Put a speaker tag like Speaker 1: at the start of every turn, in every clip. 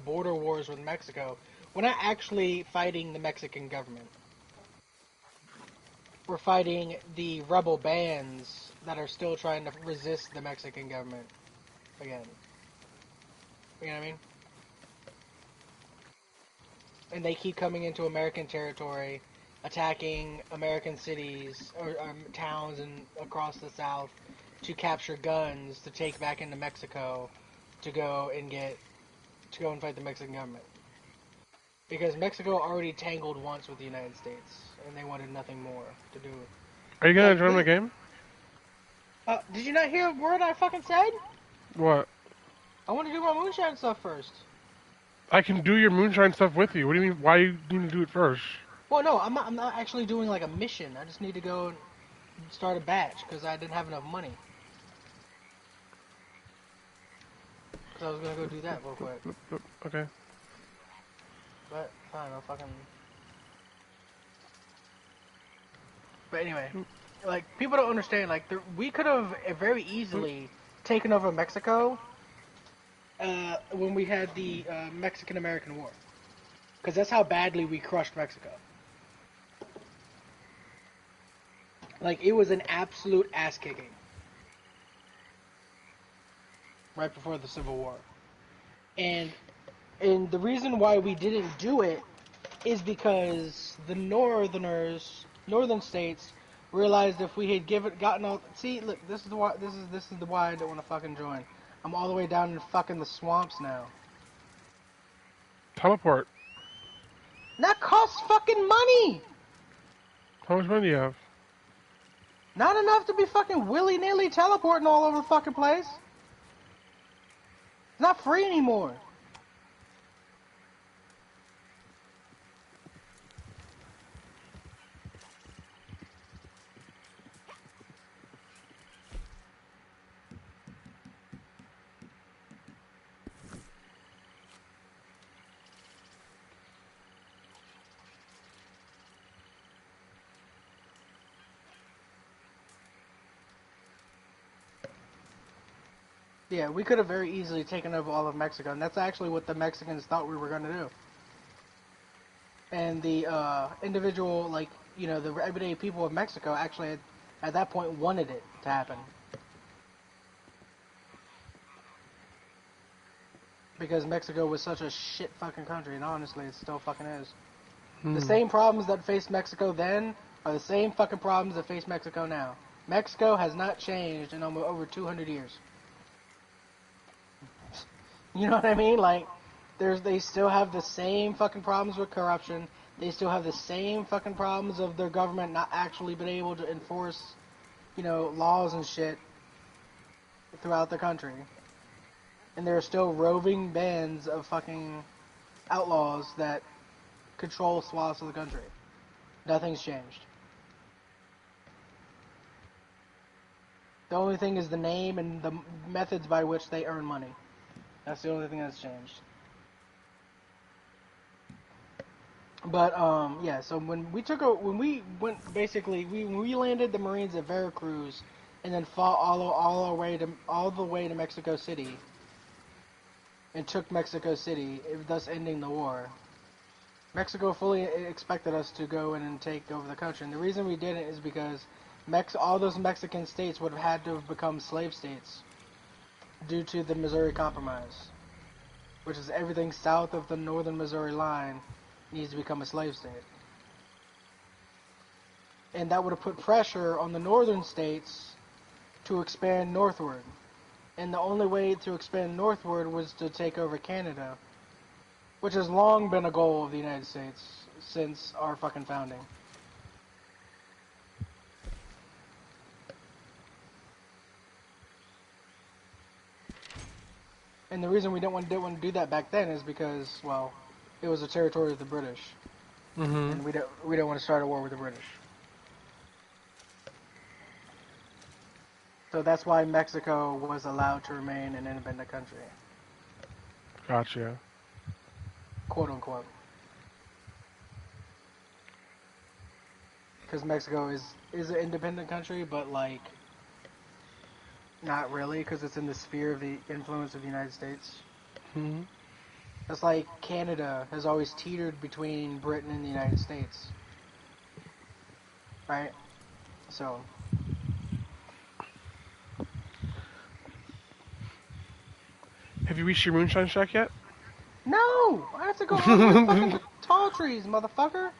Speaker 1: border wars with Mexico, we're not actually fighting the Mexican government. We're fighting the rebel bands that are still trying to resist the Mexican government again. You know what I mean? And they keep coming into American territory, attacking American cities or towns and across the South to capture guns to take back into Mexico to go and fight the Mexican government. Because Mexico already tangled once with the United States, and they wanted nothing more to do with.
Speaker 2: Are you gonna join my game?
Speaker 1: Did you not hear a word I fucking said?
Speaker 2: What?
Speaker 1: I want to do my moonshine stuff first.
Speaker 2: I can do your moonshine stuff with you. What do you mean? Why do you need to do it first?
Speaker 1: Well, no, I'm not actually doing like a mission. I just need to go and start a batch because I didn't have enough money. So I was gonna go do that real quick.
Speaker 2: Okay.
Speaker 1: But fine, I'll fucking. But anyway, like people don't understand. Like we could have very easily taken over Mexico when we had the Mexican-American War, because that's how badly we crushed Mexico. Like it was an absolute ass kicking right before the Civil War, and the reason why we didn't do it is because the northern states realized if we had gotten all. See, look, this is why I don't want to fucking join. I'm all the way down in fucking the swamps now.
Speaker 2: Teleport.
Speaker 1: That costs fucking money.
Speaker 2: How much money do you have?
Speaker 1: Not enough to be fucking willy-nilly teleporting all over the fucking place. It's not free anymore. Yeah, we could have very easily taken over all of Mexico, and that's actually what the Mexicans thought we were going to do. And the individual, like, you know, the everyday people of Mexico actually, at that point, wanted it to happen. Because Mexico was such a shit fucking country, and honestly, it still fucking is. The same problems that faced Mexico then are the same fucking problems that face Mexico now. Mexico has not changed in over 200 years. You know what I mean? Like, they still have the same fucking problems with corruption. They still have the same fucking problems of their government not actually being able to enforce, you know, laws and shit throughout the country. And there are still roving bands of fucking outlaws that control swaths of the country. Nothing's changed. The only thing is the name and the methods by which they earn money. That's the only thing that's changed. But yeah. So when we landed the Marines at Veracruz, and then fought all the way to Mexico City, and took Mexico City, thus ending the war. Mexico fully expected us to go in and take over the country, and the reason we didn't is because all those Mexican states would have had to have become slave states due to the Missouri Compromise, which is everything south of the northern Missouri line needs to become a slave state. And that would have put pressure on the northern states to expand northward. And the only way to expand northward was to take over Canada, which has long been a goal of the United States since our fucking founding. And the reason we didn't want to do that back then is because, well, it was a territory of the British, and we don't want to start a war with the British. So that's why Mexico was allowed to remain an independent country.
Speaker 2: Gotcha.
Speaker 1: Quote unquote. Because Mexico is an independent country, but like not really, because it's in the sphere of the influence of the United States. It's like Canada has always teetered between Britain and the United States, right? So,
Speaker 2: Have you reached your moonshine shack yet?
Speaker 1: no! I have to go all the way to fucking tall trees, motherfucker!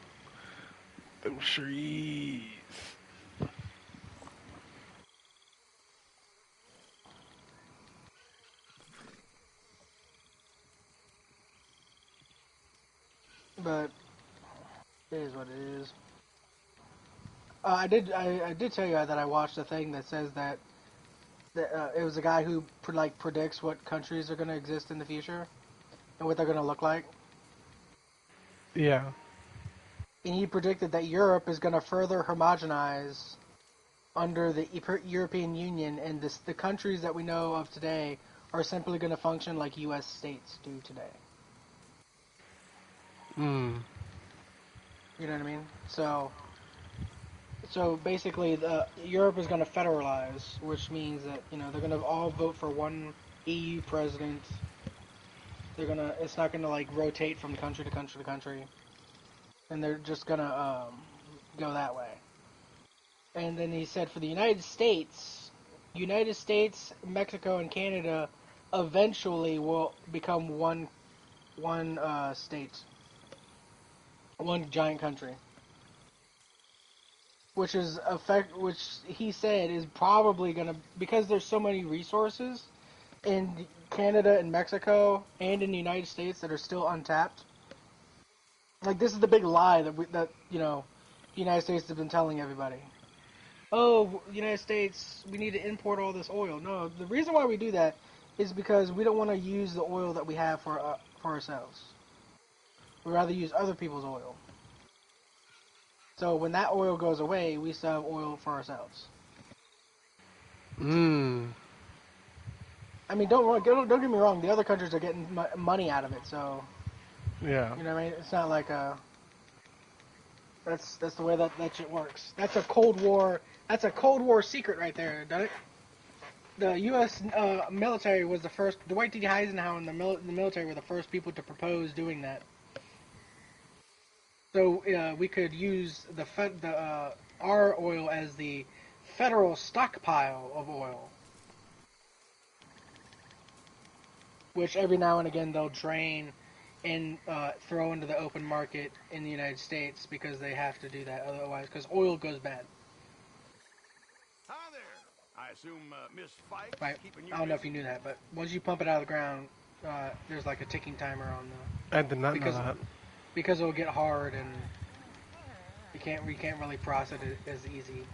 Speaker 2: Them trees.
Speaker 1: But, it is what it is. I did tell you that I watched a thing that says that it was a guy who predicts what countries are going to exist in the future and what they're going to look like.
Speaker 2: Yeah.
Speaker 1: And he predicted that Europe is going to further homogenize under the European Union, and the countries that we know of today are simply going to function like U.S. states do today.
Speaker 2: Hmm.
Speaker 1: You know what I mean? So basically, Europe is going to federalize, which means that they're going to all vote for one EU president. It's not gonna like rotate from country to country to country, and they're just gonna go that way. And then he said for the United States, Mexico, and Canada eventually will become one state, one giant country. Which he said is probably gonna, because there's so many resources in Canada and Mexico and in the United States that are still untapped. Like, this is the big lie that the United States has been telling everybody. Oh, United States, we need to import all this oil. No, the reason why we do that is because we don't want to use the oil that we have for ourselves. We'd rather use other people's oil. So when that oil goes away, we still have oil for ourselves.
Speaker 2: Hmm.
Speaker 1: I mean, don't get me wrong. The other countries are getting money out of it, so
Speaker 2: Yeah.
Speaker 1: you know what I mean. It's not like that's the way that shit works. That's a Cold War. That's a Cold War secret right there, doesn't it? The U.S. Military was the first. Dwight D. Eisenhower and the military were the first people to propose doing that. So we could use our oil as the federal stockpile of oil, which every now and again they'll drain and throw into the open market in the United States because they have to do that otherwise, because oil goes bad.
Speaker 3: Hi there. I assume Miss Fike's
Speaker 1: Right?
Speaker 3: keeping you
Speaker 1: I don't know if
Speaker 3: busy?
Speaker 1: you knew that, but once you pump it out of the ground, there's like a ticking timer on
Speaker 2: I did not know
Speaker 1: because
Speaker 2: that.
Speaker 1: because it'll get hard and we can't really process it as easy.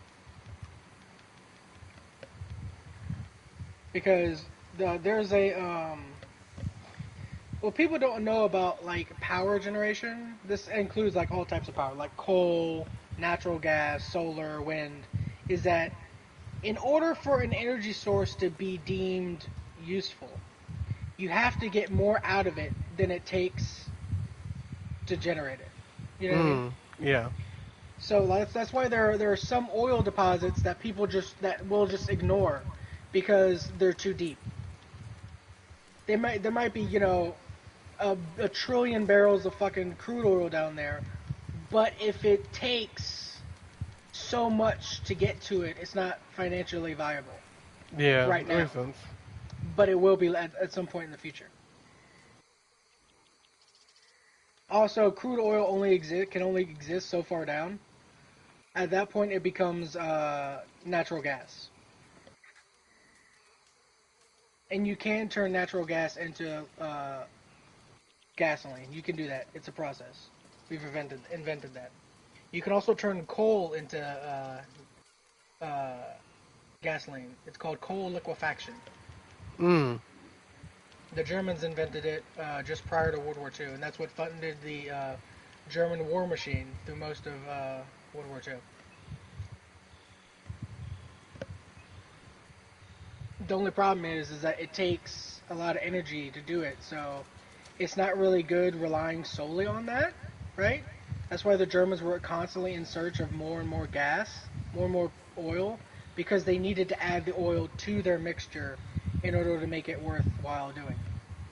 Speaker 1: Because there's a what people don't know about like power generation. This includes like all types of power, like coal, natural gas, solar, wind. Is that in order for an energy source to be deemed useful, you have to get more out of it than it takes to generate it. You know what I mean?
Speaker 2: Yeah.
Speaker 1: So that's why there are some oil deposits that that will just ignore because they're too deep. There might be a trillion barrels of fucking crude oil down there, but if it takes so much to get to it, it's not financially viable
Speaker 2: Yeah.
Speaker 1: right
Speaker 2: That
Speaker 1: now.
Speaker 2: makes sense.
Speaker 1: But it will be at some point in the future. Also, crude oil can only exist so far down. At that point, it becomes natural gas, and you can turn natural gas into gasoline. You can do that. It's a process. We've invented that. You can also turn coal into gasoline. It's called coal liquefaction.
Speaker 2: Hmm.
Speaker 1: The Germans invented it just prior to World War II, and that's what funded the German war machine through most of World War II. The only problem is that it takes a lot of energy to do it, so it's not really good relying solely on that, right? That's why the Germans were constantly in search of more and more gas, more and more oil, because they needed to add the oil to their mixture in order to make it worthwhile doing.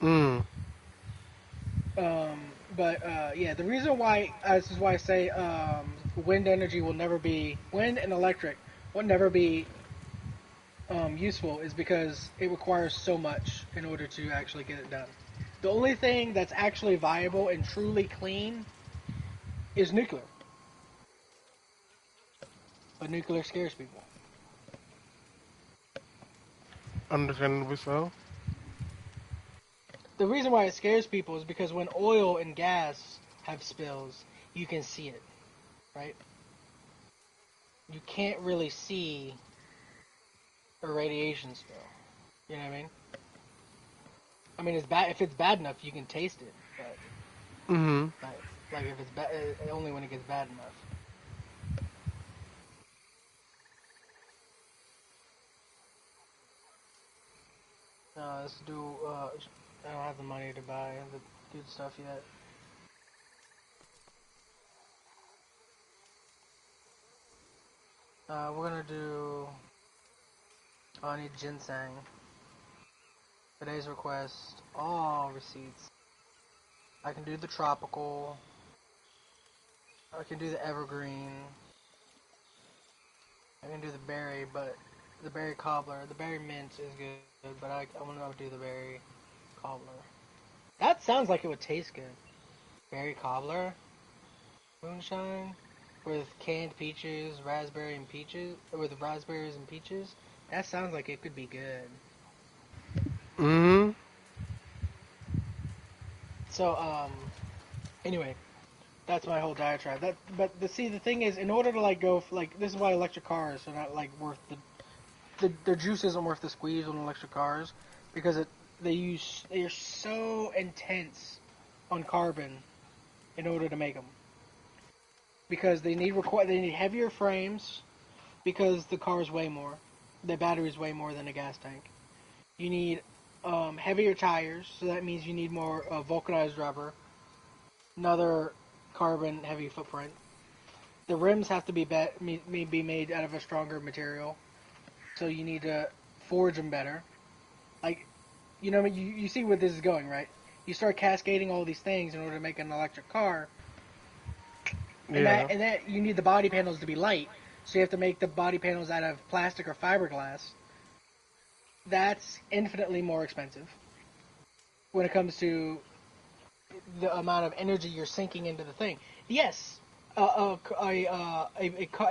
Speaker 2: Hmm.
Speaker 1: Yeah, the reason why this is why I say wind energy will never be wind and electric will never be useful is because it requires so much in order to actually get it done. The only thing that's actually viable and truly clean is nuclear, but nuclear scares people.
Speaker 2: Understandably so.
Speaker 1: The reason why it scares people is because when oil and gas have spills, you can see it, right? You can't really see a radiation spill. You know what I mean? I mean, it's bad if it's bad enough, you can taste it, but
Speaker 2: Mm-hmm.
Speaker 1: like if it's bad, only when it gets bad enough. Let's do. I don't have the money to buy the good stuff yet. We're gonna do. Oh, I need ginseng. Today's request. All receipts. I can do the tropical. I can do the evergreen. I can do the berry, but the berry cobbler. The berry mint is good, but I want to do the berry cobbler. That sounds like it would taste good. Berry cobbler, moonshine, with canned peaches, raspberry and peaches, with raspberries and peaches. That sounds like it could be good.
Speaker 2: Mm-hmm.
Speaker 1: So, anyway, that's my whole diatribe. See, the thing is, in order to like go, like, this is why electric cars are not like worth the juice isn't worth the squeeze on electric cars because they are so intense on carbon in order to make them because they need heavier frames because the cars weigh more, the batteries weigh more than a gas tank. You need heavier tires, so that means you need more vulcanized rubber, another carbon heavy footprint. The rims have to be made out of a stronger material, so you need to forge them better. Like, you see where this is going, right? You start cascading all these things in order to make an electric car,
Speaker 2: Yeah.
Speaker 1: and that you need the body panels to be light, so you have to make the body panels out of plastic or fiberglass. That's infinitely more expensive when it comes to the amount of energy you're sinking into the thing. Yes, a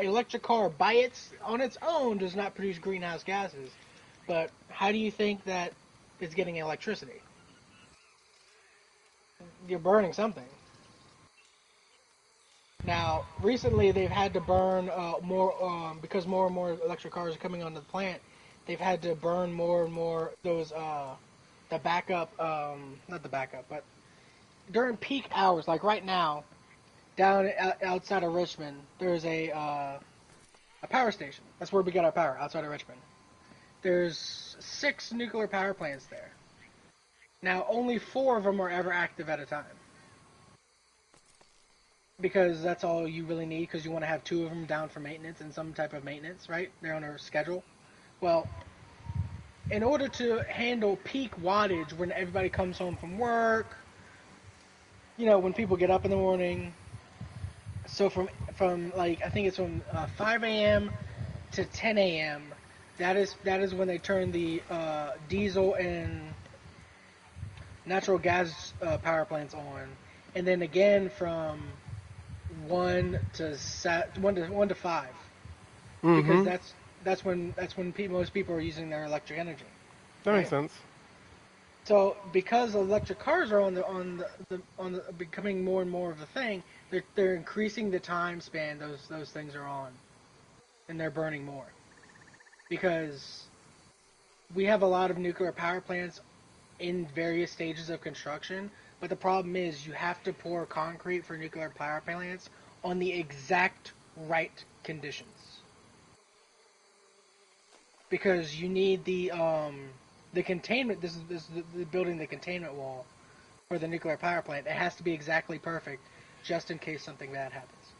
Speaker 1: electric car by on its own does not produce greenhouse gases, but how do you think that it's getting electricity? You're burning something. Now, recently they've had to burn more because more and more electric cars are coming onto the plant. They've had to burn more and more those the backup, not the backup, but during peak hours, like right now, down outside of Richmond, there's a power station. That's where we get our power, outside of Richmond. There's 6 nuclear power plants there. Now, only 4 of them are ever active at a time. Because that's all you really need, because you want to have 2 of them down for maintenance and some type of maintenance, right? They're on a schedule. Well, in order to handle peak wattage when everybody comes home from work, when people get up in the morning, so from like I think it's from 5 a.m. to 10 a.m. That is when they turn the diesel and natural gas power plants on, and then again from 1 to 5, because
Speaker 2: Mm-hmm.
Speaker 1: that's when most people are using their electric energy,
Speaker 2: That makes
Speaker 1: right?
Speaker 2: sense.
Speaker 1: So because electric cars are on the becoming more and more of a thing, they're increasing the time span those things are on, and they're burning more because we have a lot of nuclear power plants in various stages of construction. But the problem is you have to pour concrete for nuclear power plants on the exact right conditions because you need the containment. This is the building the containment wall for the nuclear power plant. It has to be exactly perfect, just in case something bad happens.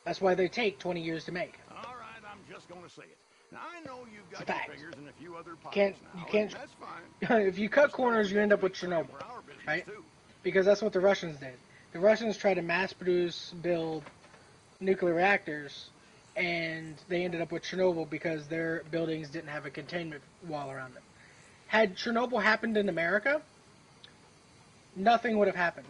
Speaker 1: That's why they take 20 years to make.
Speaker 3: All right, I'm just going to say it. Now, I know you've
Speaker 1: It's a
Speaker 3: got your
Speaker 1: fact.
Speaker 3: fingers in a few other
Speaker 1: You can't.
Speaker 3: pies
Speaker 1: You
Speaker 3: now, and
Speaker 1: can't.
Speaker 3: that's fine.
Speaker 1: If you cut
Speaker 3: Just don't
Speaker 1: corners, you
Speaker 3: forget
Speaker 1: end
Speaker 3: to
Speaker 1: up with
Speaker 3: be praying
Speaker 1: Chernobyl,
Speaker 3: for our business,
Speaker 1: right?
Speaker 3: too.
Speaker 1: because that's what the Russians did. The Russians tried to mass build nuclear reactors, and they ended up with Chernobyl because their buildings didn't have a containment wall around them. Had Chernobyl happened in America, nothing would have happened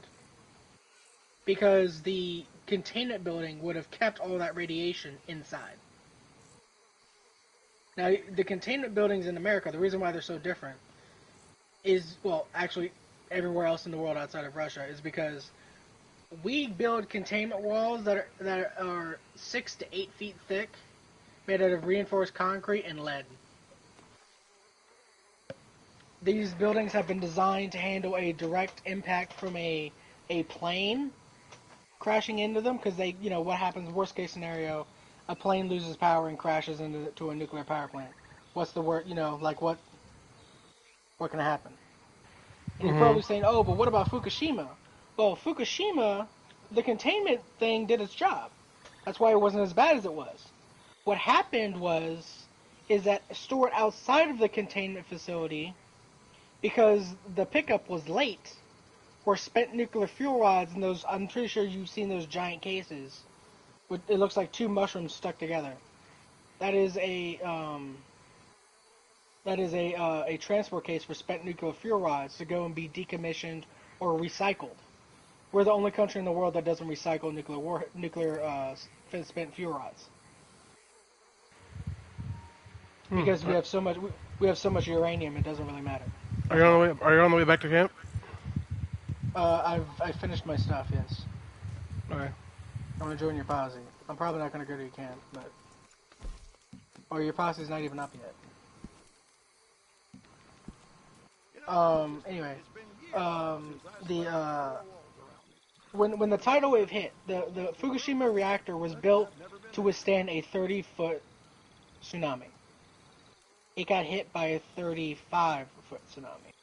Speaker 1: because the containment building would have kept all that radiation inside. Now, the containment buildings in America, the reason why they're so different is, well, actually, everywhere else in the world outside of Russia, is because we build containment walls that are 6 to 8 feet thick, made out of reinforced concrete and lead. These buildings have been designed to handle a direct impact from a plane crashing into them, because they, what happens, worst case scenario, a plane loses power and crashes into a nuclear power plant. What's the word, what can happen? And you're probably saying, oh, but what about Fukushima? Well, Fukushima, the containment thing did its job. That's why it wasn't as bad as it was. What happened is that stored outside of the containment facility, because the pickup was late, were spent nuclear fuel rods in those, I'm pretty sure you've seen those giant cases. It looks like 2 mushrooms stuck together. That is a transport case for spent nuclear fuel rods to go and be decommissioned or recycled. We're the only country in the world that doesn't recycle nuclear spent fuel rods. Because we have so much uranium, it doesn't really matter.
Speaker 2: Are you on the way back to camp?
Speaker 1: I finished my stuff, yes.
Speaker 2: Okay.
Speaker 1: I'm gonna join your posse. I'm probably not gonna go to your camp, but... Or your posse's not even up yet. Anyway. When the tidal wave hit, the Fukushima reactor was built to withstand a 30-foot tsunami. It got hit by a 35-foot tsunami.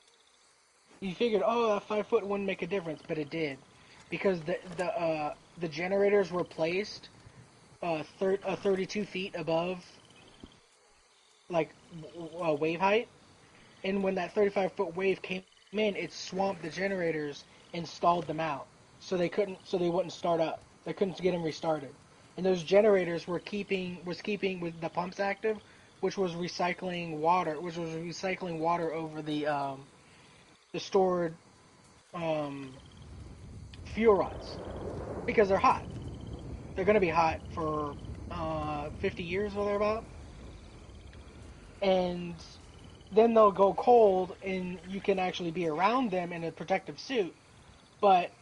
Speaker 1: You figured, oh, a 5-foot wouldn't make a difference, but it did, because the generators were placed 32 feet above wave height, and when that 35-foot wave came in, it swamped the generators and stalled them out, so they wouldn't start up. They couldn't get them restarted, and those generators was keeping with the pumps active, which was recycling water over the stored fuel rods, because they're hot. They're going to be hot for 50 years or thereabout, and then they'll go cold, and you can actually be around them in a protective suit. But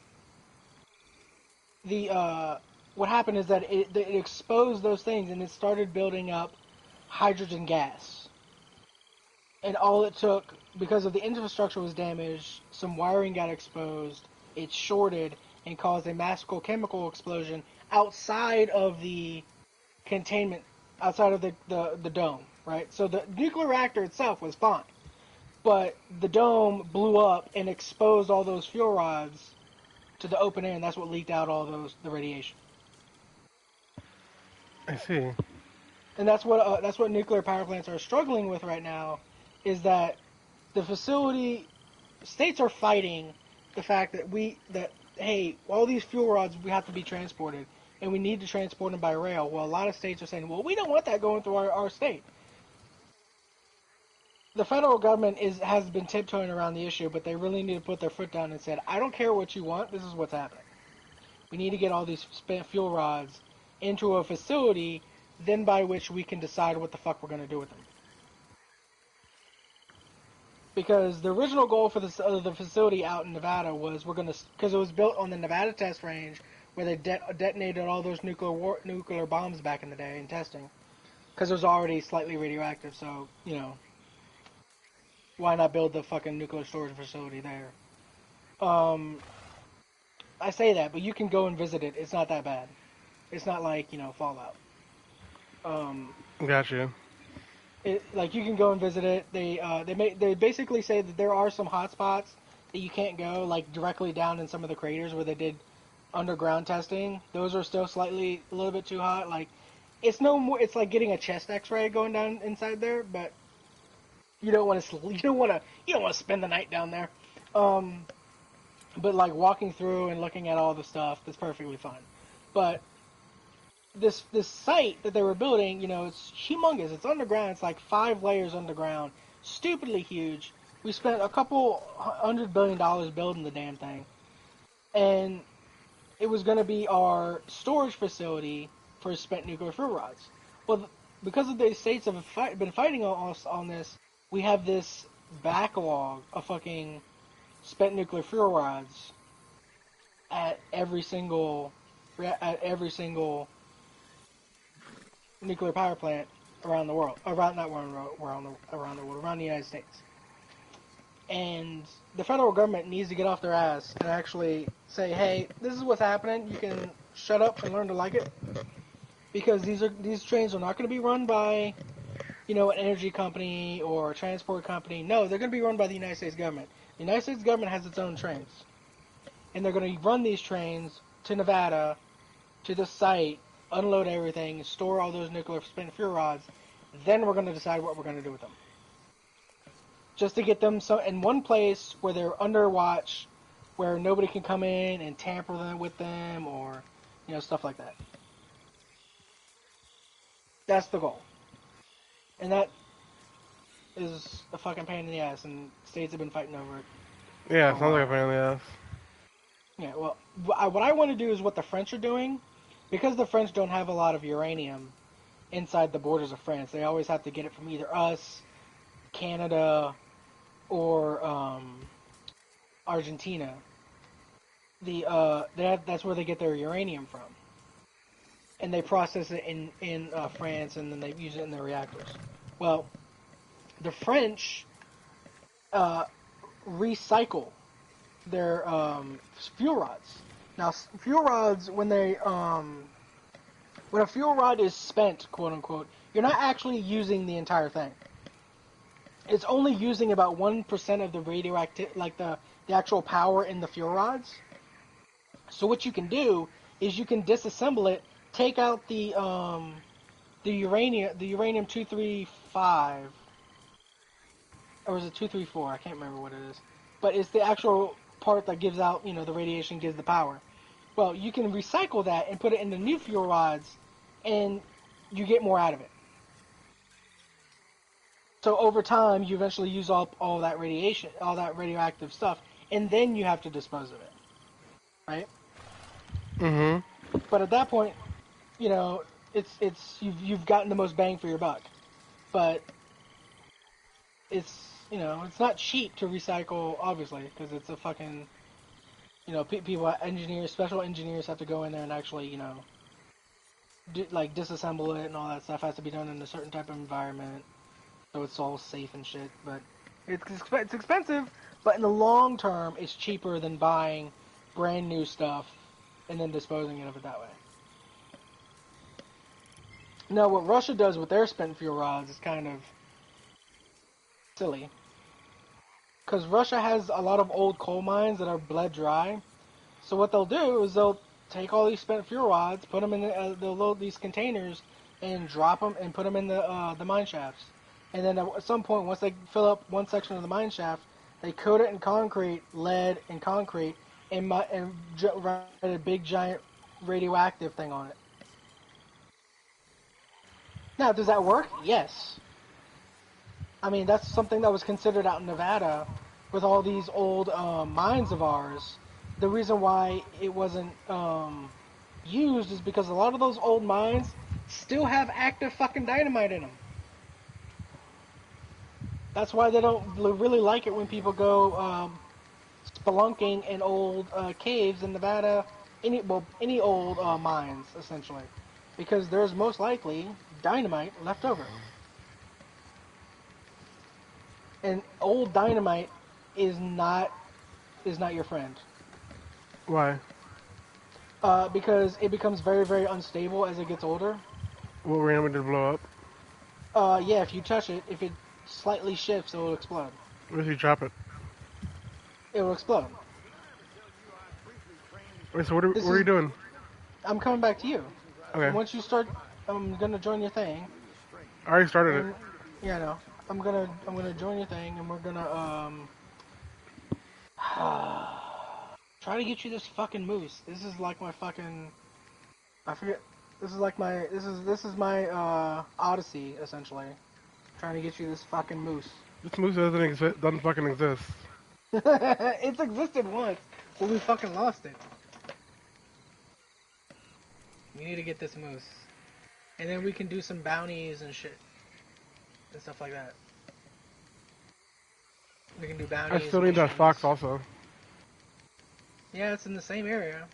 Speaker 1: what happened is that it exposed those things, and it started building up hydrogen gas. And all it took, because of the infrastructure was damaged, some wiring got exposed, it shorted, and caused a massive chemical explosion outside of the containment, outside of the dome, right? So the nuclear reactor itself was fine, but the dome blew up and exposed all those fuel rods to the open air, and that's what leaked out the radiation.
Speaker 2: I see.
Speaker 1: And that's what nuclear power plants are struggling with right now, is that the states are fighting the fact that hey, all these fuel rods, we have to be transported, and we need to transport them by rail. Well, a lot of states are saying, well, we don't want that going through our state. The federal government has been tiptoeing around the issue, but they really need to put their foot down and said, I don't care what you want, this is what's happening. We need to get all these spent fuel rods into a facility, then by which we can decide what the fuck we're going to do with them. Because the original goal for the facility out in Nevada was because it was built on the Nevada test range where they detonated all those nuclear bombs back in the day in testing, because it was already slightly radioactive. So why not build the fucking nuclear storage facility there? I say that, but you can go and visit it. It's not that bad. It's not like Fallout.
Speaker 2: Gotcha.
Speaker 1: You can go and visit it. They basically say that there are some hot spots that you can't go, like directly down in some of the craters where they did underground testing. Those are still a little bit too hot. Like, it's no more. It's like getting a chest X-ray going down inside there, but you don't want to spend the night down there. But like walking through and looking at all the stuff, that's perfectly fine. But this site that they were building, it's humongous. It's underground. It's like 5 layers underground, stupidly huge. We spent a couple $100 billion building the damn thing, and it was going to be our storage facility for spent nuclear fuel rods. Well, because of the states have been fighting on us on this, we have this backlog of fucking spent nuclear fuel rods at every single nuclear power plant around the world, around not around the world, around the United States. And the federal government needs to get off their ass and actually say, hey, this is what's happening. You can shut up and learn to like it, because these trains are not going to be run by, an energy company or a transport company. No, they're going to be run by the United States government. The United States government has its own trains, and they're going to run these trains to Nevada, to the site, unload everything, store all those nuclear spent fuel rods. Then we're going to decide what we're going to do with them. Just to get them in one place where they're under watch, where nobody can come in and tamper with them, or stuff like that. That's the goal, and that is a fucking pain in the ass, and states have been fighting over it.
Speaker 2: Yeah, sounds like a pain in the ass.
Speaker 1: Yeah, well, what I want to do is what the French are doing, because the French don't have a lot of uranium inside the borders of France. They always have to get it from either us, Canada, or Argentina. That's where they get their uranium from, and they process it in France, and then they use it in their reactors. Well, the French recycle their fuel rods. Now, fuel rods, when a fuel rod is spent, quote unquote, you're not actually using the entire thing. It's only using about 1% of the radioactive, like the actual power in the fuel rods. So what you can do is you can disassemble it, take out the uranium 235, or is it 234? I can't remember what it is, but it's the actual part that gives out, the radiation gives the power. Well, you can recycle that and put it into new fuel rods, and you get more out of it. So over time, you eventually use up all that radiation, all that radioactive stuff, and then you have to dispose of it, right?
Speaker 2: Mm-hmm.
Speaker 1: But at that point, you've gotten the most bang for your buck. But it's not cheap to recycle, obviously, because it's a fucking, special engineers have to go in there and actually, disassemble it, and all that stuff has to be done in a certain type of environment, so it's all safe and shit. But it's expensive, but in the long term, it's cheaper than buying brand new stuff and then disposing of it that way. Now, what Russia does with their spent fuel rods is kind of silly, because Russia has a lot of old coal mines that are bled dry. So what they'll do is they'll take all these spent fuel rods, put them in they'll load these containers and drop them and put them in the mine shafts. And then at some point, once they fill up one section of the mine shaft, they coat it in concrete, lead and concrete, and write a big giant radioactive thing on it. Now, does that work? Yes. I mean, that's something that was considered out in Nevada with all these old mines of ours. The reason why it wasn't used is because a lot of those old mines still have active fucking dynamite in them. That's why they don't really like it when people go spelunking in old caves in Nevada, any old mines, essentially. Because there's most likely dynamite left over. And old dynamite is not your friend.
Speaker 2: Why?
Speaker 1: Because it becomes very, very unstable as it gets older.
Speaker 2: What ran it to blow up?
Speaker 1: Yeah, if you touch it, if it slightly shifts, it will explode.
Speaker 2: What if you drop it?
Speaker 1: It will explode.
Speaker 2: Wait, so what are you doing?
Speaker 1: I'm coming back to you.
Speaker 2: Okay.
Speaker 1: Once you start, I'm gonna join your thing.
Speaker 2: I already started it.
Speaker 1: Yeah, I know. I'm gonna join your thing, and we're gonna Try to get you this fucking moose. This is like my fucking. I forget. This is like my. This is my odyssey essentially. Trying to get you this fucking moose.
Speaker 2: This moose doesn't fucking exist.
Speaker 1: It's existed once, but we fucking lost it. We need to get this moose, and then we can do some bounties and shit and stuff like that. We can do
Speaker 2: I
Speaker 1: bounties.
Speaker 2: still need that
Speaker 1: missions.
Speaker 2: fox also.
Speaker 1: Yeah, it's in the same area.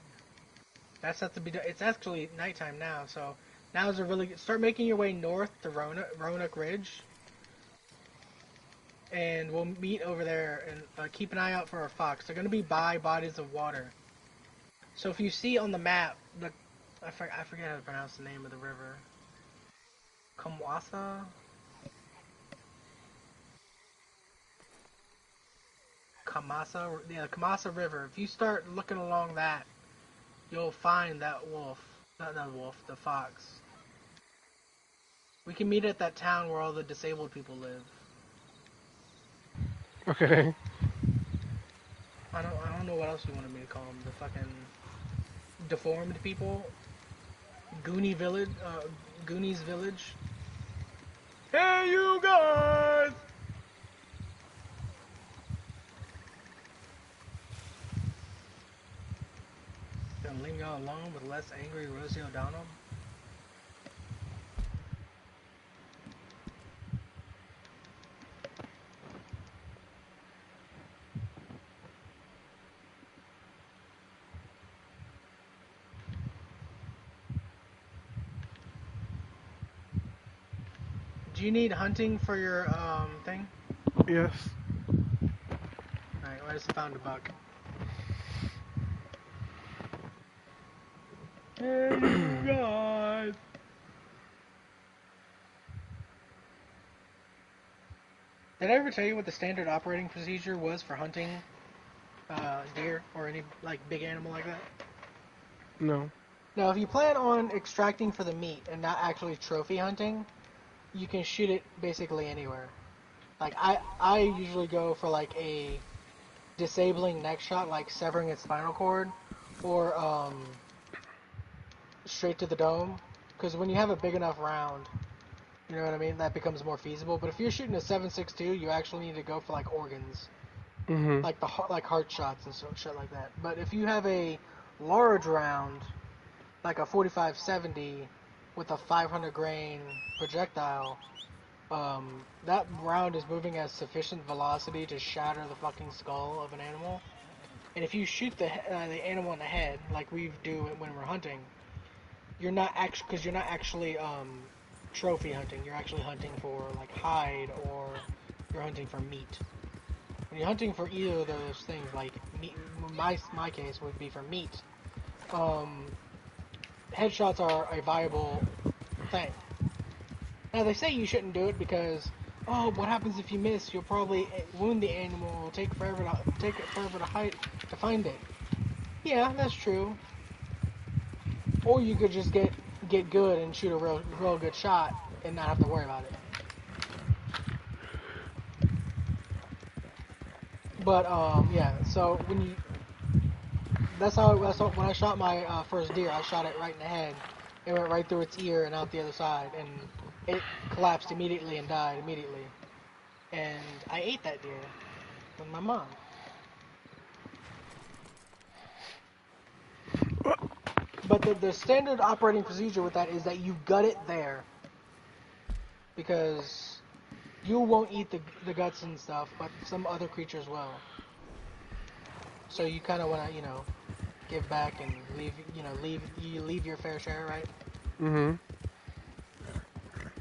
Speaker 1: That's have to be done. It's actually nighttime now, so now is a really good. Start making your way north to Roanoke Ridge, and we'll meet over there and keep an eye out for a fox. They're gonna be by bodies of water. So if you see on the map, I forget how to pronounce the name of the river. Kamwasa? Kamasa? Yeah, the Kamasa River. If you start looking along that, you'll find that wolf. Not the wolf, the fox. We can meet at that town where all the disabled people live.
Speaker 2: Okay.
Speaker 1: I don't know what else you wanted me to call them. The fucking deformed people. Goonie Village. Goonies Village. Hey, you guys! Gonna leave y'all alone with less angry Rosie O'Donnell? Do you need hunting for your thing?
Speaker 2: Yes.
Speaker 1: Alright, well, I just found a buck. Hey, you guys! Did I ever tell you what the standard operating procedure was for hunting deer or any like big animal like that?
Speaker 2: No.
Speaker 1: Now, if you plan on extracting for the meat and not actually trophy hunting, you can shoot it basically anywhere. Like I usually go for like a disabling neck shot, like severing its spinal cord, or straight to the dome. Because when you have a big enough round, you know what I mean, that becomes more feasible. But if you're shooting a 7.62, you actually need to go for like organs,
Speaker 2: Mm-hmm.
Speaker 1: like heart shots and shit like that. But if you have a large round, like a 45-70 with a 500 grain projectile, that round is moving at sufficient velocity to shatter the fucking skull of an animal. And if you shoot the animal in the head, like we do when we're hunting, you're not actually trophy hunting. You're actually hunting for like hide, or you're hunting for meat. When you're hunting for either of those things, like meat, my case would be for meat. Headshots are a viable thing. Now they say you shouldn't do it because, oh, what happens if you miss? You'll probably wound the animal. It'll take it forever to find it. Yeah, that's true. Or you could just get good and shoot a real good shot and not have to worry about it. But yeah. So that's how when I shot my first deer, I shot it right in the head. It went right through its ear and out the other side, and it collapsed immediately and died immediately. And I ate that deer with my mom. But the standard operating procedure with that is that you gut it there. Because you won't eat the guts and stuff, but some other creatures will. So you kind of want to, give back and leave your fair share, right?
Speaker 2: Mm-hmm.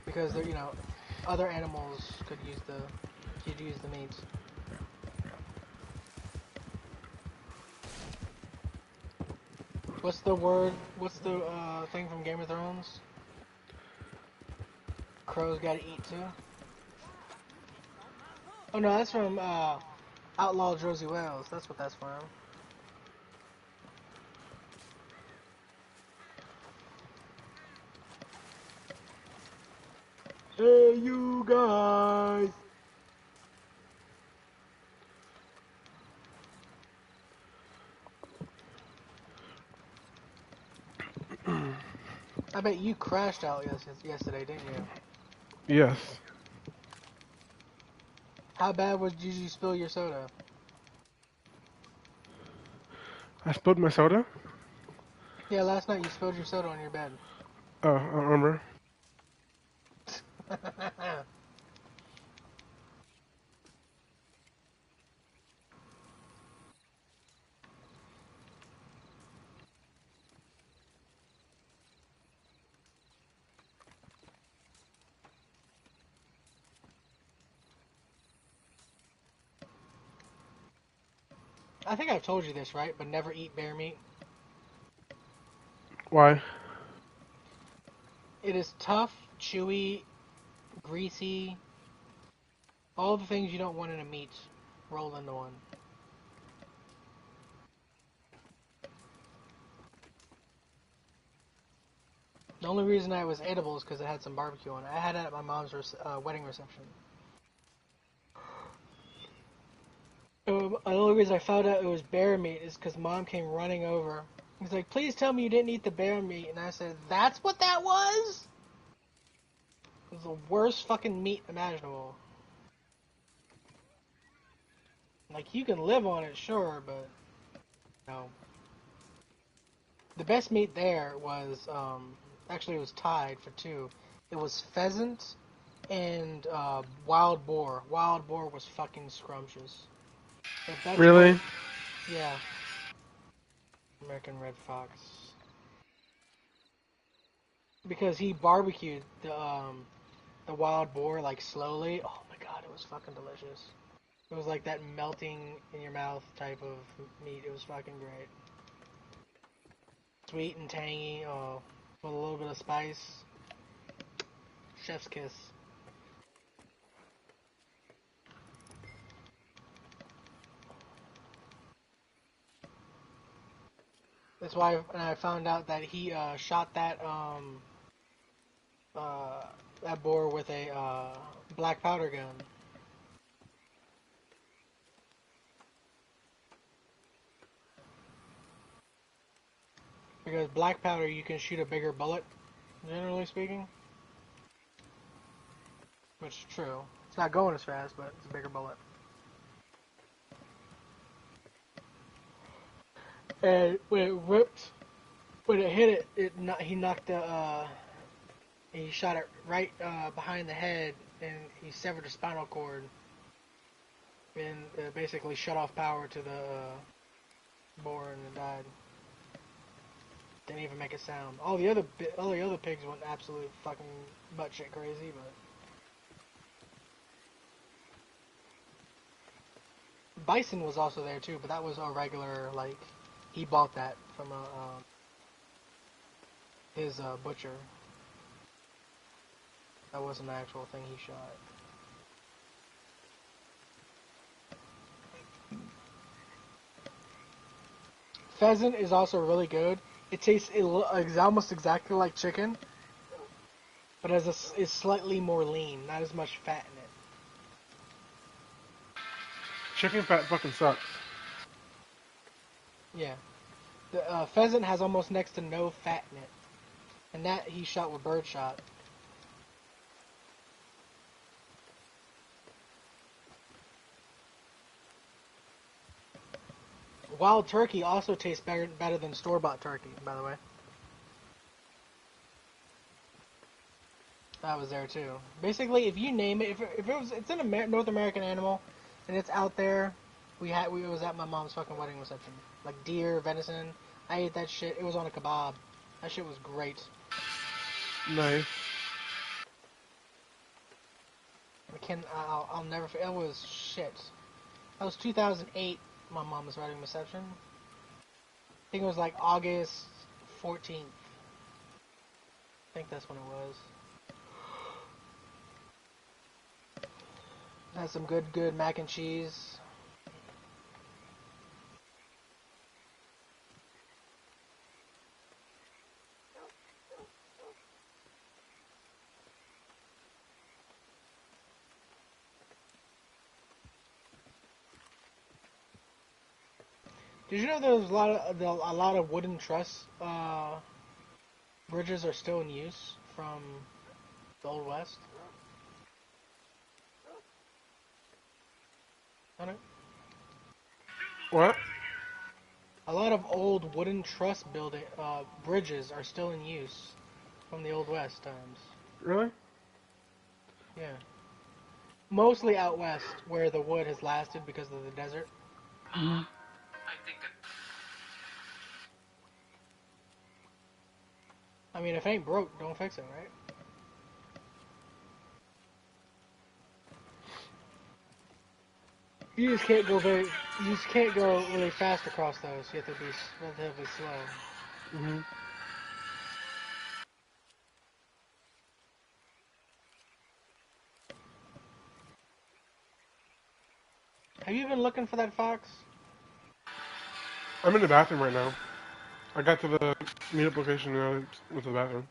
Speaker 1: Because other animals could use the meat. What's the word? What's the thing from Game of Thrones? Crows gotta eat too. Oh no, that's from Outlaw Josie Wales. That's what that's from. Hey, you guys! I bet you crashed out yesterday, didn't you?
Speaker 2: Yes.
Speaker 1: How bad did you spill your soda?
Speaker 2: I spilled my soda?
Speaker 1: Yeah, last night you spilled your soda on your bed.
Speaker 2: Oh, I don't remember.
Speaker 1: I think I've told you this, right? But never eat bear meat.
Speaker 2: Why?
Speaker 1: It is tough, chewy, greasy, all the things you don't want in a meat rolled into one. The only reason I was edible is because it had some barbecue on it. I had it at my mom's wedding reception. The only reason I found out it was bear meat is because mom came running over. He's like, please tell me you didn't eat the bear meat. And I said, that's what that was? It was the worst fucking meat imaginable. Like, you can live on it, sure, but no. The best meat there was, actually it was tied for two. It was pheasant and wild boar. Wild boar was fucking scrumptious. If that's what,
Speaker 2: Really?
Speaker 1: yeah. American Red Fox. Because he barbecued the wild boar like slowly. Oh my god, it was fucking delicious. It was like that melting in your mouth type of meat. It was fucking great. Sweet and tangy, oh, with a little bit of spice. Chef's kiss. That's why when I found out that he shot uh, that boar with a black powder gun. Because black powder, you can shoot a bigger bullet, generally speaking. Which is true. It's not going as fast, but it's a bigger bullet. And when it hit it, he knocked he shot it right behind the head, and he severed the spinal cord, and basically shut off power to the boar, and it died. Didn't even make a sound. All the other pigs went absolute fucking batshit crazy, but bison was also there too. But that was a regular, like, he bought that from his butcher. That wasn't the actual thing he shot. Pheasant is also really good. It tastes it's almost exactly like chicken, but is slightly more lean, not as much fat in it.
Speaker 2: Chicken fat fucking sucks.
Speaker 1: Yeah, the pheasant has almost next to no fat in it, and that he shot with birdshot. Wild turkey also tastes better than store-bought turkey, by the way. That was there too. Basically, if you name it, if it was, it's an North American animal, and it's out there. It was at my mom's fucking wedding reception. Like deer, venison. I ate that shit. It was on a kebab. That shit was great.
Speaker 2: Nice.
Speaker 1: I'll never. It was shit. That was 2008. My mom's wedding reception. I think it was like August 14th. I think that's when it was. Had some good mac and cheese. Did you know there was a lot of wooden truss Bridges are still in use from the Old West. On it.
Speaker 2: What?
Speaker 1: A lot of old wooden truss bridges are still in use from the Old West times.
Speaker 2: Really?
Speaker 1: Yeah. Mostly out west, where the wood has lasted because of the desert.
Speaker 2: Mm-hmm.
Speaker 1: I mean, if it ain't broke, don't fix it, right? You just can't go very. You just can't go really fast across those. You have to be relatively slow.
Speaker 2: Mm-hmm.
Speaker 1: Have you been looking for that fox?
Speaker 2: I'm in the bathroom right now. I got to the meetup location and I went to the bathroom.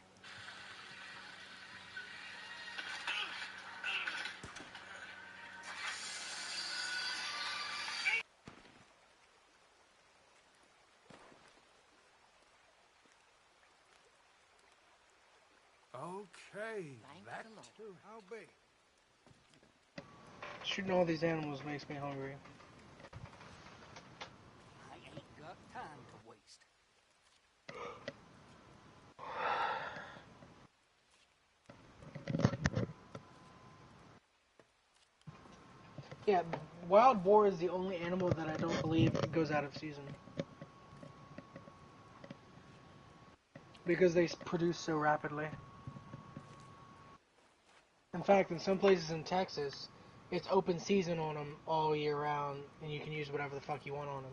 Speaker 3: Okay, back to how big?
Speaker 1: Shooting all these animals makes me hungry.
Speaker 3: I ain't got time to waste.
Speaker 1: Yeah, wild boar is the only animal that I don't believe goes out of season. Because they produce so rapidly. In fact, in some places in Texas, it's open season on them all year round, and you can use whatever the fuck you want on them.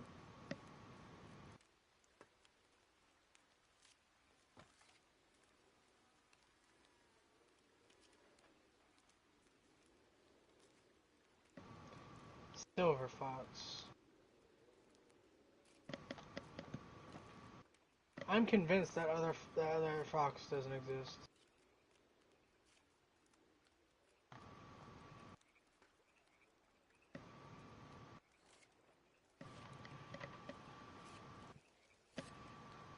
Speaker 1: Silver fox. I'm convinced that other fox doesn't exist.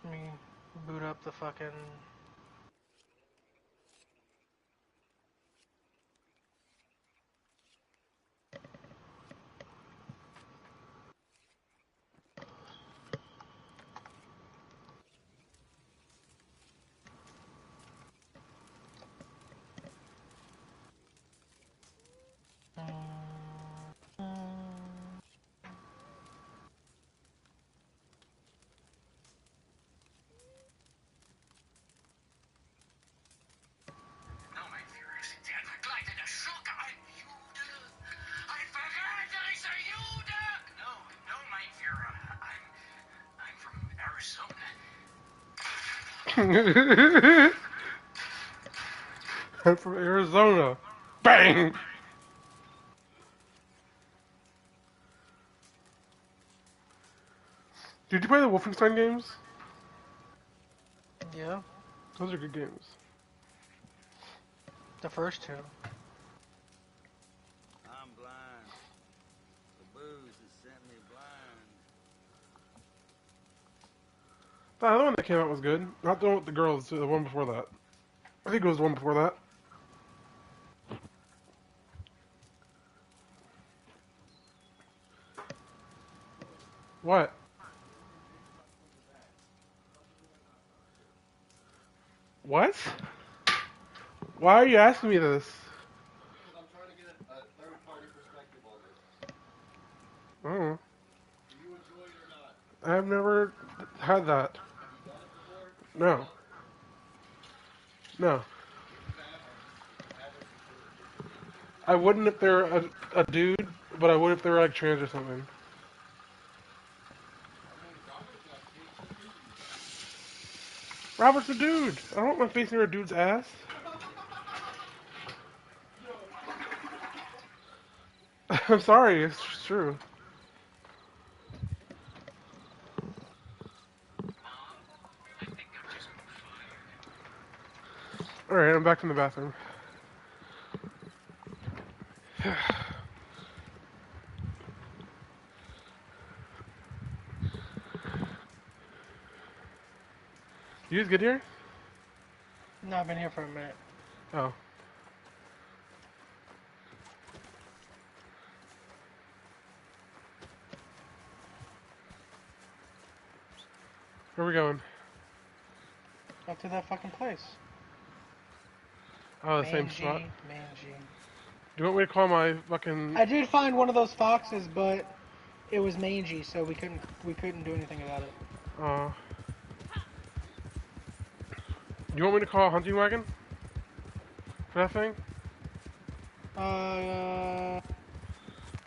Speaker 1: Let me boot up the fucking.
Speaker 2: I'm from Arizona. Bang! Did you play the Wolfenstein games?
Speaker 1: Yeah,
Speaker 2: Those are good games.
Speaker 1: the first two.
Speaker 3: I'm blind. The booze has sent me blind.
Speaker 2: The other one that came out was good. Not the one with the girls, the one before that. I think it was the one before that. What? What? Why are you asking me this?
Speaker 4: Because I'm trying to get a third-party perspective on this.
Speaker 2: Oh,
Speaker 4: Do you enjoy it or not?
Speaker 2: I've never had that.
Speaker 4: Have you done it before?
Speaker 2: No. No.
Speaker 4: You have? If you haven't, you should.
Speaker 2: I wouldn't if they're a dude, but I would if they were like trans or something.
Speaker 4: I mean, Robert's not changed. He's using you.
Speaker 2: Robert's a dude. I don't want my face near a dude's ass. I'm sorry, it's true. Alright, I'm back in the bathroom. You guys good here?
Speaker 1: No, I've been here for a minute.
Speaker 2: Oh. Where are we going?
Speaker 1: Up to that fucking place.
Speaker 2: Oh, the same spot.
Speaker 1: Mangy.
Speaker 2: Do you want me to call my fucking...
Speaker 1: I did find one of those foxes, but it was mangy, so we couldn't do anything about it.
Speaker 2: You want me to call a hunting wagon? For that thing?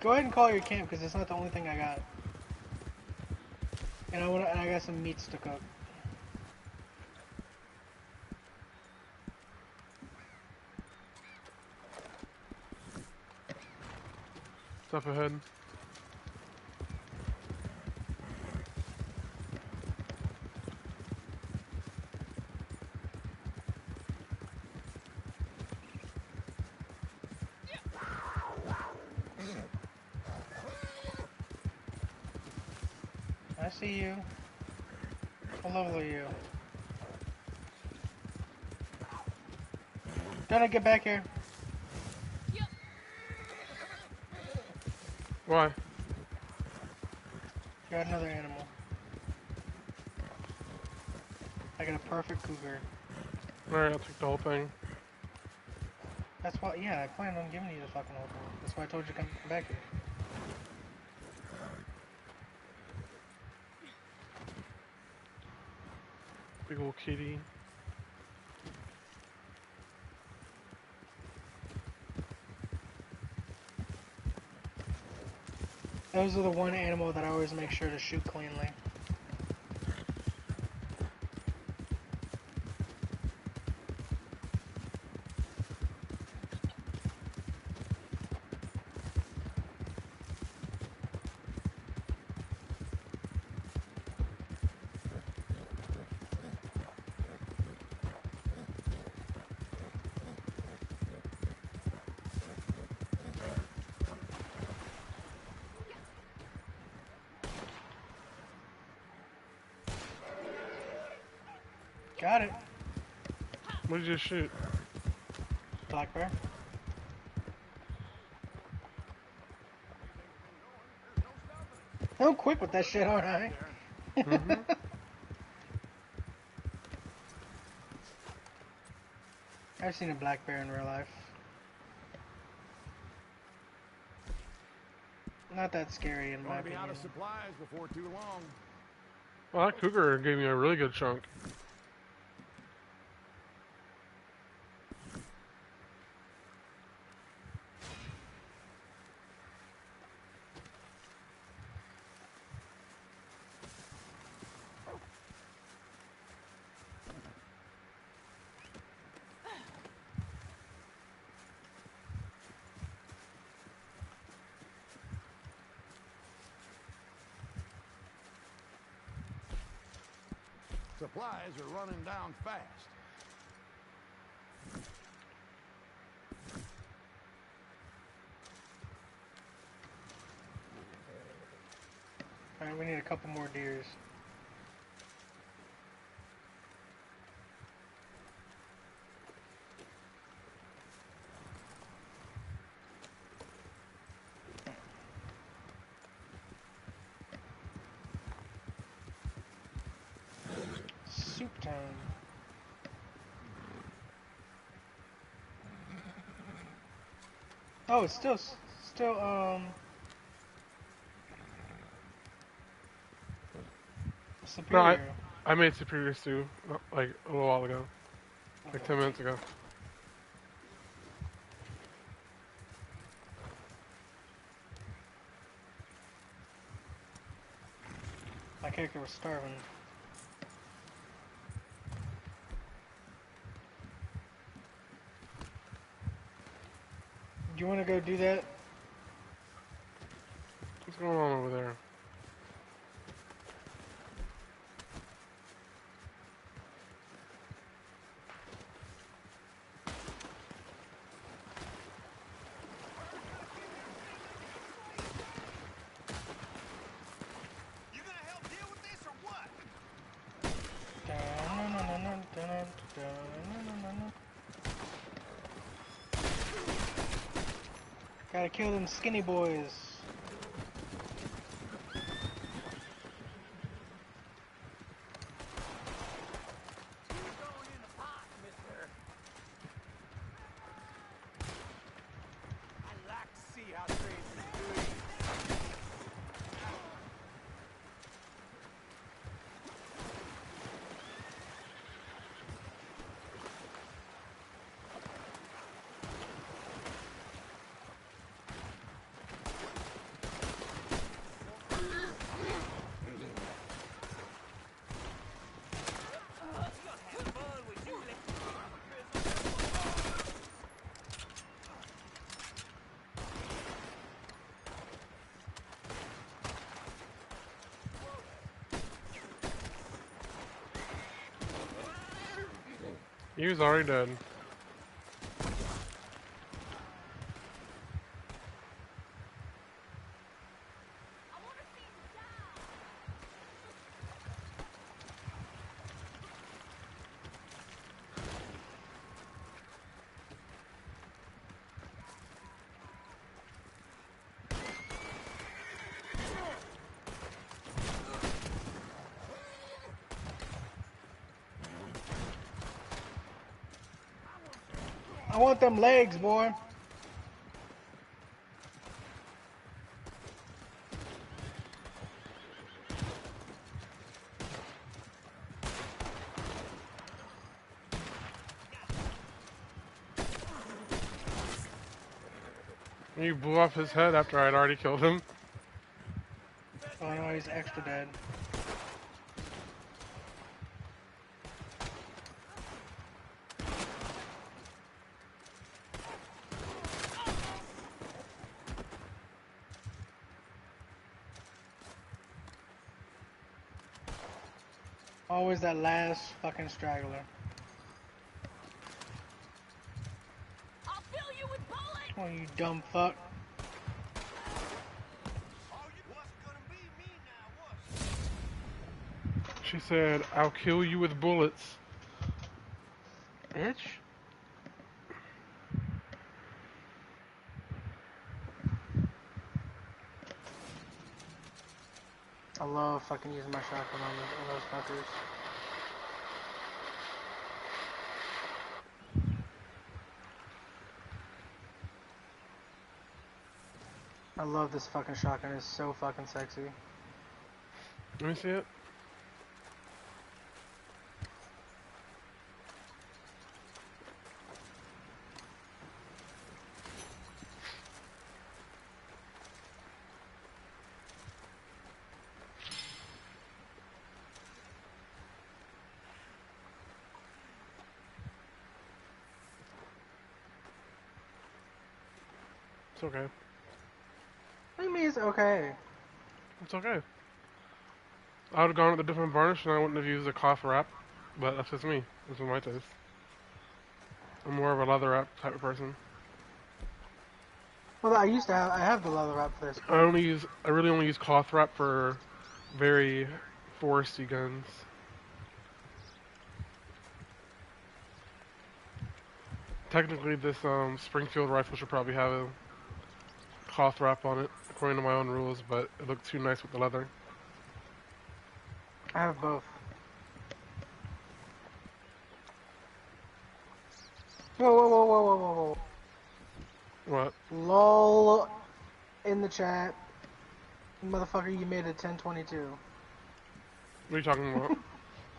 Speaker 1: Go ahead and call your camp, because it's not the only thing I got. And I got some meats to cook.
Speaker 2: It's up ahead.
Speaker 1: I see you. How lovely are you. Gotta get back here.
Speaker 2: Why?
Speaker 1: Got another animal. I got a perfect cougar.
Speaker 2: Alright, I'll take the whole thing.
Speaker 1: That's why, yeah, I planned on giving you the fucking whole thing. That's why I told you to come back here.
Speaker 2: Big old kitty.
Speaker 1: Those are the one animal that I always make sure to shoot cleanly. Got it.
Speaker 2: What did you shoot?
Speaker 1: Black bear. I'm quick with that shit, aren't I?
Speaker 2: Mm-hmm.
Speaker 1: I've seen a black bear in real life. Not that scary in my
Speaker 5: Gonna be
Speaker 1: opinion.
Speaker 5: out of supplies before too long.
Speaker 2: Well, that cougar gave me a really good chunk.
Speaker 5: Supplies are running down fast.
Speaker 1: Alright, we need a couple more deers. Soup time. Oh, it's still superior.
Speaker 2: I made superior stew like a little while ago, like 10 minutes ago.
Speaker 1: My character was starving. Do you want to go do that?
Speaker 2: What's going on over there?
Speaker 3: You gonna help deal with this or what?
Speaker 1: Gotta kill them skinny boys.
Speaker 2: He was already dead.
Speaker 1: I want them legs, boy.
Speaker 2: You blew off his head after I'd already killed him.
Speaker 1: Oh no, he's extra dead. Always that last fucking straggler.
Speaker 6: I'll fill you with bullets.
Speaker 1: Oh, you dumb fuck.
Speaker 2: She said, I'll kill you with bullets.
Speaker 1: Bitch. I love fucking using my shotgun on those fuckers. I love this fucking shotgun. It's so fucking sexy.
Speaker 2: Let me see it. It's okay.
Speaker 1: What do you mean it's okay?
Speaker 2: It's okay. I would have gone with a different varnish and I wouldn't have used a cloth wrap, but that's just me. That's my taste. I'm more of a leather wrap type of person.
Speaker 1: Well, I have the leather wrap for this.
Speaker 2: I really only use cloth wrap for very foresty guns. Technically, this Springfield rifle should probably have a cloth wrap on it, according to my own rules, but it looked too nice with the leather.
Speaker 1: I have both. Whoa, whoa, whoa, whoa, whoa, whoa, whoa.
Speaker 2: What?
Speaker 1: LOL in the chat. Motherfucker, you made it 1022.
Speaker 2: What are you talking about?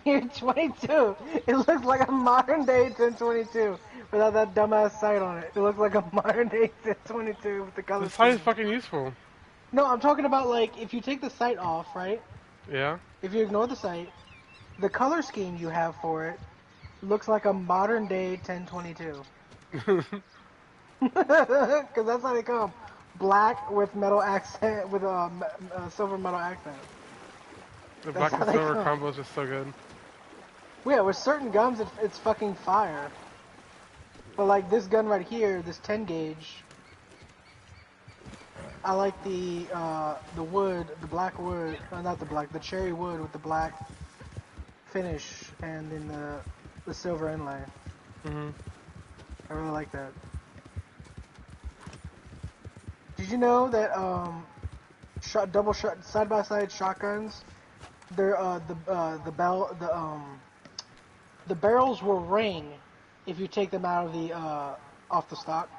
Speaker 1: You're 22. It looks like a modern day 1022 without that dumbass sight on it. It looks like a modern day 1022 with the color.
Speaker 2: This sight is
Speaker 1: scheme.
Speaker 2: fucking useful.
Speaker 1: No, I'm talking about like if you take the sight off, right?
Speaker 2: Yeah?
Speaker 1: If you ignore the sight, the color scheme you have for it looks like a modern day 1022. Because that's how they come. Black with metal accent, with a silver metal accent.
Speaker 2: The
Speaker 1: That's
Speaker 2: black and
Speaker 1: how they
Speaker 2: silver
Speaker 1: come.
Speaker 2: combo is just so good.
Speaker 1: Yeah, with certain guns, it's fucking fire. But like this gun right here, this 10 gauge, I like the wood, the black wood, not the black, the cherry wood with the black finish and then the silver inlay.
Speaker 2: Mhm.
Speaker 1: I really like that. Did you know that double shot side by side shotguns? They're the barrels will ring if you take them out of the off the stock.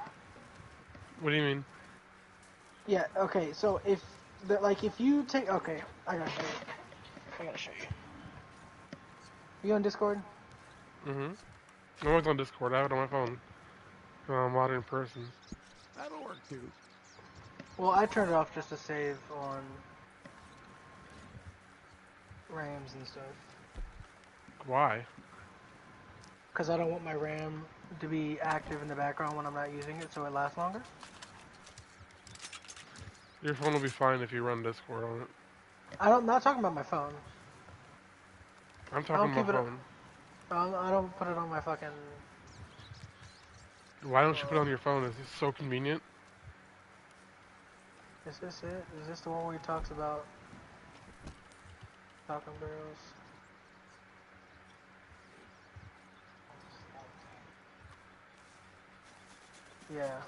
Speaker 2: What do you mean?
Speaker 1: Yeah. Okay. So if you take okay, I gotta show you. I gotta show you. You on Discord?
Speaker 2: Mm-hmm. I'm always on Discord. I have it on my phone. I'm out in person.
Speaker 5: That'll work too.
Speaker 1: Well, I turned it off just to save on RAMs and stuff.
Speaker 2: Why?
Speaker 1: Because I don't want my RAM to be active in the background when I'm not using it, so it lasts longer.
Speaker 2: Your phone will be fine if you run Discord on it.
Speaker 1: I'm not talking about my phone.
Speaker 2: I'm
Speaker 1: I
Speaker 2: talking
Speaker 1: don't
Speaker 2: about
Speaker 1: keep
Speaker 2: my
Speaker 1: it.
Speaker 2: phone.
Speaker 1: I don't put it on my fucking.
Speaker 2: Why don't you put it on your phone? Is this so convenient?
Speaker 1: Is this it? Is this the one where he talks about shotgun barrels? Yeah.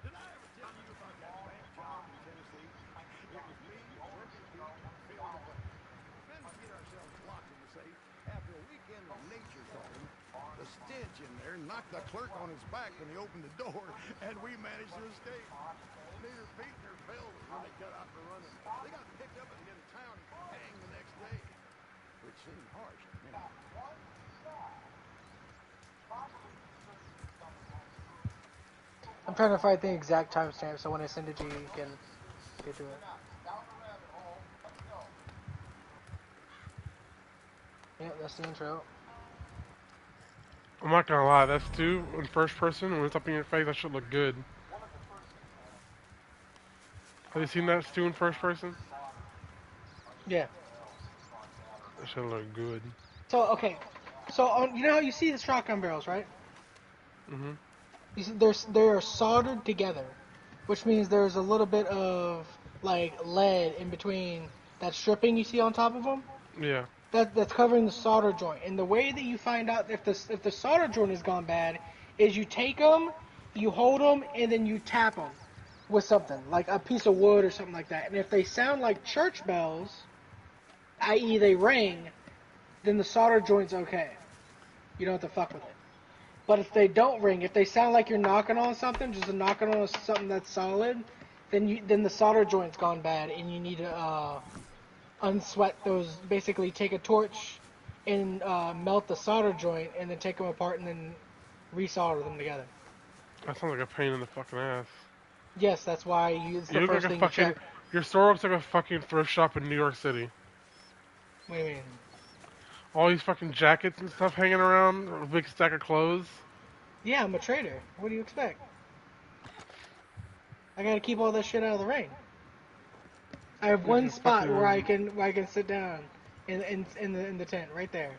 Speaker 5: Did I ever tell you about that bank job in Tennessee? It was me, Worker Pete, and Phil DeBoer. Then we get ourselves locked in the safe. After a weekend of nature talking, the stench in there knocked the clerk on his back when he opened the door, and we managed to escape. Neither Pete nor Phil was really cut out for running. They got picked up at the end of town and hanged the next day, which seemed harsh.
Speaker 1: I'm trying to find the exact timestamp so when I send it to you, you can get to it. Yeah, that's the intro.
Speaker 2: I'm not gonna lie, that's two in first person. When it's up in your face, that should look good. Have you seen that Stu in first person?
Speaker 1: Yeah.
Speaker 2: That should look good.
Speaker 1: So okay, so you know how you see the shotgun barrels, right?
Speaker 2: Mm-hmm.
Speaker 1: You see, they're soldered together, which means there's a little bit of like lead in between that stripping you see on top of them.
Speaker 2: Yeah.
Speaker 1: That's covering the solder joint. And the way that you find out if the solder joint has gone bad is you take them, you hold them, and then you tap them with something like a piece of wood or something like that. And if they sound like church bells, i.e. they ring, then the solder joint's okay. You don't have to fuck with it. But if they don't ring, if they sound like you're knocking on something, just knocking on something that's solid, then the solder joint's gone bad, and you need to unsweat those. Basically, take a torch and melt the solder joint, and then take them apart, and then resolder them together.
Speaker 2: That sounds like a pain in the fucking ass.
Speaker 1: Yes, that's why it's the
Speaker 2: You look like
Speaker 1: first
Speaker 2: a
Speaker 1: thing you
Speaker 2: fucking.
Speaker 1: check.
Speaker 2: Your store looks like a fucking thrift shop in New York City.
Speaker 1: What do you mean?
Speaker 2: All these fucking jackets and stuff hanging around, a big stack of clothes.
Speaker 1: Yeah, I'm a trader. What do you expect? I gotta keep all that shit out of the rain. I have one spot where I can sit down in the tent right there.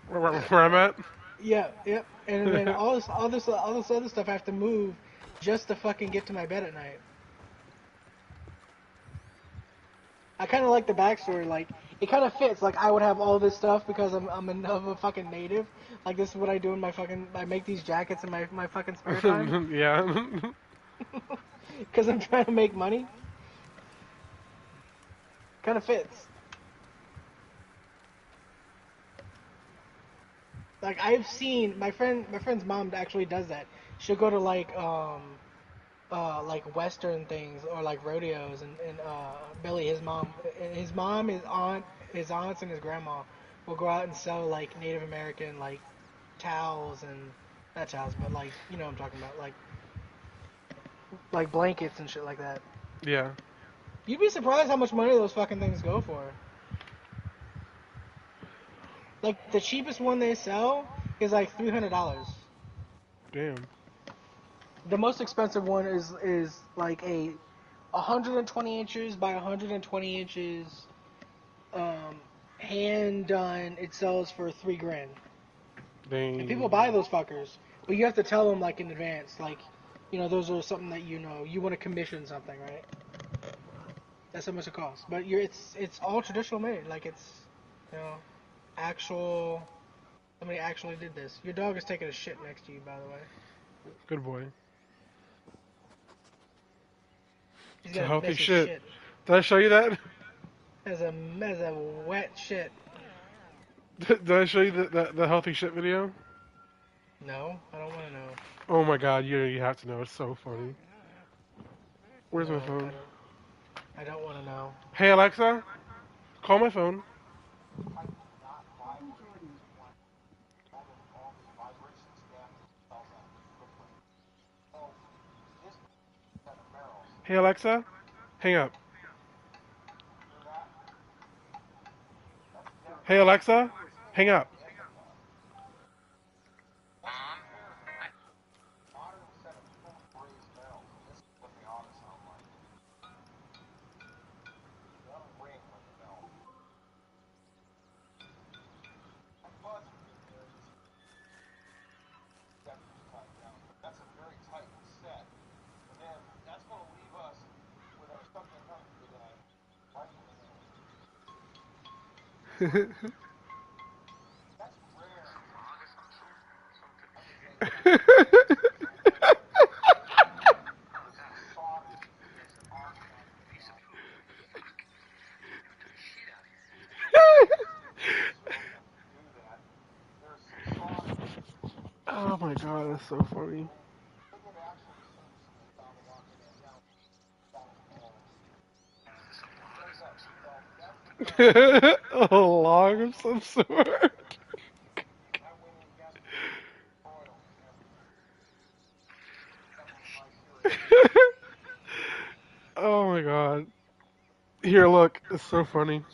Speaker 2: Where I'm at?
Speaker 1: Yeah, yep. And then all this other stuff I have to move just to fucking get to my bed at night. I kind of like the backstory. Like it kind of fits. Like I would have all this stuff because I'm a fucking native. Like this is what I do in my fucking. I make these jackets in my fucking spare time
Speaker 2: Yeah.
Speaker 1: because I'm trying to make money. Kind of fits. Like I've seen my friend's mom actually does that. She'll go to like western things or like rodeos and Billy his mom his aunts and his grandma will go out and sell like Native American like towels and not towels but like you know what I'm talking about like blankets and shit like that.
Speaker 2: Yeah.
Speaker 1: You'd be surprised how much money those fucking things go for. Like the cheapest one they sell is like $300.
Speaker 2: Damn.
Speaker 1: The most expensive one is like a 120 inches by 120 inches hand done. It sells for $3,000. And people
Speaker 2: Dang.
Speaker 1: buy those fuckers, but you have to tell them like in advance, like you know those are something that you want to commission something, right? That's how much it costs. But it's all traditional made, like it's actual Somebody actually did this. Your dog is taking a shit next to you, by the way.
Speaker 2: Good boy.
Speaker 1: He's
Speaker 2: It's a
Speaker 1: got a
Speaker 2: healthy
Speaker 1: messy
Speaker 2: shit.
Speaker 1: shit.
Speaker 2: Did I show you that?
Speaker 1: Has a wet shit.
Speaker 2: Did I show you the healthy shit video?
Speaker 1: No, I don't want to know.
Speaker 2: Oh my god, you have to know. It's so funny. Where's
Speaker 1: No,
Speaker 2: my phone?
Speaker 1: I don't want to know.
Speaker 2: Hey Alexa, call my phone. Hey Alexa, hang up. Hey Alexa, hang up. Oh my god, that's so funny. A log of some sort. Oh my god. Here, look. It's so funny.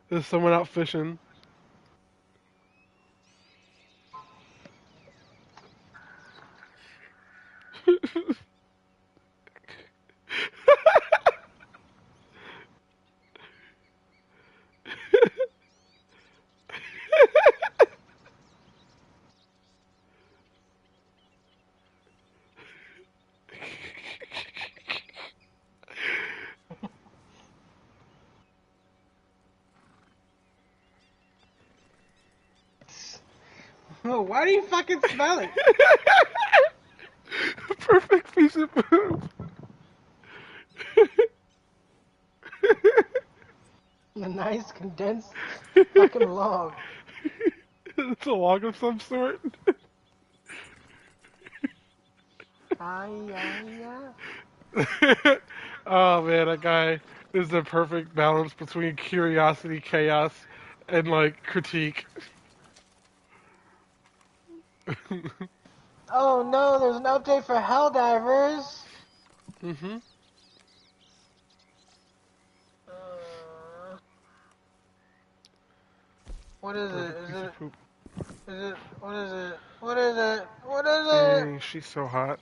Speaker 2: There's someone out fishing.
Speaker 1: Oh, why do you fucking smell it?
Speaker 2: Perfect piece of poop.
Speaker 1: A nice condensed fucking log.
Speaker 2: It's a log of some sort.
Speaker 1: Ay.
Speaker 2: Oh man, that guy is the perfect balance between curiosity, chaos, and like critique.
Speaker 1: Oh no, there's an update for Helldivers.
Speaker 2: Mhm.
Speaker 1: What is it?
Speaker 2: Perfect
Speaker 1: Is
Speaker 2: piece
Speaker 1: it?
Speaker 2: of poop.
Speaker 1: Is it? What is it? What is it? What is it?
Speaker 2: Dang, she's so hot.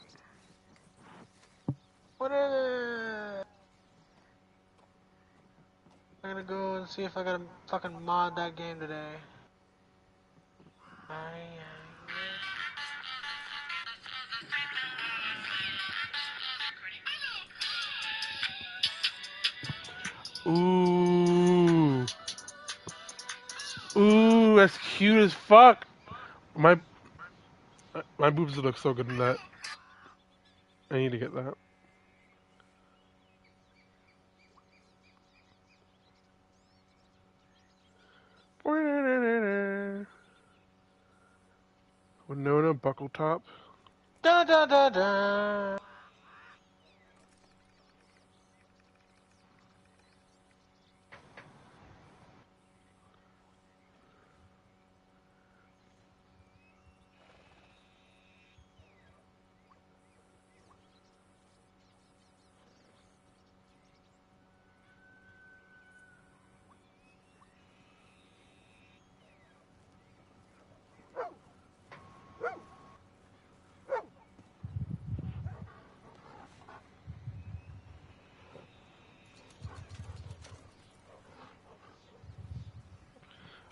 Speaker 1: What is it? I'm gonna go and see if I gotta fucking mod that game today. Ay.
Speaker 2: Ooh. Ooh, that's cute as fuck. My boobs look so good in that. I need to get that. Winona buckle top.
Speaker 1: Da da da da.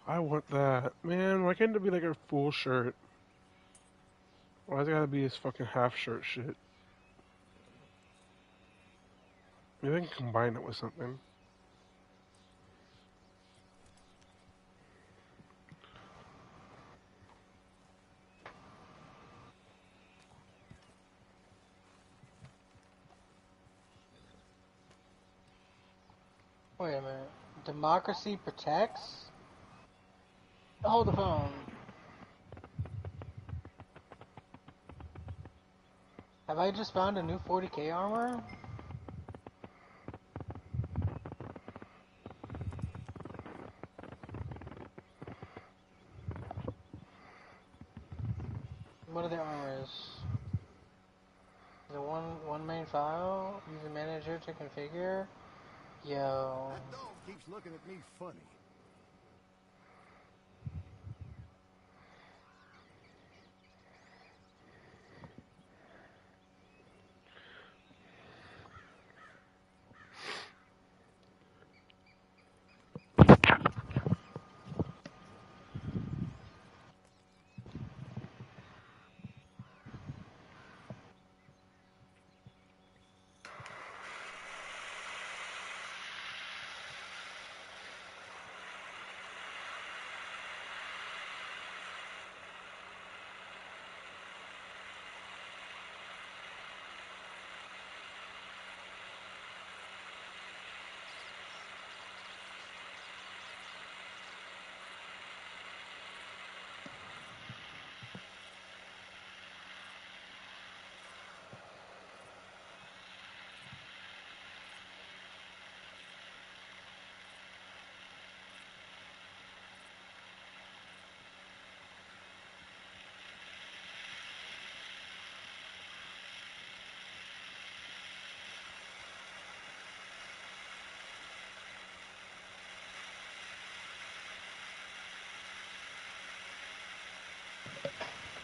Speaker 2: I want that. Man, why can't it be like a full shirt? Why's it gotta be this fucking half shirt shit? Maybe I can combine it with something.
Speaker 1: Wait a minute. Democracy protects? Hold the phone. Have I just found a new 40k armor? What are the armors? The one main file? Use a manager to configure? Yo.
Speaker 5: That dog keeps looking at me funny.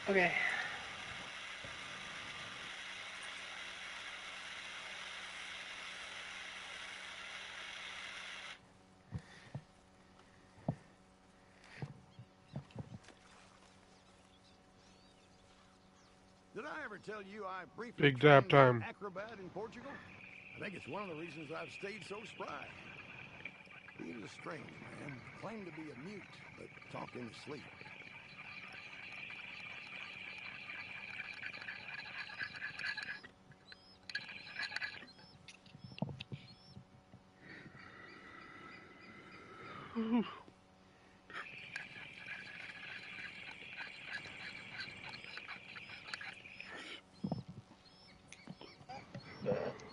Speaker 1: Okay.
Speaker 5: Did I ever tell you I briefly
Speaker 2: Big dab
Speaker 5: trained as
Speaker 2: time.
Speaker 5: an acrobat in Portugal? I think it's one of the reasons I've stayed so spry. He was a strange man, claimed to be a mute, but talked in his sleep.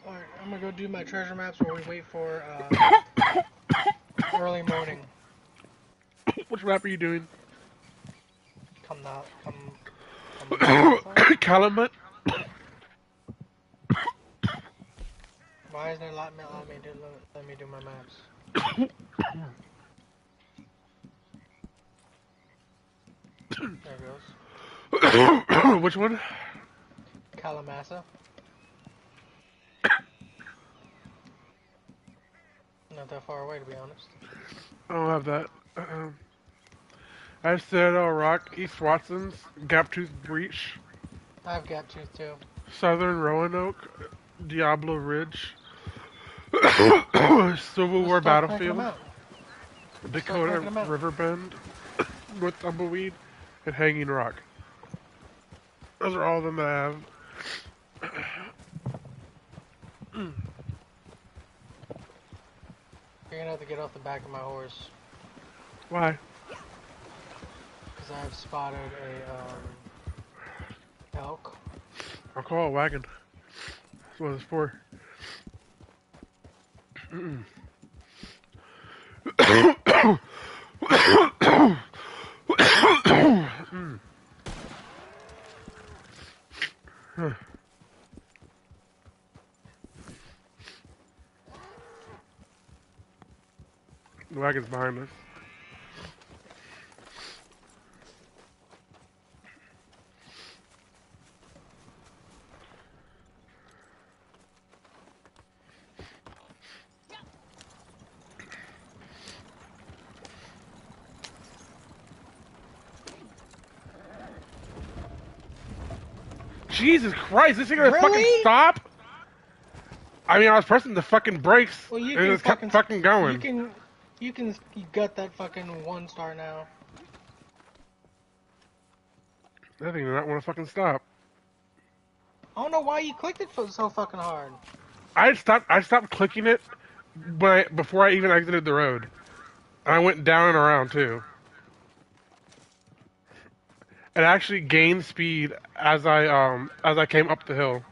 Speaker 1: Alright, I'm gonna go do my treasure maps while we wait for early morning.
Speaker 2: Which rap are you doing?
Speaker 1: Come now, come.
Speaker 2: Calumet?
Speaker 1: Why isn't it let me do my maps? There it goes.
Speaker 2: Which one?
Speaker 1: Kalamasa. Not that far away, to be honest.
Speaker 2: I don't have that. I have Citadel Rock, East Watson's, Gaptooth Breach,
Speaker 1: I've got tooth too.
Speaker 2: Southern Roanoke, Diablo Ridge, Civil War
Speaker 1: Start cranking them
Speaker 2: Battlefield,
Speaker 1: out.
Speaker 2: Dakota
Speaker 1: cranking 'em out.
Speaker 2: Riverbend, North Tumbleweed, and Hanging Rock. Those are all of them that I have.
Speaker 1: You're gonna have to get off the back of my horse.
Speaker 2: Why?
Speaker 1: Because I've spotted a, elk.
Speaker 2: I'll call a wagon. That's what it's for. The wagon's behind us. Jesus Christ, this thing gonna fucking
Speaker 1: Really?
Speaker 2: stop? I mean, I was pressing the fucking brakes,
Speaker 1: Well, you
Speaker 2: and it
Speaker 1: can
Speaker 2: just kept fucking going.
Speaker 1: You can gut that fucking 1 star now.
Speaker 2: That thing did not want to fucking stop.
Speaker 1: I don't know why you clicked it so fucking hard.
Speaker 2: I stopped clicking it before I even exited the road. And I went down and around too. It actually gained speed as I came up the hill.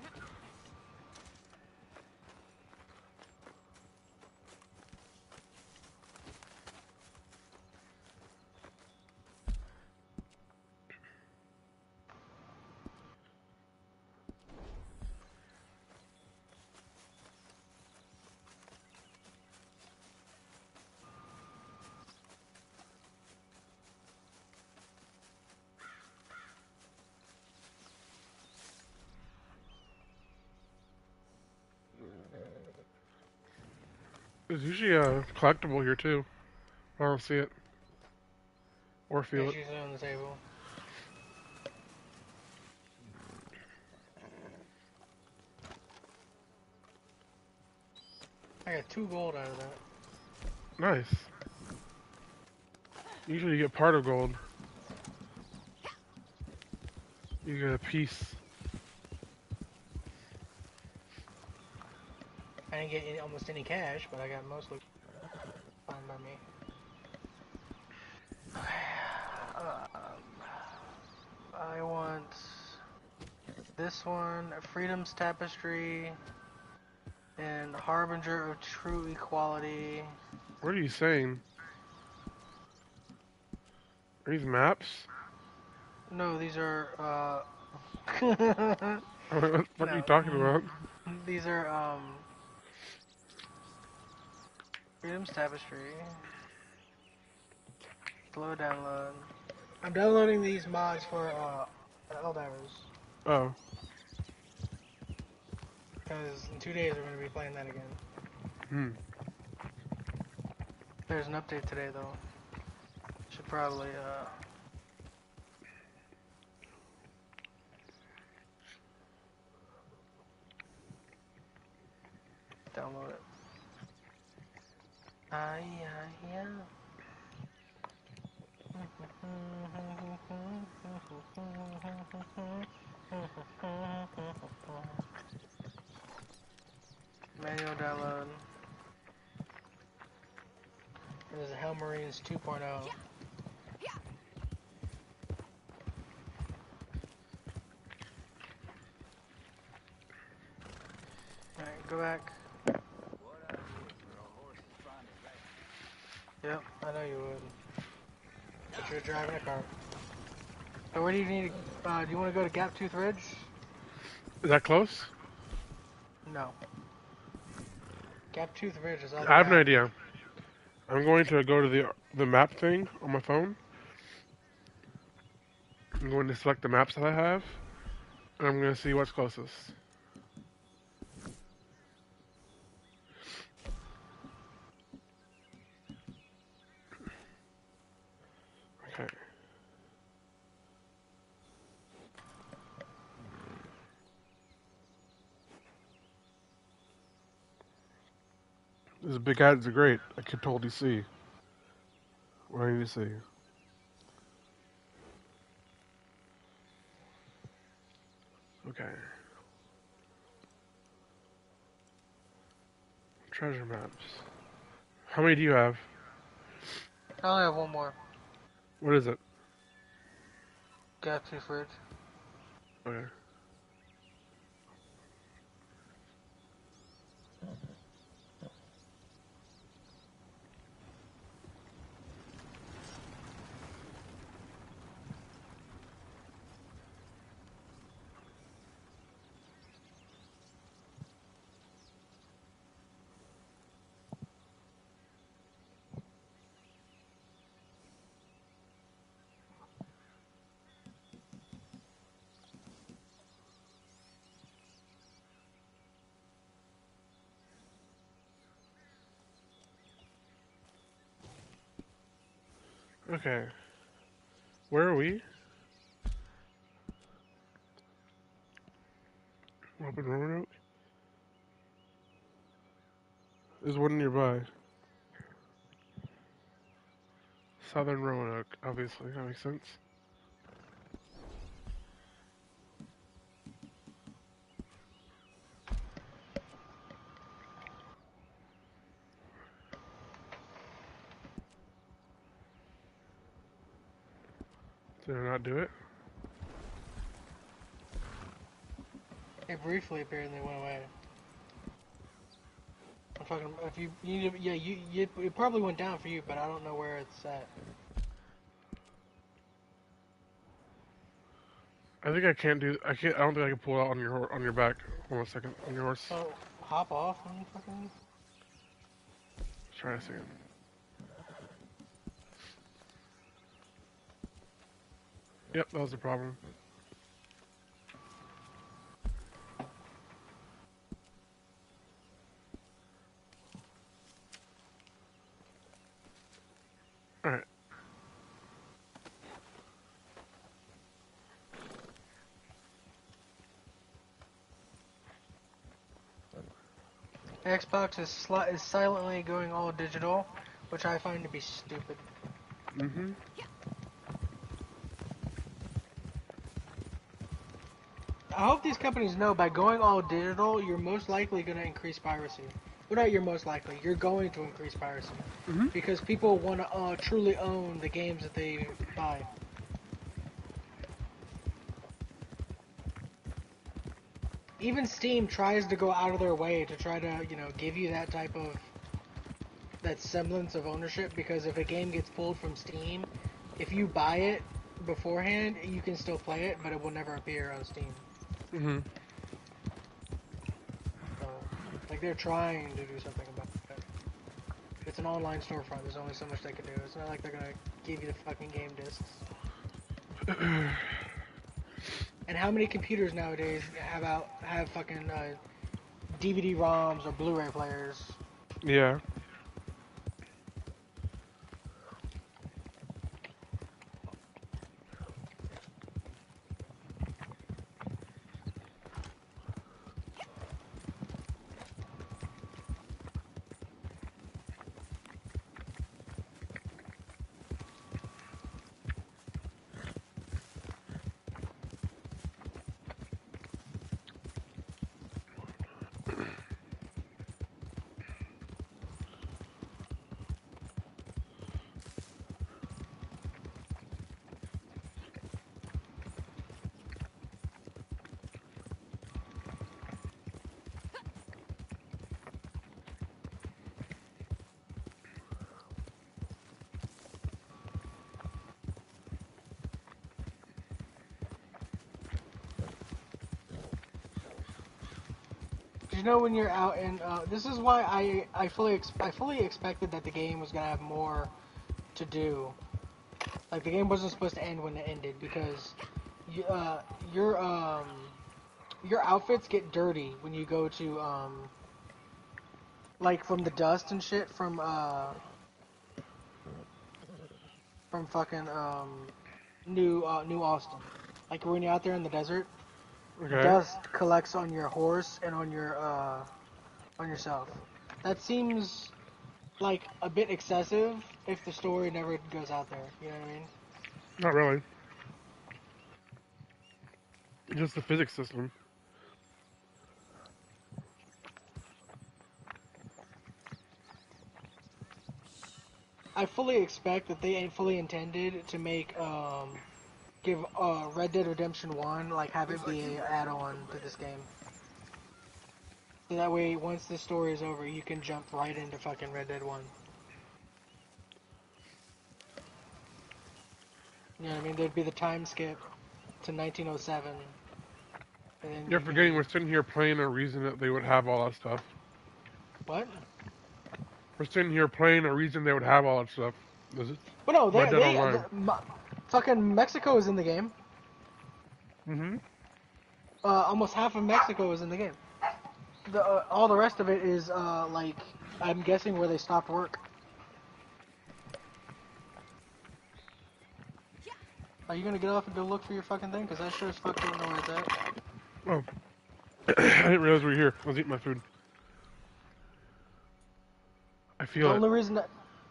Speaker 2: There's usually a collectible here too. I don't see it or feel
Speaker 1: It's
Speaker 2: it.
Speaker 1: usually on the table. I got 2 gold out of that.
Speaker 2: Nice. Usually you get part of gold. You get a piece.
Speaker 1: I didn't get almost any cash, but I got mostly fine by me. I want this one, Freedom's Tapestry, and Harbinger of True Equality.
Speaker 2: What are you saying? Are these maps?
Speaker 1: No, these are,
Speaker 2: What the fuck are you
Speaker 1: no,
Speaker 2: talking about?
Speaker 1: these are, Freedom's Tapestry. Slow download. I'm downloading these mods for, Helldivers.
Speaker 2: Oh.
Speaker 1: Because in 2 days we're going to be playing that again.
Speaker 2: Hmm.
Speaker 1: There's an update today, though. Should probably, download it. Yeah. Manual download. This is Hell Marines 2.0. Alright, go back.
Speaker 3: What I would for a horse is find a right.
Speaker 1: Yep, I know you would. But you're driving a car. So where do you need to, do you want to go to Gaptooth Ridge?
Speaker 2: Is that close?
Speaker 1: No. Gaptooth Ridge is all the
Speaker 2: I
Speaker 1: way
Speaker 2: have no
Speaker 1: out.
Speaker 2: idea. I'm going to go to the map thing on my phone. I'm going to select the maps that I have. And I'm going to see what's closest. Okay. These big ads are great. I can totally see what I need to see. Okay. Treasure maps. How many do you have?
Speaker 1: I only have one more.
Speaker 2: What is it?
Speaker 1: Gaptooth Ridge.
Speaker 2: Okay. Okay. Where are we? Up in Roanoke? There's one nearby. Southern Roanoke, obviously. That makes sense. Did I not do it?
Speaker 1: It briefly appeared and then went away. I'm talking. If you need to, yeah, it probably went down for you, but I don't know where it's at.
Speaker 2: I think I can't do. I can't. I don't think I can pull it out on your back. Hold on a second. On your horse.
Speaker 1: So hop off and fucking.
Speaker 2: Try a second. Yep, that was the problem. Alright.
Speaker 1: Xbox is silently going all digital, which I find to be stupid.
Speaker 2: Mm-hmm.
Speaker 1: I hope these companies know by going all digital, you're most likely going to increase piracy. Well, not you're most likely. You're going to increase piracy.
Speaker 2: Mm-hmm.
Speaker 1: Because people want to truly own the games that they buy. Even Steam tries to go out of their way to try to, give you that type of, that semblance of ownership, because if a game gets pulled from Steam, if you buy it beforehand, you can still play it, but it will never appear on Steam.
Speaker 2: Mm-hmm.
Speaker 1: So, like, they're trying to do something about it. It's an online storefront, there's only so much they can do. It's not like they're gonna give you the fucking game discs. And how many computers nowadays have fucking DVD ROMs or Blu-ray players?
Speaker 2: Yeah.
Speaker 1: You know, when you're out and this is why I fully expected that the game was gonna have more to do. Like, the game wasn't supposed to end when it ended, because you, your outfits get dirty when you go to like, from the dust and shit from fucking New Austin. Like, when you're out there in the desert,
Speaker 2: Okay.
Speaker 1: dust collects on your horse and on yourself. That seems like a bit excessive if the story never goes out there. You know what I mean?
Speaker 2: Not really. Just the physics system.
Speaker 1: I fully expect that they ain't fully intended to make give Red Dead Redemption 1 like have it be an add-on to this game. So that way, once the story is over, you can jump right into fucking Red Dead 1. You know what I mean? There'd be the time skip to 1907. And then
Speaker 2: You're forgetting we're sitting here playing a reason that they would have all that stuff.
Speaker 1: What?
Speaker 2: We're sitting here playing a reason they would have all that stuff. Is it?
Speaker 1: Well, no,
Speaker 2: Red Dead Online.
Speaker 1: fucking Mexico is in the game.
Speaker 2: Mm-hmm.
Speaker 1: Almost half of Mexico is in the game. All the rest of it is like, I'm guessing where they stopped work. Are you gonna get off and go look for your fucking thing? Cause I sure as fuck don't know where it's at.
Speaker 2: Oh. I didn't realize we were here. I was eating my food. I feel
Speaker 1: The
Speaker 2: it.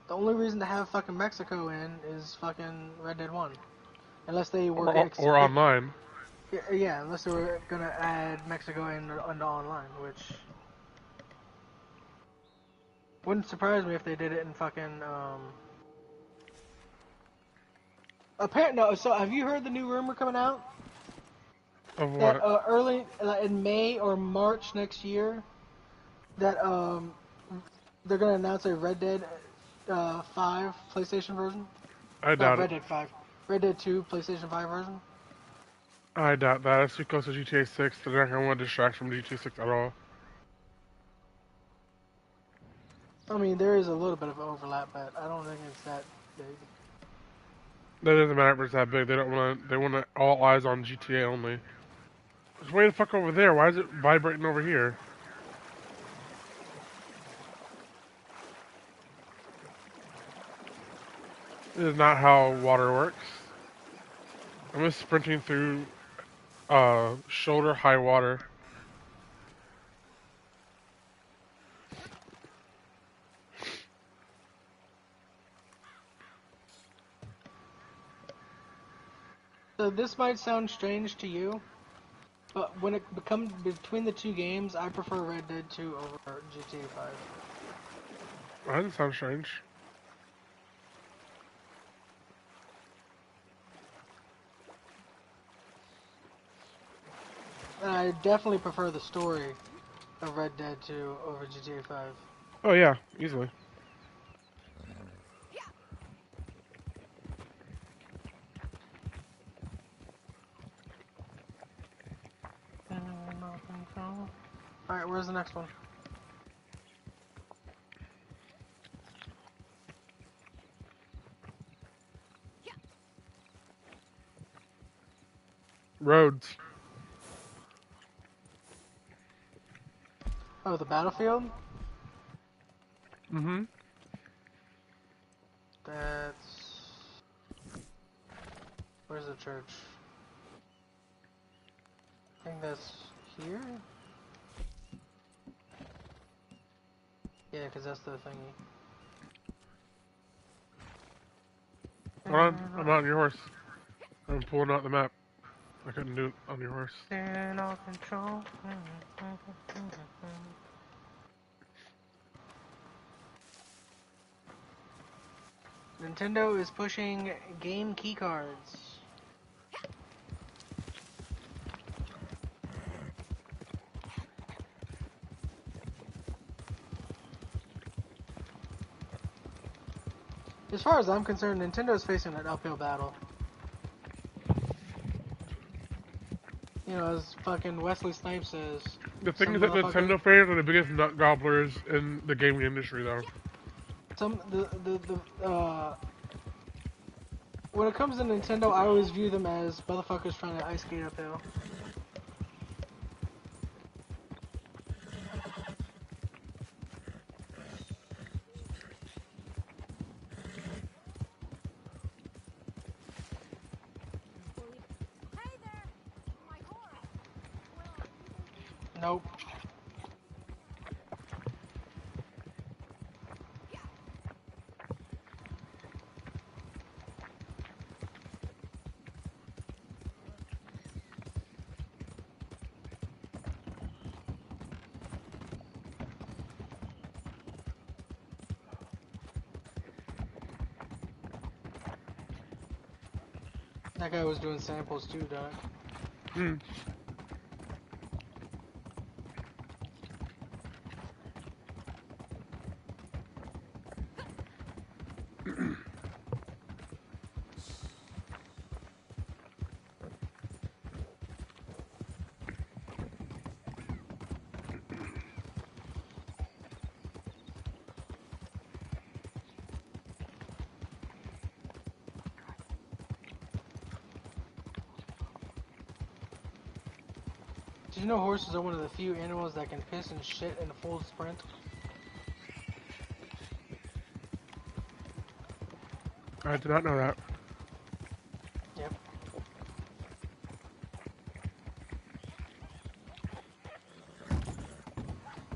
Speaker 1: only reason to have fucking Mexico in is fucking Red Dead 1. Unless they were
Speaker 2: Or online.
Speaker 1: Yeah, unless they were gonna add Mexico into online, which wouldn't surprise me if they did it in fucking Apparently, no. So have you heard the new rumor coming out
Speaker 2: Of
Speaker 1: that
Speaker 2: what?
Speaker 1: early in May or March next year that they're gonna announce a Red Dead 5 PlayStation version?
Speaker 2: I
Speaker 1: Not
Speaker 2: doubt it.
Speaker 1: Red Dead 5. Red Dead 2 PlayStation 5 version.
Speaker 2: I doubt that. It's too close to GTA 6. They're not gonna want to distract from GTA 6 at all.
Speaker 1: I mean, there is a little bit of overlap, but I don't think it's that big.
Speaker 2: That doesn't matter if it's that big. They don't want. They want all eyes on GTA only. Just way the fuck over there. Why is it vibrating over here? This is not how water works. I'm just sprinting through shoulder high water.
Speaker 1: So this might sound strange to you, but when it becomes between the two games, I prefer Red Dead 2 over GTA 5.
Speaker 2: That doesn't sound strange.
Speaker 1: And I definitely prefer the story of Red Dead 2 over GTA 5.
Speaker 2: Oh yeah, easily.
Speaker 1: Alright, where's the next one?
Speaker 2: Roads.
Speaker 1: Oh, the battlefield?
Speaker 2: Mm-hmm.
Speaker 1: That's... Where's the church? I think that's here? Yeah, because that's the thingy.
Speaker 2: Hold on, I'm on your horse. I'm pulling out the map. I couldn't do it on your horse.
Speaker 1: All control. Nintendo is pushing game keycards. As far as I'm concerned, Nintendo is facing an uphill battle. You know, as fucking Wesley Snipes says.
Speaker 2: The thing
Speaker 1: some
Speaker 2: is that
Speaker 1: motherfucker-
Speaker 2: Nintendo fans are the biggest nut gobblers in the gaming industry, though.
Speaker 1: When it comes to Nintendo, I always view them as motherfuckers trying to ice skate uphill.
Speaker 6: Hey there! My horse!
Speaker 1: Nope. That guy was doing samples too, Doc.
Speaker 2: Hmm.
Speaker 1: Did you know horses are one of the few animals that can piss and shit in a full sprint?
Speaker 2: I did not know that.
Speaker 1: Yep.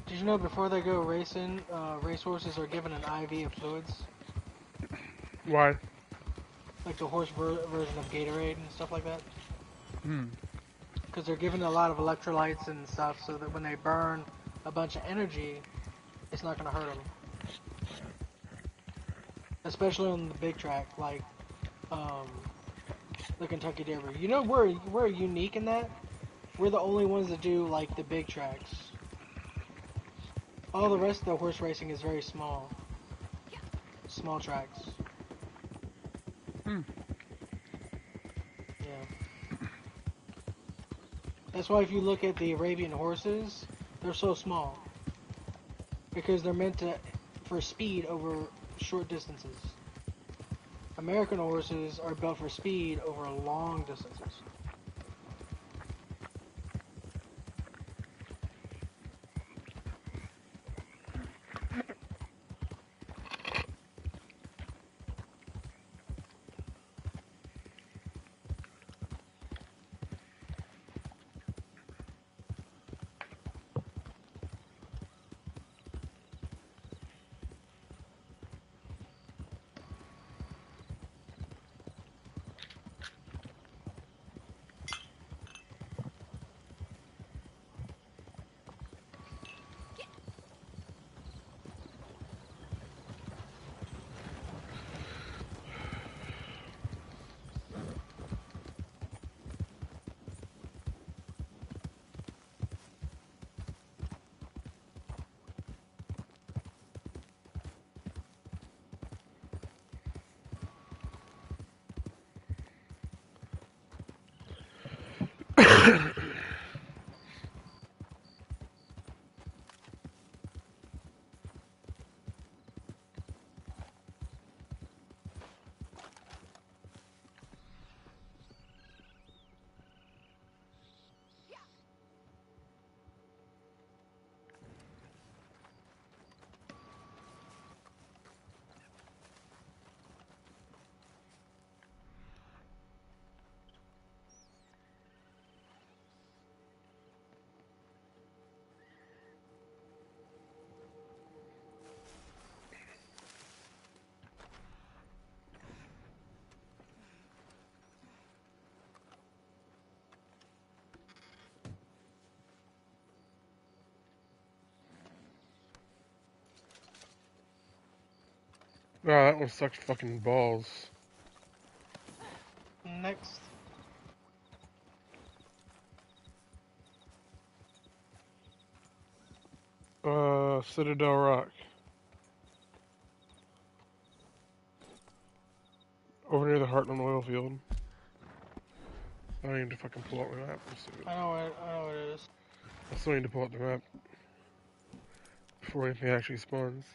Speaker 1: Did you know before they go racing, racehorses are given an IV of fluids?
Speaker 2: Why?
Speaker 1: Like the horse version of Gatorade and stuff like that?
Speaker 2: Hmm.
Speaker 1: Because they're given a lot of electrolytes and stuff so that when they burn a bunch of energy, it's not going to hurt them. Especially on the big track, like the Kentucky Derby. You know, we're unique in that we're the only ones that do like the big tracks. All the rest of the horse racing is very small tracks.
Speaker 2: Hmm.
Speaker 1: Yeah. That's why if you look at the Arabian horses, they're so small because they're meant to for speed over short distances. American horses are built for speed over long distances.
Speaker 2: Oh, that one sucks fucking balls.
Speaker 1: Next.
Speaker 2: Citadel Rock. Over near the Heartland oil field. I need to fucking pull out my map.
Speaker 1: I know what it is.
Speaker 2: I still need to pull out the map before anything actually spawns.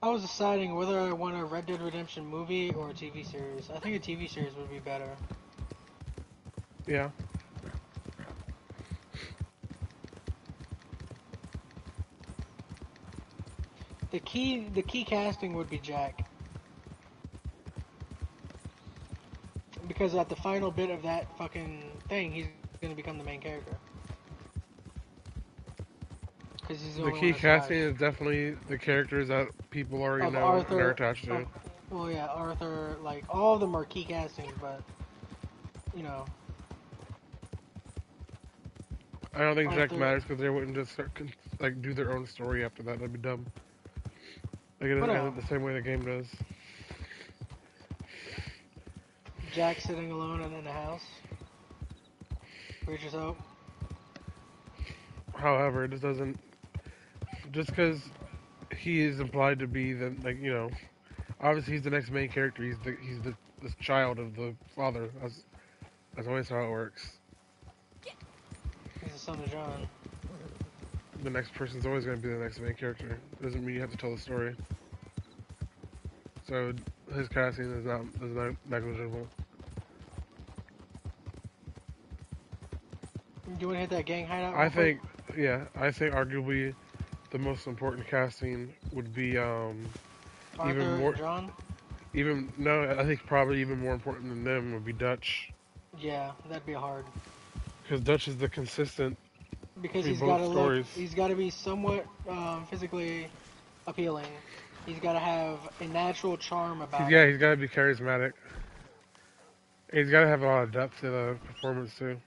Speaker 1: I was deciding whether I want a Red Dead Redemption movie or a TV series. I think a TV series would be better.
Speaker 2: Yeah.
Speaker 1: The key casting would be Jack. Because at the final bit of that fucking thing, he's gonna become the main character. Because he's the
Speaker 2: The
Speaker 1: only
Speaker 2: key
Speaker 1: one that
Speaker 2: casting
Speaker 1: survives.
Speaker 2: is definitely the characters that people already
Speaker 1: Of
Speaker 2: know
Speaker 1: Arthur,
Speaker 2: and are attached to.
Speaker 1: well, yeah, Arthur, like, all of them are key castings, but, you know,
Speaker 2: I don't think Jack
Speaker 1: Arthur,
Speaker 2: matters because they wouldn't just start, like do their own story after that. That'd be dumb. Like it doesn't
Speaker 1: But,
Speaker 2: end the same way the game does.
Speaker 1: Jack sitting alone in a house. Preacher's Hope.
Speaker 2: However, it just doesn't. Just because he is implied to be the obviously he's the next main character. He's the child of the father. That's always how it works.
Speaker 1: He's the son of John.
Speaker 2: The next person's always going to be the next main character. Doesn't mean you have to tell the story. So his casting is not negligible.
Speaker 1: Do you want to hit that gang hideout?
Speaker 2: I
Speaker 1: real quick?
Speaker 2: think, I think arguably the most important casting would be
Speaker 1: Arthur
Speaker 2: even more.
Speaker 1: and John?
Speaker 2: I think probably even more important than them would be Dutch,
Speaker 1: Yeah, that'd be hard.
Speaker 2: because Dutch is the consistent
Speaker 1: Because
Speaker 2: between
Speaker 1: he's got
Speaker 2: both
Speaker 1: to
Speaker 2: stories.
Speaker 1: he's got to be somewhat physically appealing. He's got to have a natural charm
Speaker 2: He's
Speaker 1: about
Speaker 2: yeah,
Speaker 1: him.
Speaker 2: he's got to be charismatic. He's got to have a lot of depth to the performance too.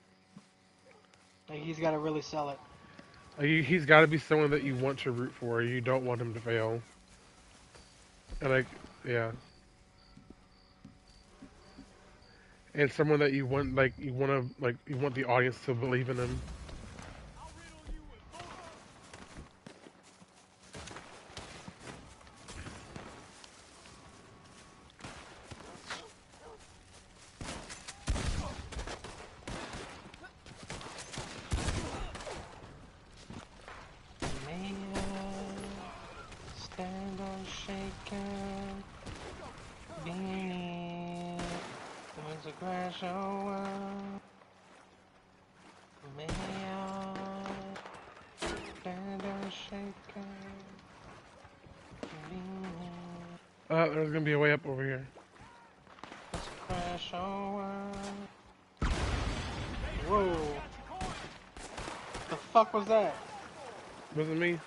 Speaker 1: Like he's got to really sell it.
Speaker 2: Like, he's got to be someone that you want to root for. You don't want him to fail. And like, yeah, and someone that you want, like, you want the audience to believe in him.
Speaker 1: Man, stand on shaking, beanie, there's a crash over. Man, stand on shaking, beanie,
Speaker 2: There's gonna be a way up over here.
Speaker 1: there's a crash over. Whoa. The fuck was that?
Speaker 2: Wasn't me.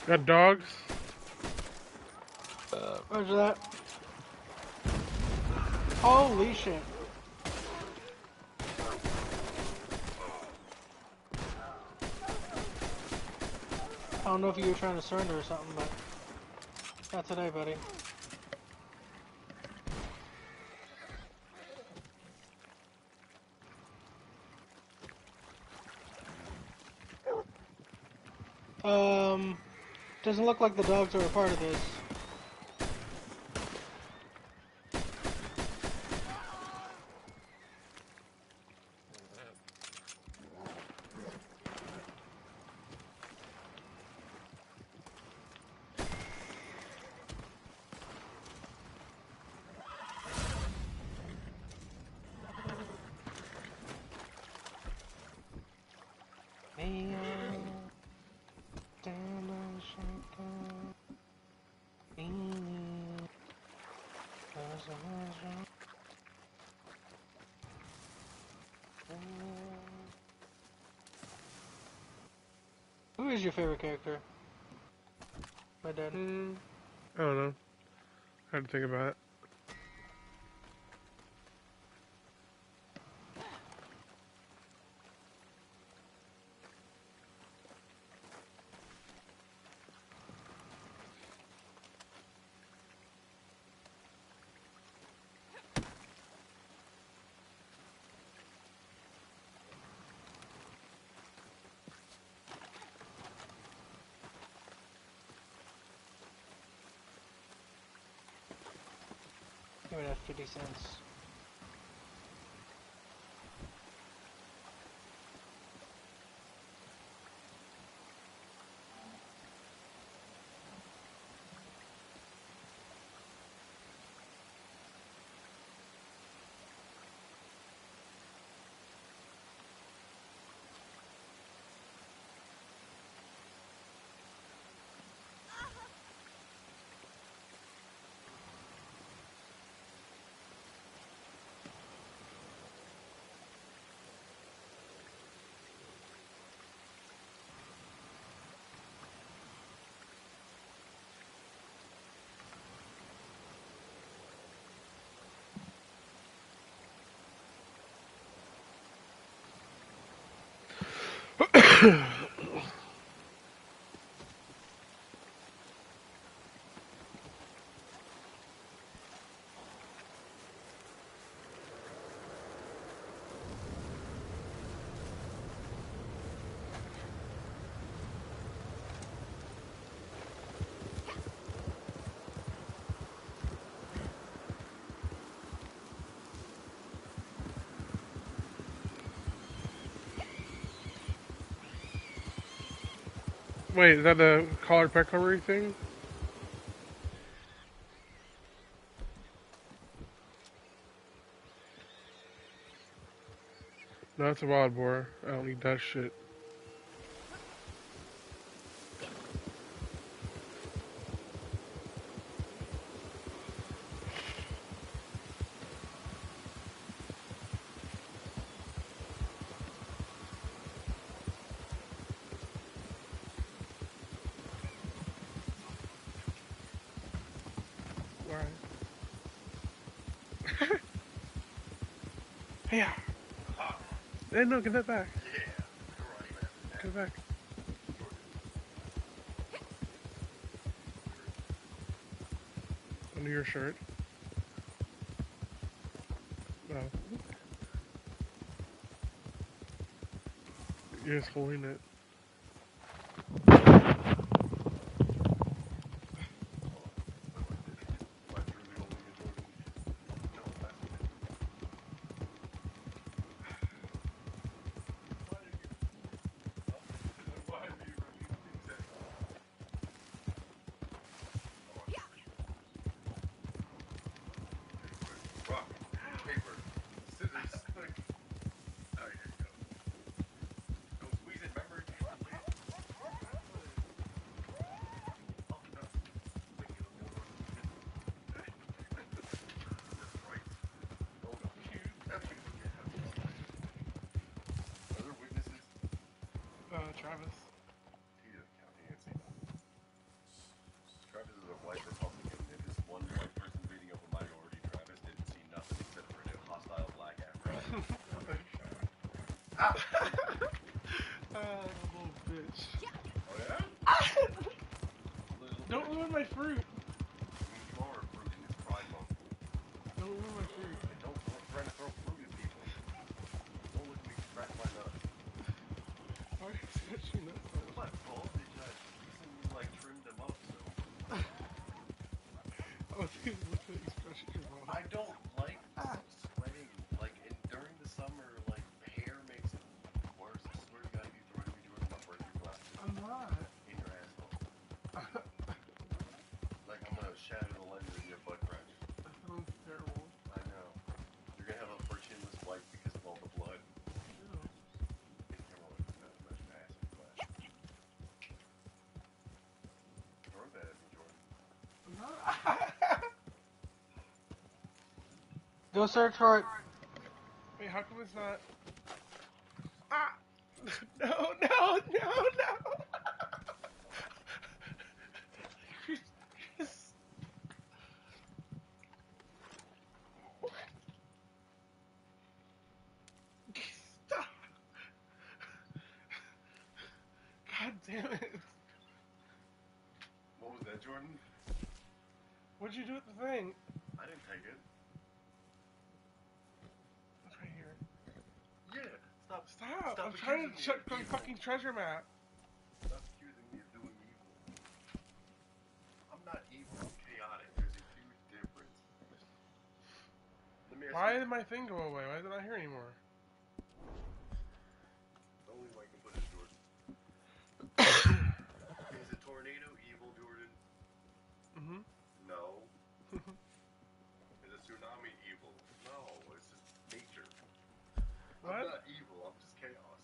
Speaker 2: Got dogs.
Speaker 1: Roger that. Holy shit. I don't know if you were trying to surrender or something, but not today, buddy. Doesn't look like the dogs are a part of this. Who is your favorite character? My dad.
Speaker 2: I don't know. I had to think about it.
Speaker 1: Give me that 50 cents.
Speaker 2: Wait, is that the collar peccary thing? No, it's a wild boar. I don't need that shit. Alright. Yeah. Hey, no, get that back. Get it back. Under your shirt. No. You're just holding it.
Speaker 7: Rock, paper, scissors. Oh, here you go. Don't squeeze it, remember? Oh, no. That's right. Oh, no. Other witnesses?
Speaker 2: Travis.
Speaker 7: He doesn't count. He ain't seen that. Travis is a white Republican, and this one white person beating up a minority, Travis didn't see nothing except for a hostile black Afro.
Speaker 2: Little bitch.
Speaker 7: Oh, yeah? Little
Speaker 2: Don't
Speaker 7: bitch.
Speaker 2: ruin my fruit.
Speaker 7: You are a fruit in this pride month.
Speaker 2: Don't ruin my fruit.
Speaker 7: And don't try to throw fruit at people. Don't look at me scratch my nuts.
Speaker 2: Why are you scratching that?
Speaker 7: It's my fault. They just recently, like, trimmed them up, so.
Speaker 2: Oh, dude, look at you scratching your mouth.
Speaker 7: I don't like sweating. Like, during the summer, like, hair makes it worse. I swear to God, if you throw it at me during my birthday glasses
Speaker 2: I'm not.
Speaker 7: in your asshole. Like, I'm gonna shatter the lens in your butt crack.
Speaker 2: That sounds terrible.
Speaker 7: I know. You're gonna have a chinless wife because of all the blood.
Speaker 2: Ew.
Speaker 7: Camera like that much acid flash. Throw that at me, Jordan.
Speaker 2: I'm not.
Speaker 1: Go search for it.
Speaker 2: Wait, how come it's not? Ah! No, no, no, no! Stop! God damn it!
Speaker 7: What was that, Jordan?
Speaker 2: What'd you do with the thing?
Speaker 7: I didn't take it.
Speaker 2: It's right here.
Speaker 7: Yeah. Stop.
Speaker 2: Stop!
Speaker 7: Stop
Speaker 2: I'm trying to
Speaker 7: accusing me
Speaker 2: check
Speaker 7: of
Speaker 2: the
Speaker 7: evil.
Speaker 2: fucking treasure map.
Speaker 7: Stop accusing me of doing evil. I'm not evil. I'm chaotic. There's a huge difference. Let me ask
Speaker 2: Why
Speaker 7: you.
Speaker 2: did my thing go away? Why is it not here anymore?
Speaker 7: The only way I can put it, Jordan. Is a tornado evil, Jordan?
Speaker 2: Mm-hmm.
Speaker 7: No. Is a tsunami evil? No. It's just nature.
Speaker 2: What?
Speaker 7: I'm not evil. I'm just chaos.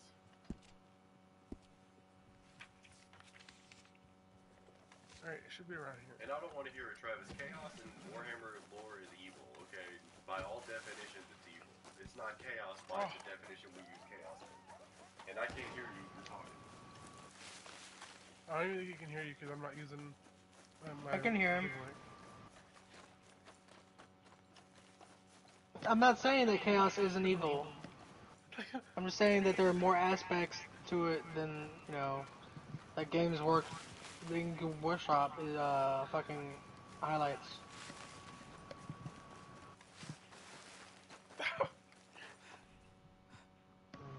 Speaker 2: Alright, it should be around here.
Speaker 7: And I don't want to hear it, Travis. Chaos in Warhammer lore is evil, okay? By all definitions, it's evil. It's not chaos by the definition we use chaos in. And I can't hear you. You're talking.
Speaker 2: I don't even think you can hear you because I'm not using my
Speaker 1: I can hear him.
Speaker 2: thing right.
Speaker 1: I'm not saying that chaos isn't evil. I'm just saying that there are more aspects to it than, you know, that Games Workshop is fucking highlights.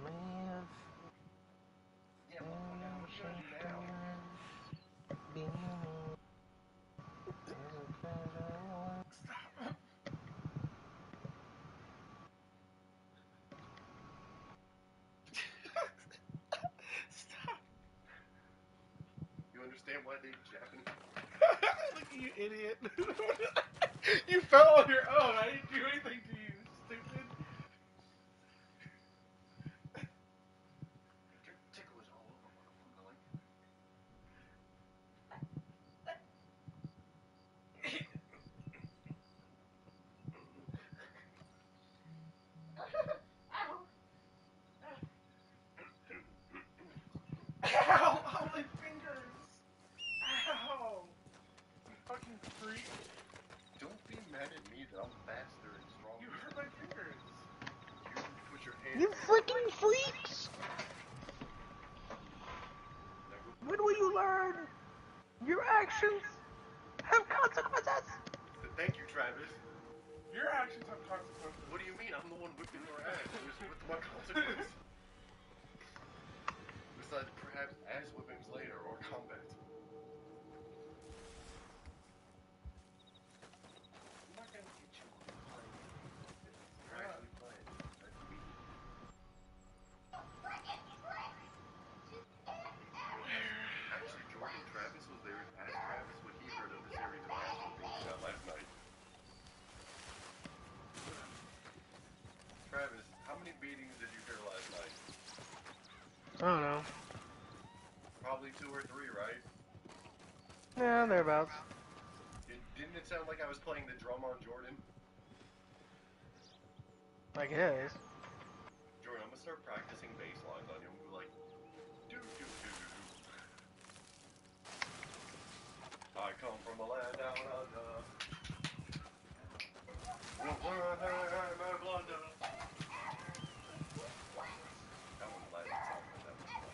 Speaker 1: Man.
Speaker 7: Yeah, but what you gonna do now?
Speaker 2: Stop!
Speaker 7: You understand why they Japanese?
Speaker 2: Look at you, idiot! You fell on your own. I didn't do anything to you, stupid.
Speaker 1: You freaking freaks! When will you learn? Your actions have consequences!
Speaker 7: Thank you, Travis.
Speaker 2: Your actions have consequences.
Speaker 7: What do you mean? I'm the one whipping your ass. What's my consequence? Besides, perhaps ass whippings later or combat. I'm not gonna get you playing. You're actually playing. That's me. Actually, Jordan Travis was there. Ask Travis what he heard of the series of ass whippings we got last night. Travis, how many beatings did you hear last night?
Speaker 1: I don't know.
Speaker 7: Probably 2 or 3, right?
Speaker 1: Yeah, thereabouts.
Speaker 7: Didn't it sound like I was playing the drum on Jordan?
Speaker 1: I guess.
Speaker 7: Jordan, I'm gonna start practicing bass lines on you. I'm gonna be like, do do do do do. I come from a land down under. My blunder. That one last song, but that was fun.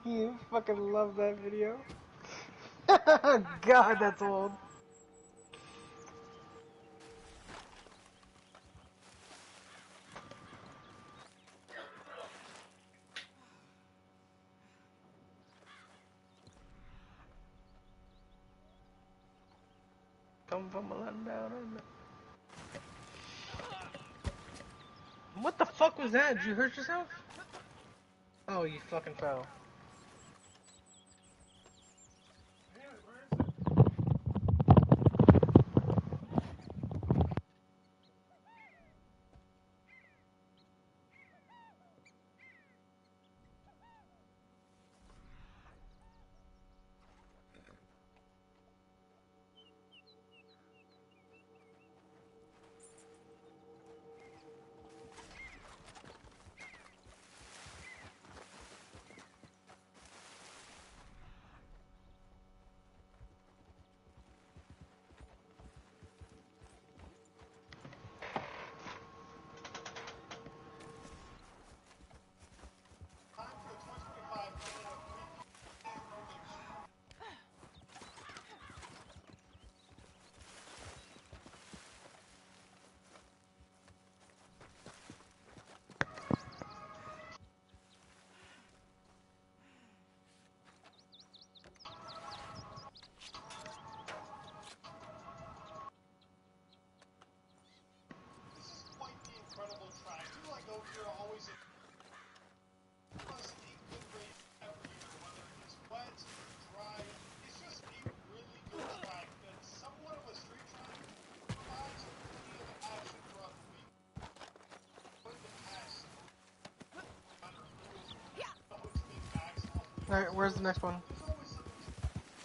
Speaker 1: You fucking love that video. God, that's old. Come from a land down under. What the fuck was that? Did you hurt yourself? Oh, you fucking fell.
Speaker 2: Damn it, where is it?
Speaker 4: Time for the 2025 This is quite the incredible track. People I go here are always must a good race every year, whether it's wet, dry. It's just a really good track that's somewhat of a street track. Provides plenty of action throughout the week. But the past, always big backs all week.
Speaker 1: Alright, where's the next one?
Speaker 4: There's always something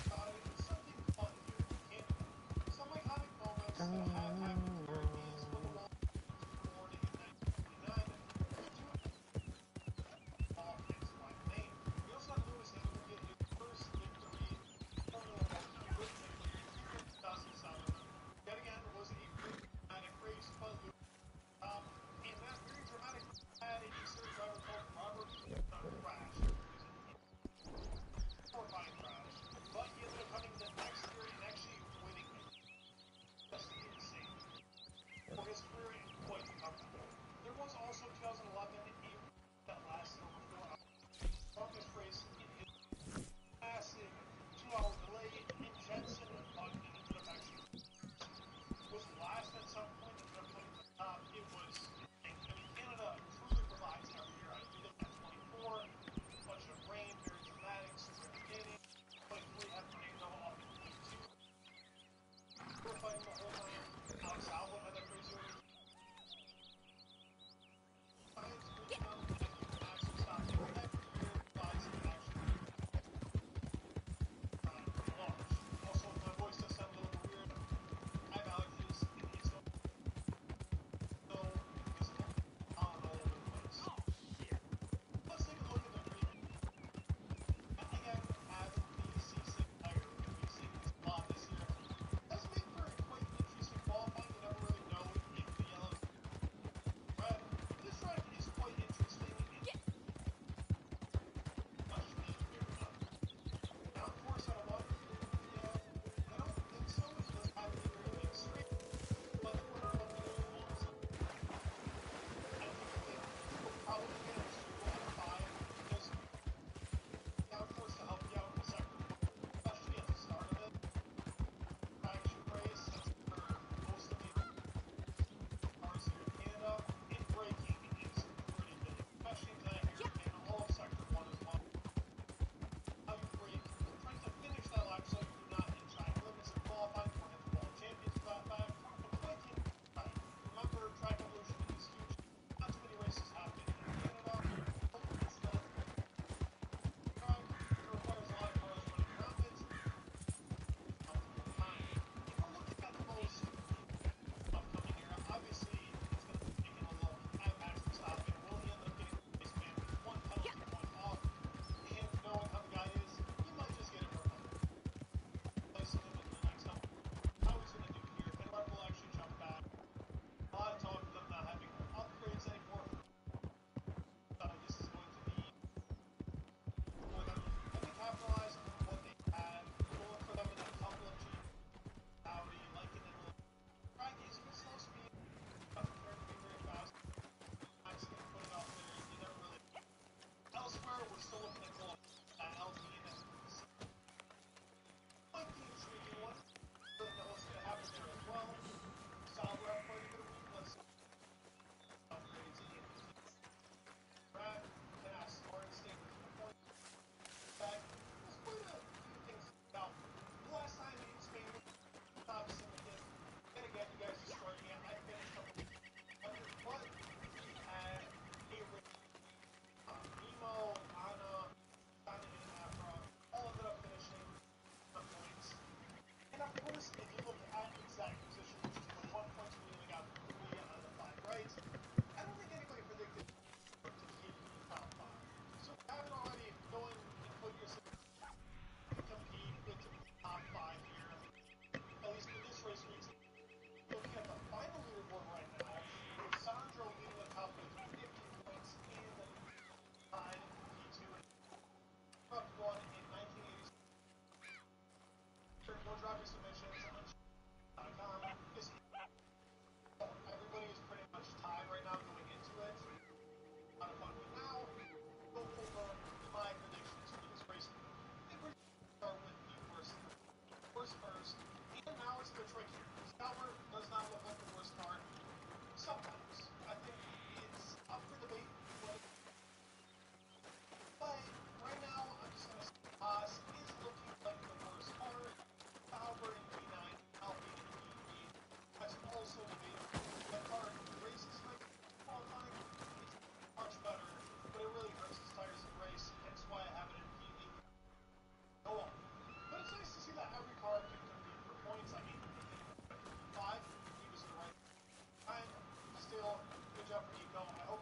Speaker 4: about it and something fun here in Canada. Some iconic moments that have happened here is when the wall was awarded in 1999. All hits by name. We also had Lewis Hamilton get his first victory in Formula One with victory in 2007. Yet again, it was a really dramatic race, but and that very dramatic had a Eastern driver called Robert crash. 4 or 5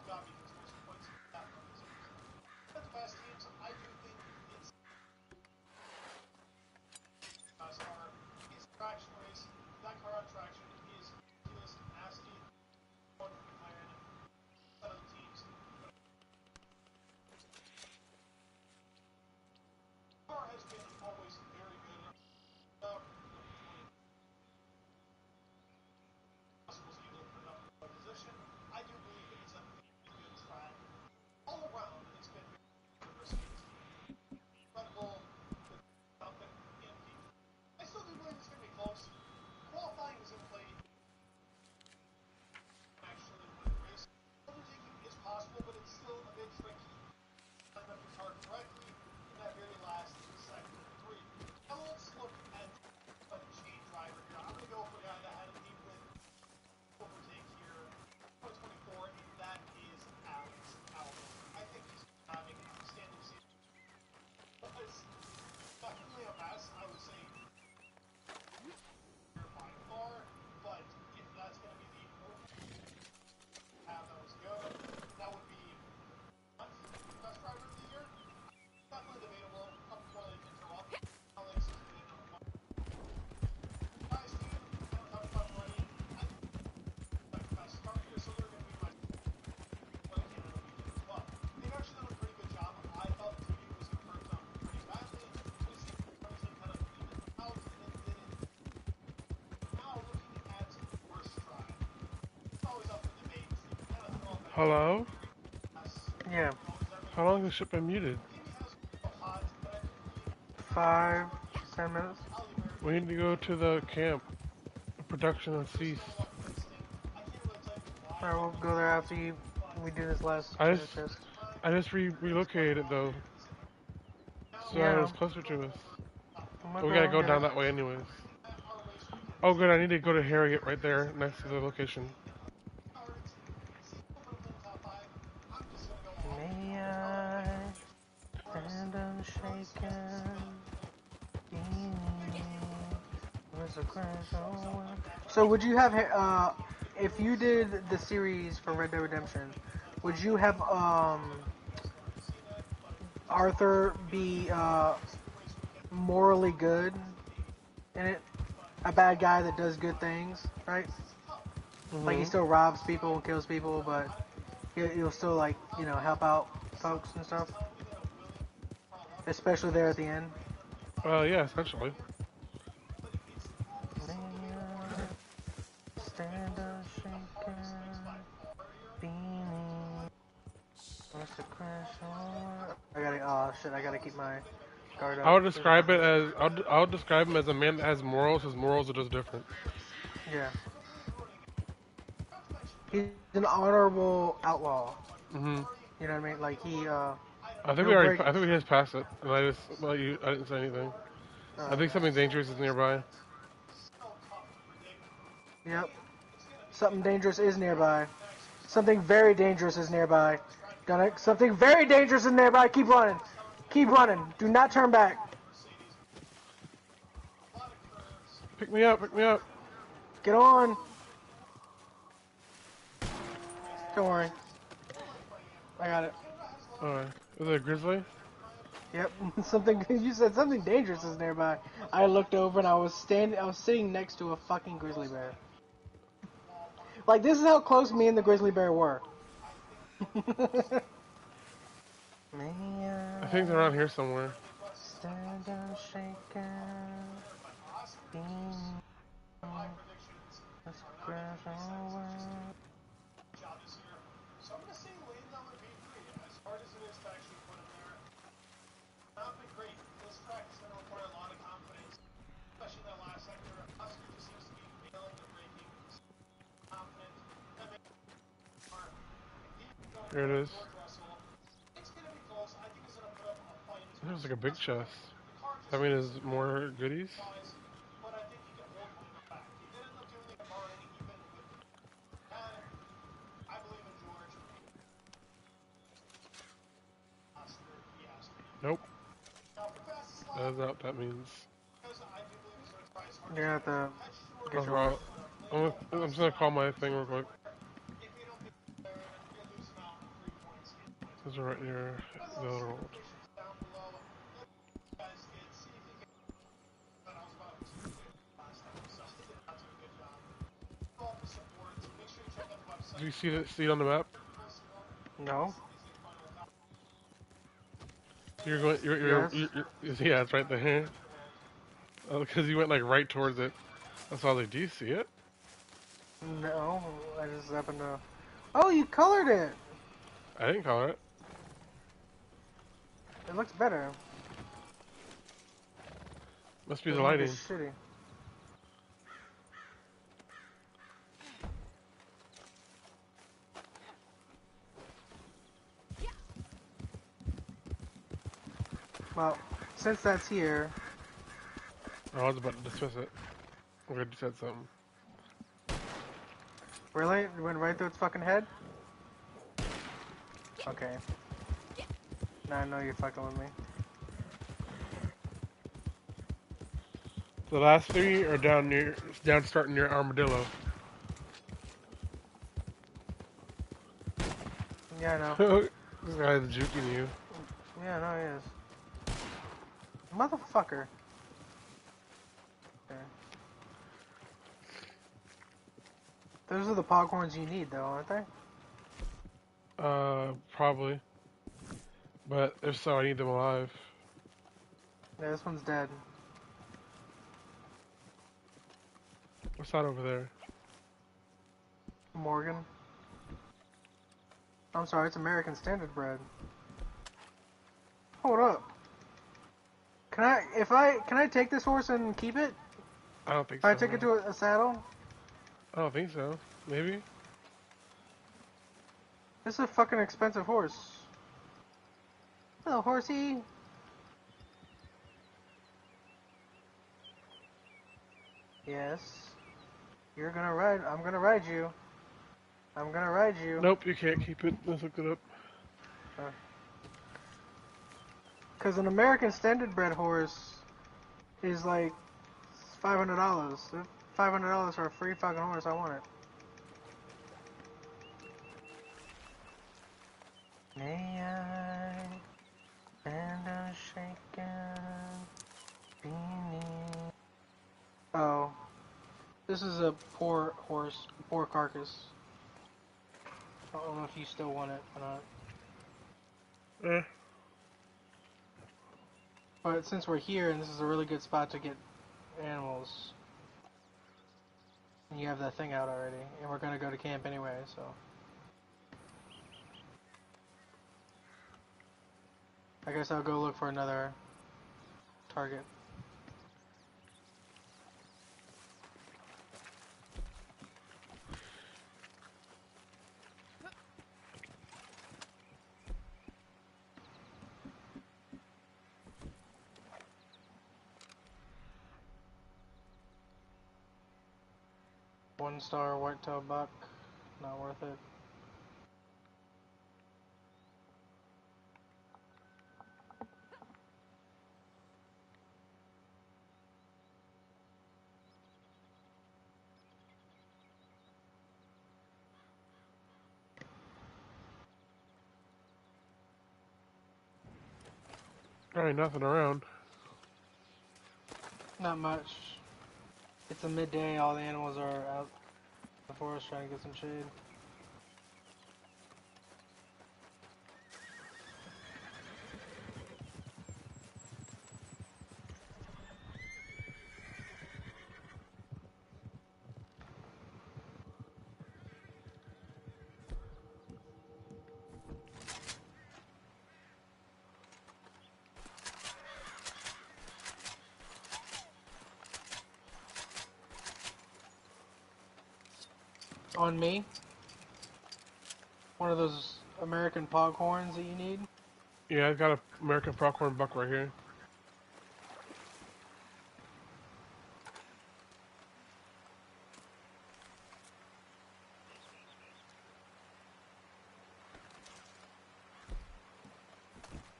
Speaker 4: job because there's points in that bonus. But the best teams, I do think it's are it's traction race. That car on traction is ridiculous and nasty. One from McLaren, set of the teams. The car has been always very good. Was able to put it up in a position. I do believe it's a very good track. All around, it's been very good for Mercedes team. Red Bull, with Falcon, and P. I still do believe it's going to be close. Qualifying is in play. Actually, win the race. Overtaking is possible, but it's still a bit tricky. Line up your car correctly in that very last sector 3. Now let's look at a chain driver here. I'm going to go for a guy that had a deep win overtake here, 2024, and that is Alex Albon. I think he's having a standing season. It's definitely a mess, I would say, by far, but if that's going to be the have that was good, that would be best driver of the year. Definitely debatable. Up before they interrupt. Alex is the number 1. Guys, team, I don't talk about money. I think best start here, so they're going to be my Canada weekend as well. They've actually done a pretty good job. I thought the TV was going to hurt them pretty badly. We see everything kind of even out, and it didn't. Now looking at worst drive. It's always up for debate. Kind of throw up an
Speaker 2: Hello?
Speaker 1: Yeah.
Speaker 2: How long has the ship been muted?
Speaker 1: 5, 10 minutes.
Speaker 2: We need to go to the camp. Production and cease.
Speaker 1: Alright, we'll go there after we do this last
Speaker 2: I just-
Speaker 1: test.
Speaker 2: I just relocated it though. So
Speaker 1: Yeah.
Speaker 2: it was closer to us.
Speaker 1: I'm
Speaker 2: We gotta go
Speaker 1: get
Speaker 2: down
Speaker 1: it.
Speaker 2: that way anyways. Oh good, I need to go to Harriet right there next to the location.
Speaker 1: May I stand unshaken? Was a crash over. So would you have if you did the series for Red Dead Redemption, would you have Arthur be morally good in it? A bad guy that does good things, right? Like he still robs people and kills people, but he'll still like, you know, help out folks and stuff. Especially there at the end.
Speaker 2: Yeah, essentially.
Speaker 1: Stand unshaken, beaming. What's the crash over? I gotta keep my guard up.
Speaker 2: I would describe it as I would describe him as a man that has morals. His morals are just different.
Speaker 1: Yeah. He's an honorable outlaw.
Speaker 2: Mhm.
Speaker 1: You know what I mean? Like he
Speaker 2: I think we just passed it, and I didn't say anything. I think something dangerous is nearby.
Speaker 1: Yep. Something dangerous is nearby. Something very dangerous is nearby. Something very dangerous is nearby. Keep running. Keep running. Do not turn back.
Speaker 2: Pick me up, pick me up.
Speaker 1: Get on. Don't worry. I got it.
Speaker 2: Alright. Is it a grizzly?
Speaker 1: Yep. You said something dangerous is nearby. I looked over and I was sitting next to a fucking grizzly bear. Like, this is how close me and the grizzly bear were.
Speaker 2: I think they're around here somewhere.
Speaker 1: Stand unshaken. Let's crash over.
Speaker 4: Job this year. So I'm going to say Lane number V3, as hard as it is to actually put him there. Not been great. This track is going to require a lot of confidence, especially in that last sector. Oscar just seems to be failing the braking. Confident. That makes
Speaker 2: Here it is.
Speaker 4: It's going to be close. I think he's going to put up a fight.
Speaker 2: There's like a big chest. I mean, is more goodies?
Speaker 4: But I think he can hold one back. He did end up doing the Bahrain even with I believe in George. Oscar, he has to.
Speaker 2: Nope.
Speaker 4: Now, for fastest lap,
Speaker 2: That's not what that means.
Speaker 4: because I do believe he's going to try his hardest.
Speaker 1: You're gonna have to
Speaker 2: That's
Speaker 1: get your
Speaker 2: right. I'm just gonna call my thing real quick.
Speaker 4: If you don't get there, you're losing out
Speaker 2: Those are right near the other world.
Speaker 4: Locations down below. Let you guys get, see if you can. But I was about to last time, so I did not do a good job. Call for support. Make sure you check out the website.
Speaker 2: Do you see it on the map?
Speaker 1: No.
Speaker 2: You're going.
Speaker 1: Yes.
Speaker 2: Yeah, it's right there. Oh, because you went like right towards it. That's why I was like, do you see it?
Speaker 1: No. I just happened to. Oh, you colored it.
Speaker 2: I didn't color it.
Speaker 1: It looks better.
Speaker 2: Must be the
Speaker 1: Doesn't look
Speaker 2: lighting.
Speaker 1: as shitty. Well, since that's here,
Speaker 2: Oh, I was about to dismiss it. I'm glad you said something.
Speaker 1: really? It went right through its fucking head? Okay. Now I know you're fucking with me.
Speaker 2: The last three are down starting near Armadillo.
Speaker 1: Yeah, I know.
Speaker 2: This guy is juking you.
Speaker 1: Yeah, I know he is. Motherfucker. Okay. Those are the poghorns you need, though, aren't they?
Speaker 2: Probably. But if so, I need them alive.
Speaker 1: Yeah, this one's dead.
Speaker 2: What's that over there?
Speaker 1: Morgan. I'm sorry, it's American Standard Bread. Hold up. Can I take this horse and keep it?
Speaker 2: I don't think
Speaker 1: If I
Speaker 2: so.
Speaker 1: take it to a saddle?
Speaker 2: I don't think so. Maybe?
Speaker 1: This is a fucking expensive horse. Hello, horsey. Yes. You're gonna ride. I'm gonna ride you. I'm gonna ride you.
Speaker 2: Nope, you can't keep it. Let's look it up.
Speaker 1: Because an American Standard Bred horse is like $500. $500 for a free fucking horse. I want it. May I stand a shaken beneath? Oh, this is a poor horse, poor carcass. I don't know if you still want it or not.
Speaker 2: Eh.
Speaker 1: But since we're here and this is a really good spot to get animals, and you have that thing out already, and we're gonna go to camp anyway, so. I guess I'll go look for another target. One star whitetail buck, not worth it.
Speaker 2: There ain't nothing around.
Speaker 1: Not much. It's a midday, all the animals are out in the forest trying to get some shade. On me? One of those American Poghorns that you need?
Speaker 2: Yeah, I got a American pronghorn buck right here.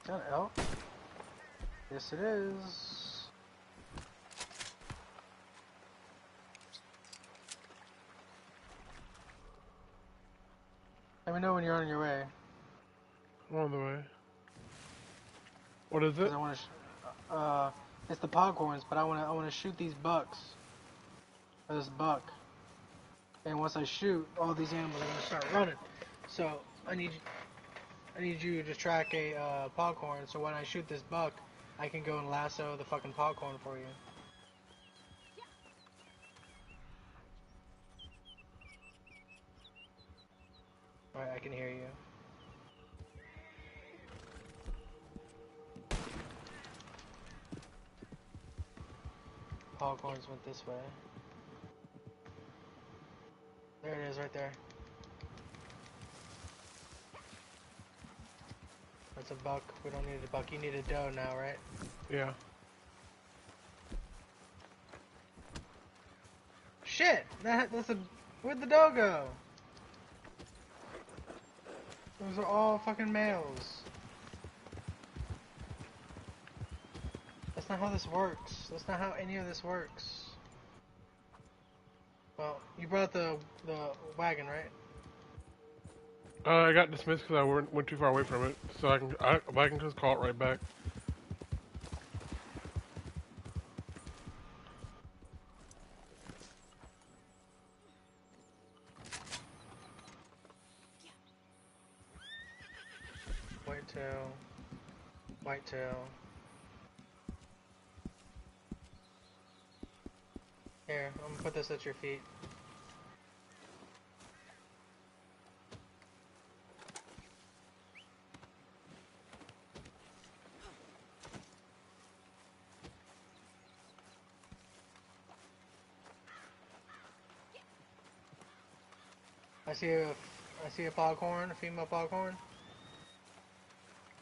Speaker 1: Is that an elk? Yes it is. Let me know when you're on your way.
Speaker 2: I'm on the way. What is
Speaker 1: Because
Speaker 2: it?
Speaker 1: I want to. It's the Poghorns, but I want to shoot these bucks. Or this buck. And once I shoot, all these animals are gonna start running. So I need you to track a Poghorn. So when I shoot this buck, I can go and lasso the fucking Poghorn for you. Alright, I can hear you. Poghorns went this way. There it is, right there. That's a buck. We don't need a buck. You need a doe now, right?
Speaker 2: Yeah.
Speaker 1: Shit! That's a... Where'd the doe go? Those are all fucking males. That's not how this works. That's not how any of this works. Well, you brought the wagon, right?
Speaker 2: I got dismissed because I went too far away from it, so I can just call it right back.
Speaker 1: Whitetail. Whitetail. Here, I'm gonna put this at your feet. I see a foghorn, a female foghorn.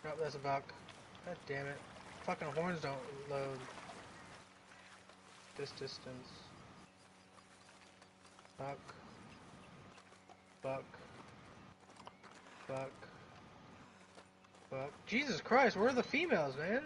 Speaker 1: Nope, that's a buck. God damn it. Fucking horns don't load. This distance. Buck. Buck. Buck. Buck. Jesus Christ, where are the females, man?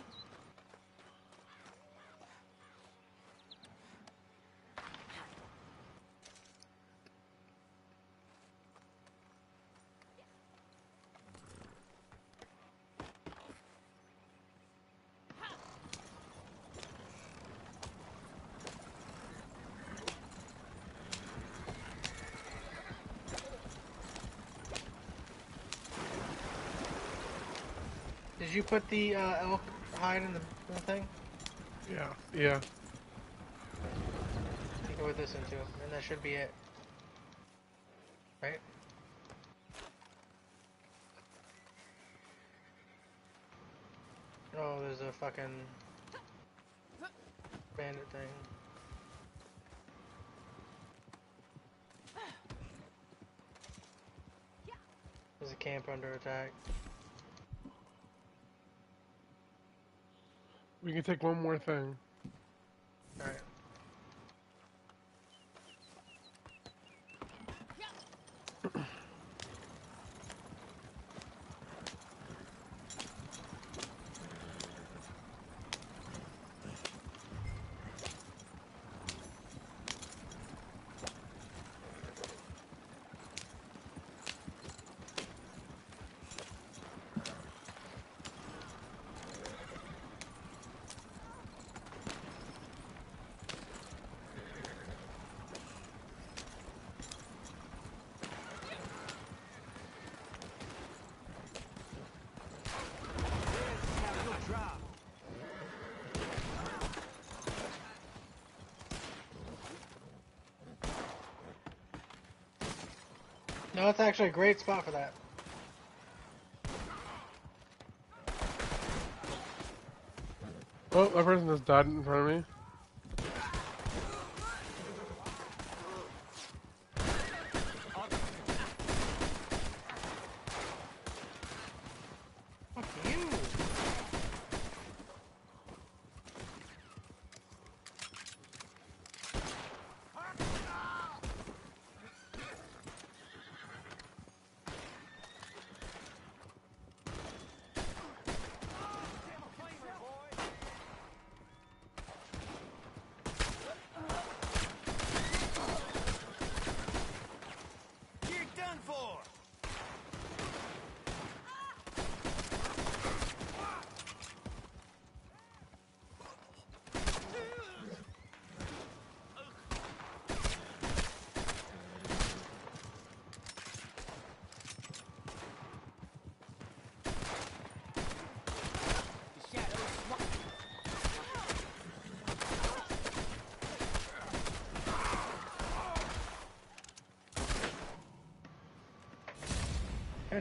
Speaker 1: Did you put the elk hide in the thing?
Speaker 2: Yeah. Yeah.
Speaker 1: You can put this into, and that should be it. Right? Oh, there's a fucking bandit thing. There's a camp under attack.
Speaker 2: We can take one more thing.
Speaker 1: Alright. No, it's actually a great spot for that.
Speaker 2: Oh, that person just died in front of me.
Speaker 1: Fuck you!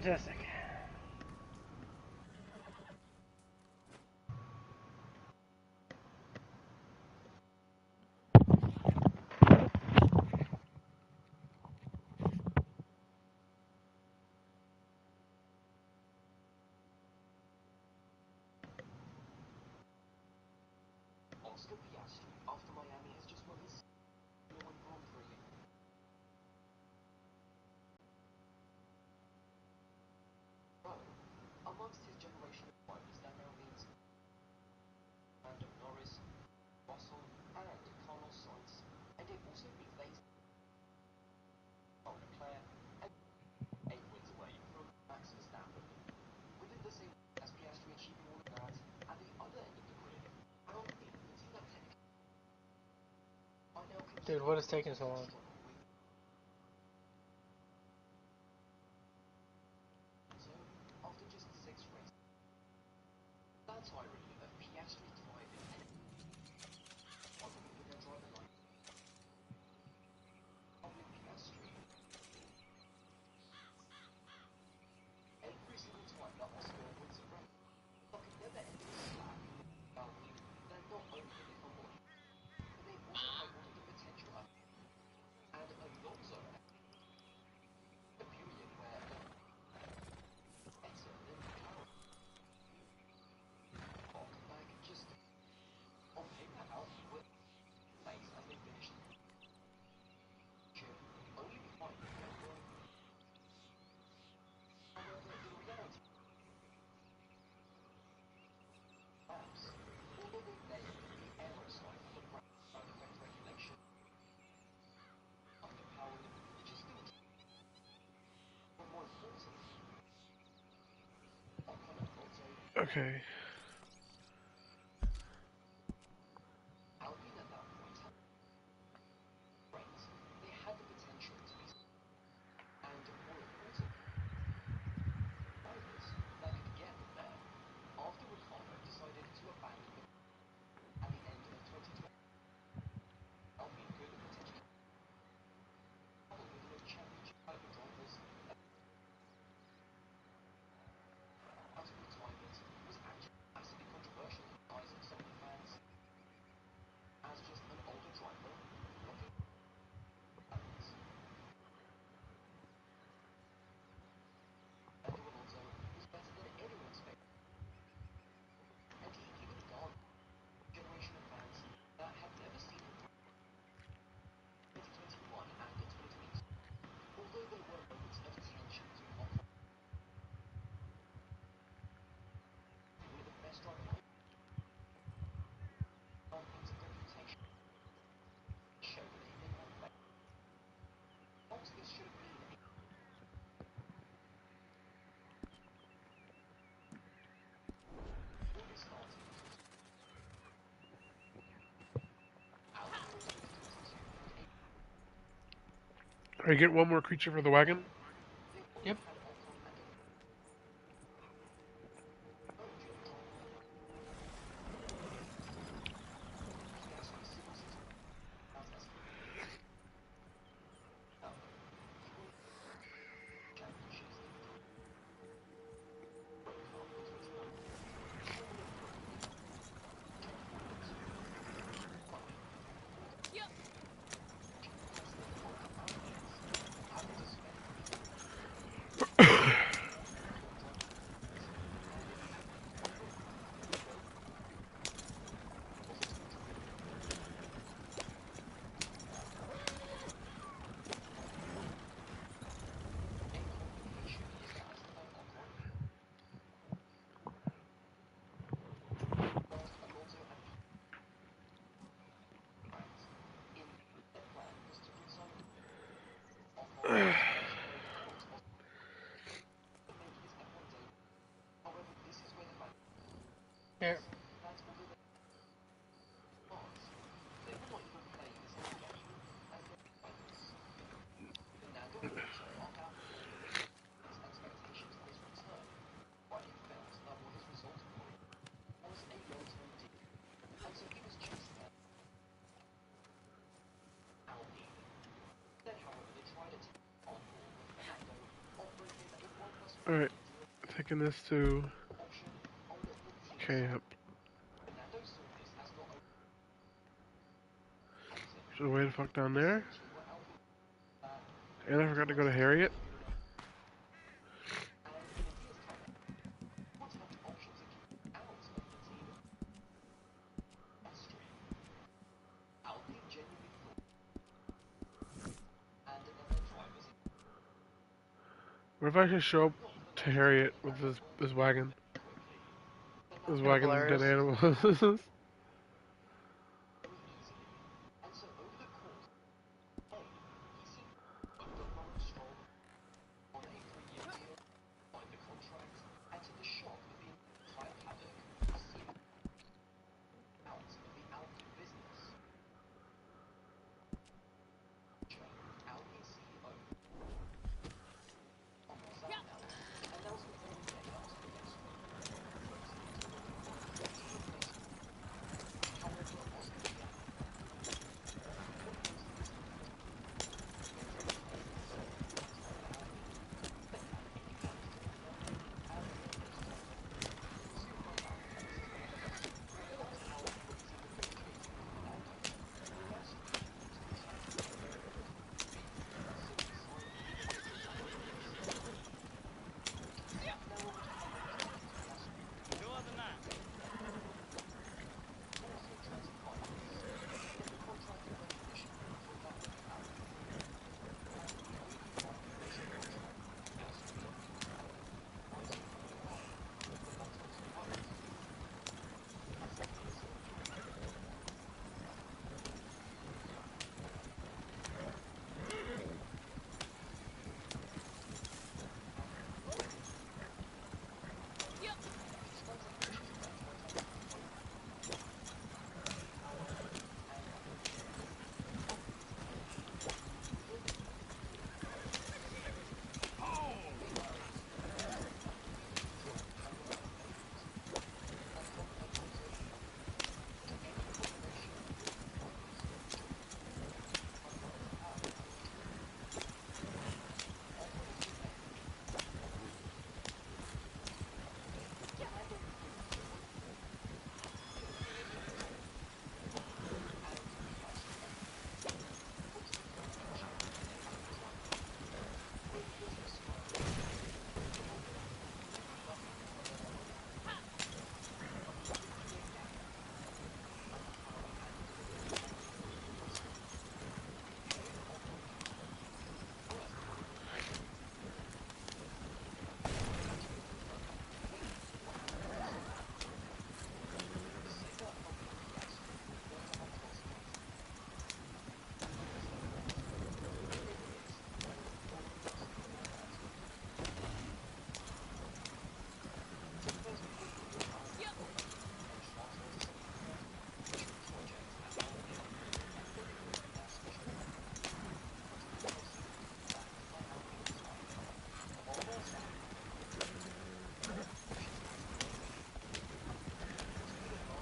Speaker 1: Fantastic.
Speaker 8: Oscar Piastri, after Miami, has just won his Formula One Grand Prix. So, amongst his generation of drivers, that now means Lando Norris, Russell, and Carlos Sainz. And it also means that he's Charles Leclerc and 8 wins away from Max Verstappen. Within the same as Piastri achieving all of that, at the other end of the grid, Alpine, the team that technically are now
Speaker 1: Dude, what is taking so long?
Speaker 8: So, after just 6 races, that's irony of Piastri driving and struggling with their driver line. With Piastri, every single time that Oscar wins a race, like a never-ending slack. Alpine, they're not only the fumble, but they also have one of the potential up. And Alonso, a period where better than McLaren. Like just on paper, Alpine were place as they finished. Only behind Red Bull. However, in reality, perhaps, although they nailed the aeroside for the ground effect regulation, underpowered, just didn't. But more importantly, Ocon and Alonso,
Speaker 2: Okay.
Speaker 8: Alpine at that point had brains. They had the potential to be, and more importantly, drivers that could get them there. After Ricciardo decided to abandon the at the end of 2020, Alpine could potentially follow with the championship caliber drivers. Out of retirement was actually massively controversial in the eyes of some of the fans, as just an older driver looking at balance. Fernando Alonso was better than anyone expected, and he even garnered a generation of fans that had never seen him in 2021 and 2022. Although there were moments of tension between Ocon and one of the best drivers in Alpine's reputation showed that they had played. Perhaps this should have been a fully starting Alpine in 2022 brought a
Speaker 2: Are you getting one more creature for the wagon?
Speaker 8: they already
Speaker 1: Yep.
Speaker 8: had Ocon and a merge in the driver. Piastri seems to have as now he won championships in the World Cup in 2019, Formula 3 in 2022, but
Speaker 6: Yep.
Speaker 8: impressed that both Alpines having to spend
Speaker 2: Alright, taking this to camp. Should I way the fuck down there? And I forgot to go to Harriet. What if I just show up to Harriet with this wagon? This wagon of dead
Speaker 1: Hilarious.
Speaker 2: animals.
Speaker 3: No other night.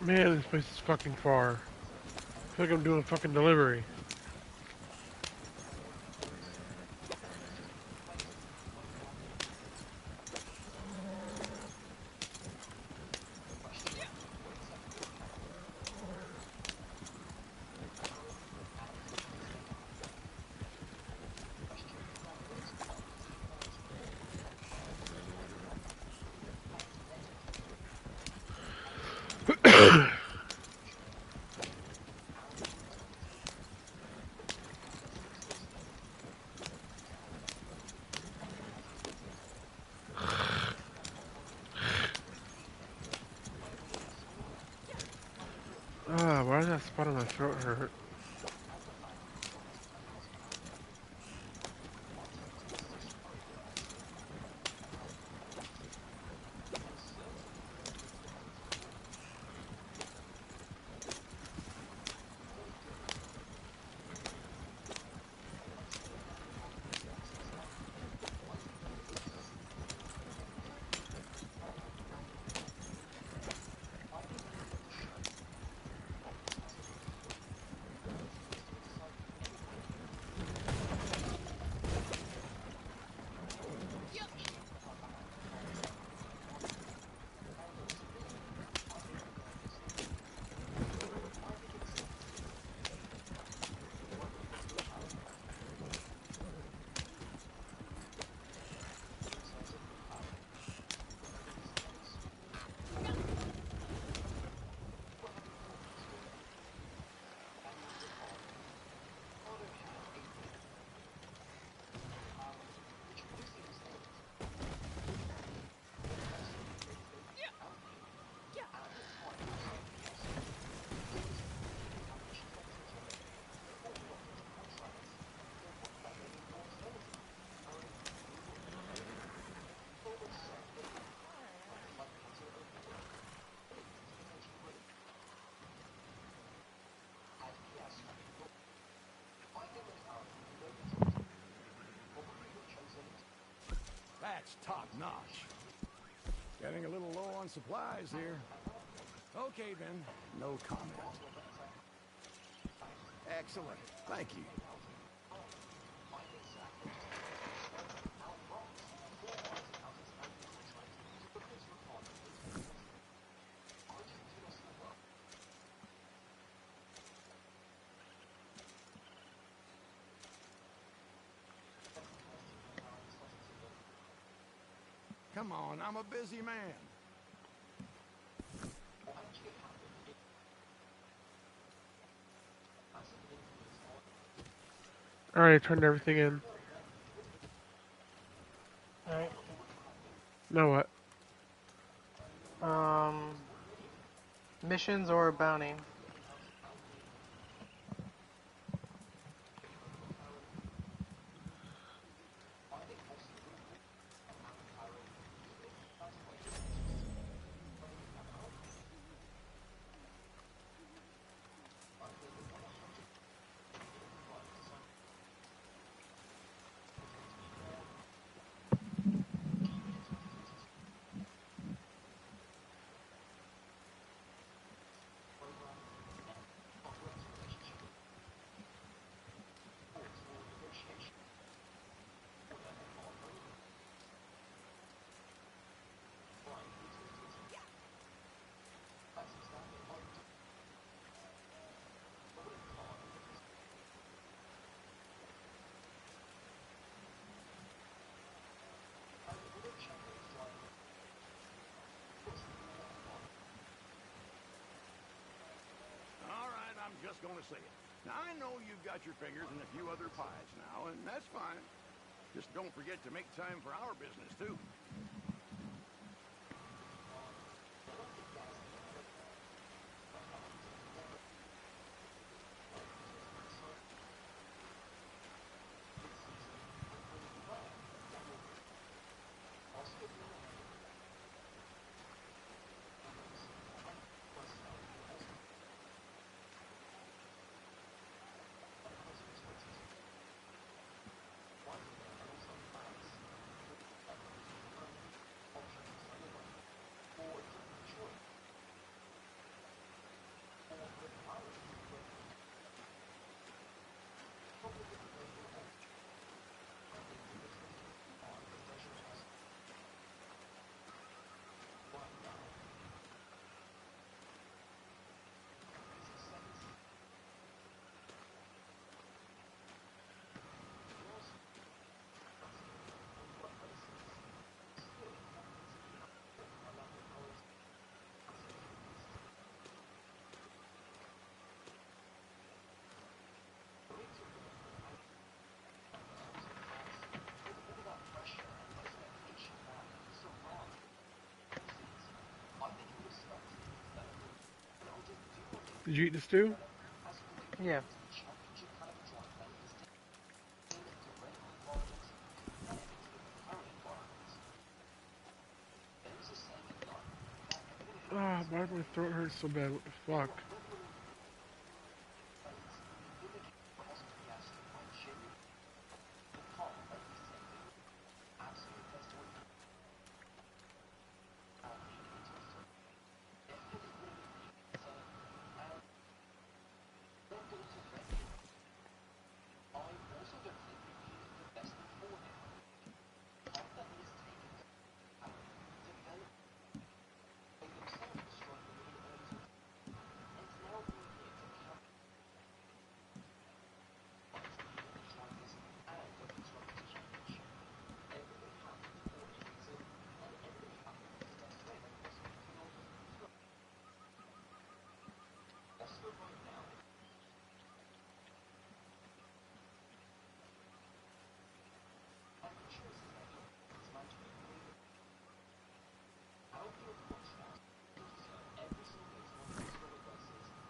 Speaker 2: Man, this place is fucking far. I feel like I'm doing a fucking delivery. Ah, why does that spot on my throat hurt?
Speaker 5: That's top notch. Getting a little low on supplies here. Okay then, no comment. Excellent, thank you. Come on, I'm a busy man.
Speaker 2: Alright, turned everything in.
Speaker 1: Alright.
Speaker 2: Now what?
Speaker 1: Missions or bounty?
Speaker 5: All right, I'm just gonna say it. Now, I know you've got your fingers in a few other pies now, and that's fine. Just don't forget to make time for our business, too.
Speaker 2: Did you eat the stew?
Speaker 1: Yeah.
Speaker 2: Ah, why my throat hurts so bad? What the fuck?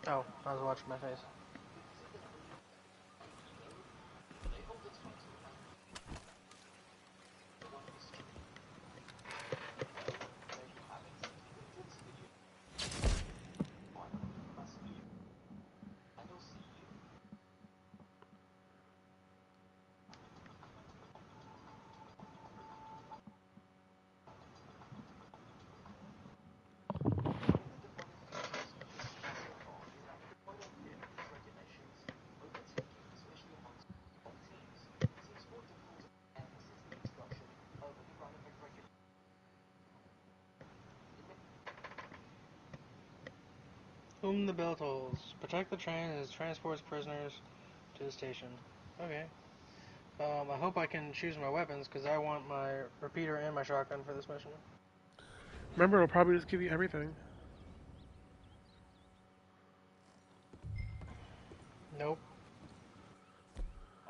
Speaker 1: Oh, I was watching my face. Whom the bell tolls. Protect the train as it transports prisoners to the station. Okay. I hope I can choose my weapons, because I want my repeater and my shotgun for this mission.
Speaker 2: Remember, it'll probably just give you everything.
Speaker 1: Nope.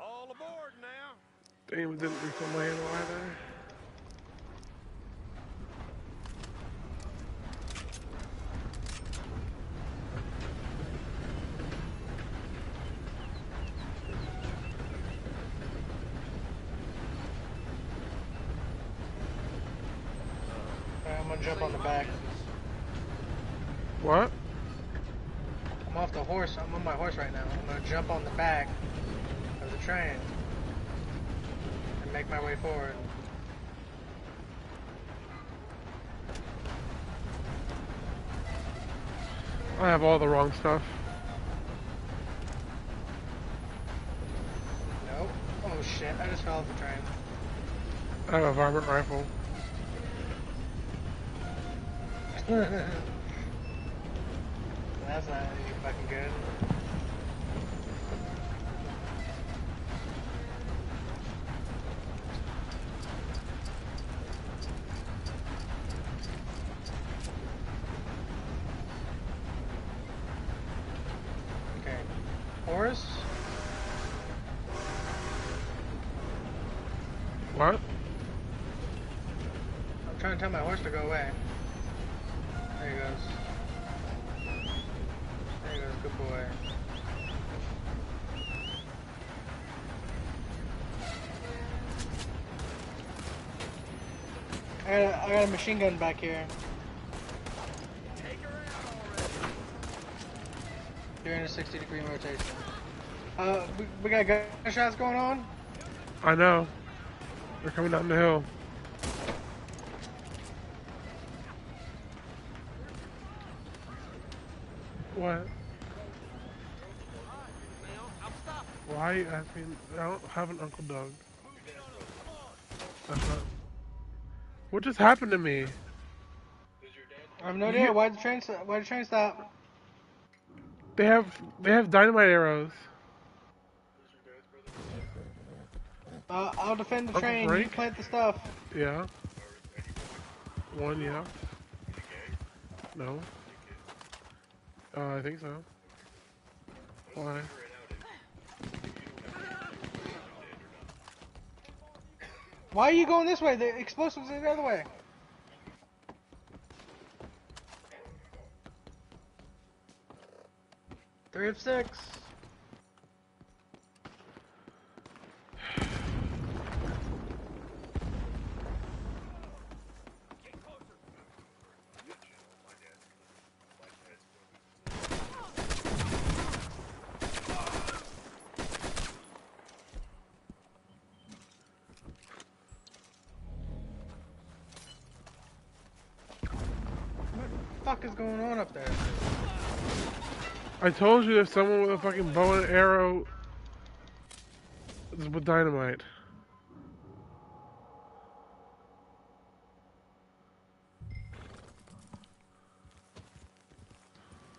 Speaker 5: All aboard now.
Speaker 2: Damn, it didn't refill my ammo either.
Speaker 1: Alright, I'm gonna jump on the back.
Speaker 2: What?
Speaker 1: I'm off the horse. I'm on my horse right now. I'm gonna jump on the back of the train and make my way forward.
Speaker 2: I have all the wrong stuff.
Speaker 1: Nope. Oh shit, I just fell off the train.
Speaker 2: I have a varmint rifle.
Speaker 1: That's not any fucking good. Okay. Horse?
Speaker 2: What?
Speaker 1: I'm trying to tell my horse to go away. There he goes. There he goes, good boy. I got a machine gun back here.
Speaker 5: Take her out already.
Speaker 1: 360-degree rotation. We got gunshots going on?
Speaker 2: I know. They're coming down the hill. What? Why are you asking? I don't have an Uncle Doug. That's not. What just happened to me?
Speaker 1: I have no idea. Why'd the train stop?
Speaker 2: They have dynamite arrows.
Speaker 1: I'll defend the
Speaker 2: Uncle
Speaker 1: train.
Speaker 2: Frank?
Speaker 1: You plant the stuff.
Speaker 2: Yeah. One, yeah. No. I think so. Why?
Speaker 1: Why are you going this way? The explosives are the other way. Three of 6. What the fuck is going on up there?
Speaker 2: I told you there's someone with a fucking bow and arrow with dynamite.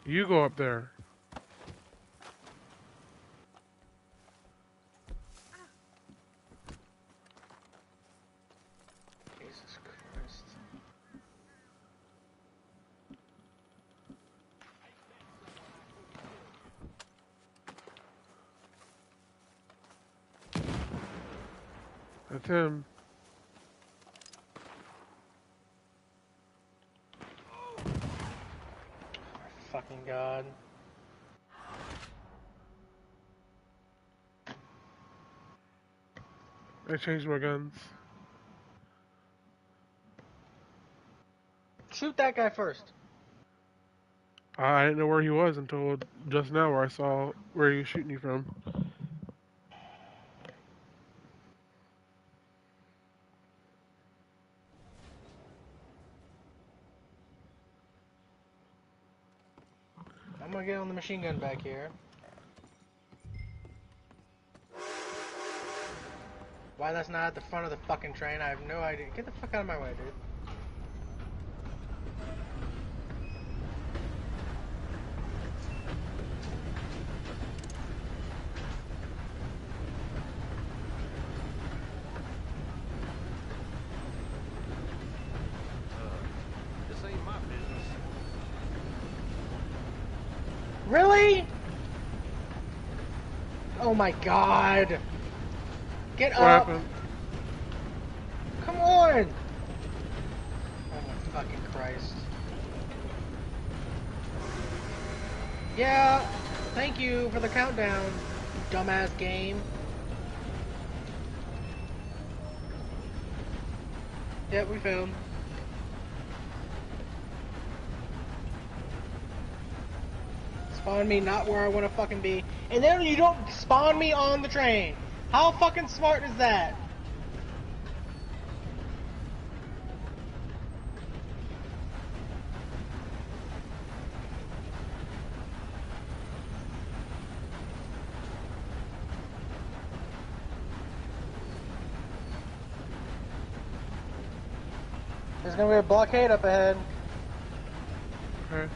Speaker 2: You go up there.
Speaker 1: Jesus Christ.
Speaker 2: That's him.
Speaker 1: Fucking God.
Speaker 2: I changed my guns.
Speaker 1: Shoot that guy first.
Speaker 2: I didn't know where he was until just now, where I saw where he was shooting you from.
Speaker 1: I'm gonna get on the machine gun back here. Why that's not at the front of the fucking train, I have no idea. Get the fuck out of my way, dude. Really? Oh my god. Get
Speaker 2: What
Speaker 1: up.
Speaker 2: happened?
Speaker 1: Come on. Oh my fucking Christ. Yeah. Thank you for the countdown, you dumbass game. Yeah, we found. Spawn me not where I want to fucking be. And then you don't spawn me on the train. How fucking smart is that? There's gonna be a blockade up ahead.
Speaker 2: Okay.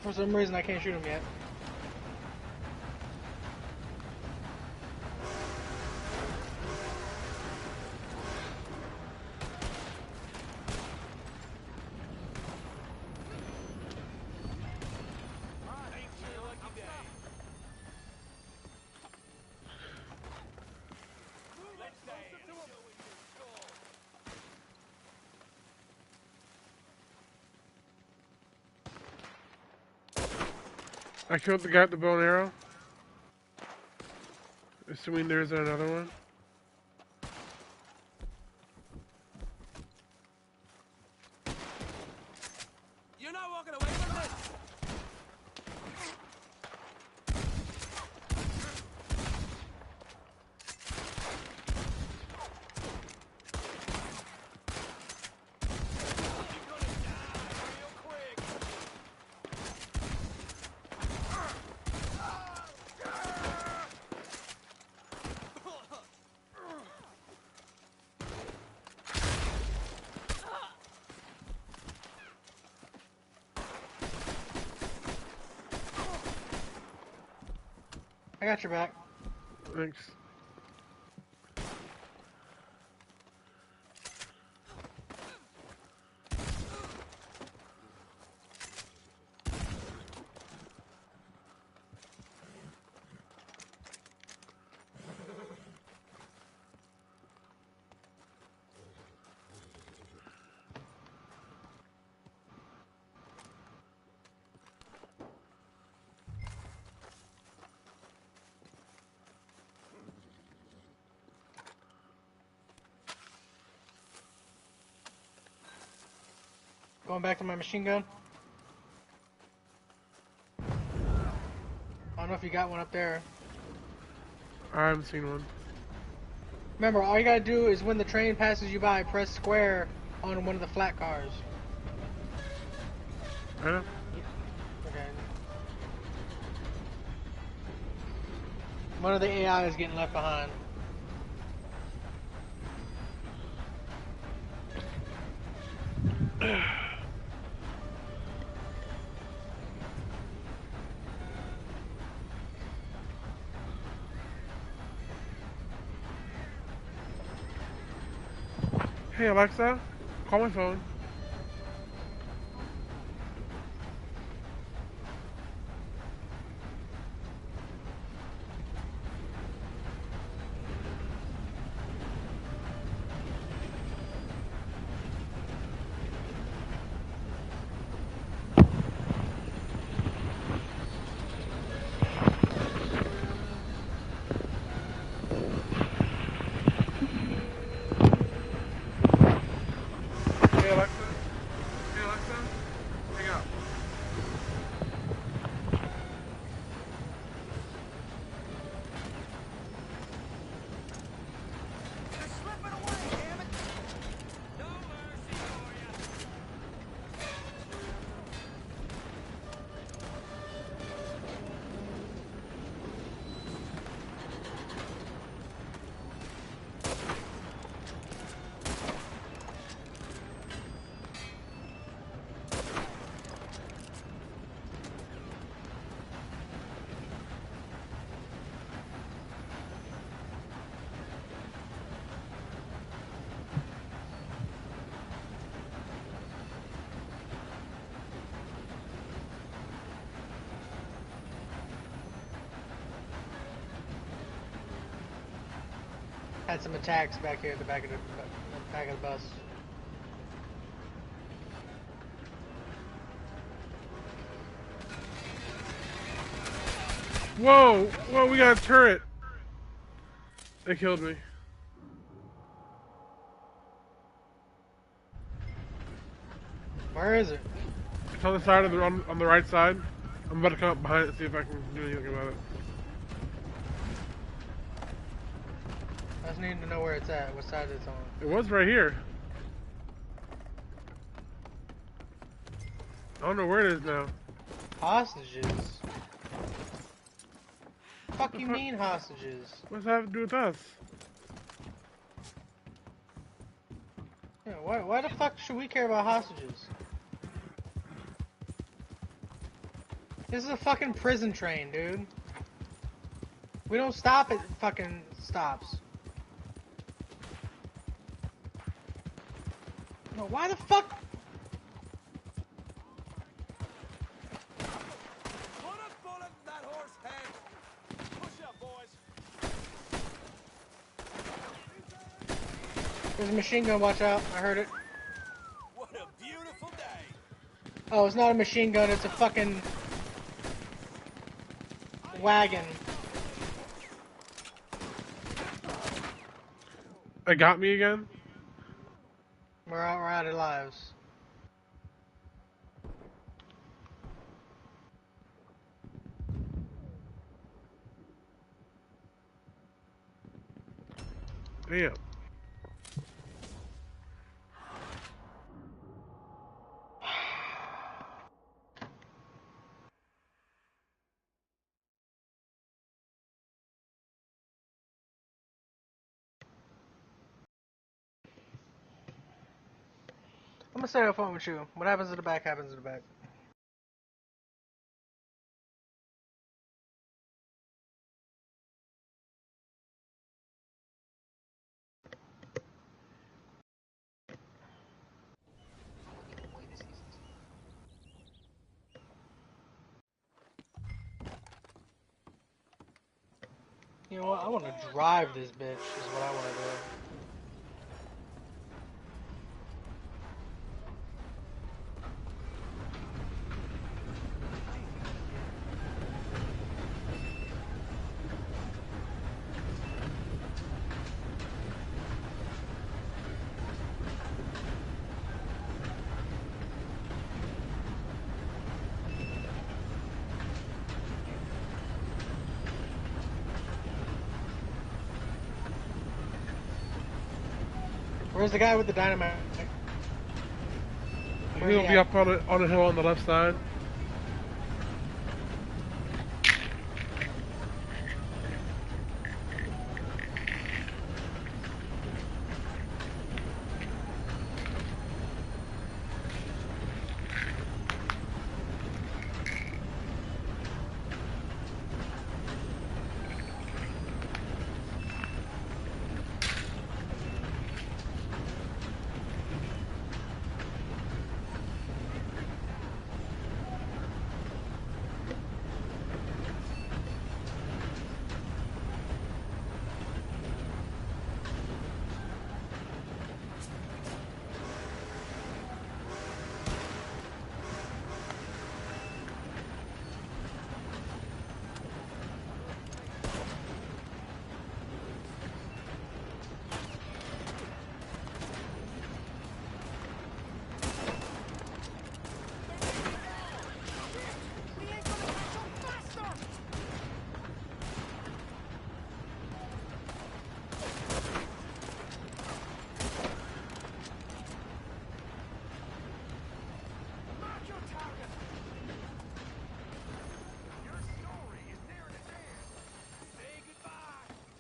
Speaker 1: For some reason, I can't shoot him yet.
Speaker 2: I killed the guy with the bow and arrow. Assuming there's another one.
Speaker 3: You're not walking away from this!
Speaker 1: I got your back.
Speaker 2: Thanks.
Speaker 1: Going back to my machine gun. I don't know if you got one up there.
Speaker 2: I haven't seen one.
Speaker 1: Remember, all you gotta do is when the train passes you by, press square on one of the flat cars.
Speaker 2: I know.
Speaker 1: Okay. One of the AI is getting left behind.
Speaker 2: Hey Alexa, call my phone. Hey Alexa.
Speaker 1: Had some attacks back here at the back of the bus.
Speaker 2: Whoa! Whoa, we got a turret! They killed me.
Speaker 1: Where is it?
Speaker 2: It's on the side of on the right side. I'm about to come up behind it and see if I can do anything about it.
Speaker 1: I just need to know where it's at, what side it's on.
Speaker 2: It was right here. I don't know where it is now.
Speaker 1: Hostages? Fuck you mean hostages?
Speaker 2: What's that have to do with us?
Speaker 1: Yeah, why the fuck should we care about hostages? This is a fucking prison train, dude. We don't stop at fucking stops. No, why the fuck?
Speaker 5: Put a bullet in that horse head. Push up, boys.
Speaker 1: There's a machine gun, watch out. I heard it.
Speaker 5: What a beautiful day.
Speaker 1: Oh, it's not a machine gun, it's a fucking wagon.
Speaker 2: It got me again?
Speaker 1: We're out of lives.
Speaker 2: Damn.
Speaker 1: I'm gonna stay on the phone with you. What happens in the back happens in the back. You know what? I want to drive this bitch, is what I want to do. Where's the guy with the dynamite?
Speaker 2: He'll be up on a hill on the left side.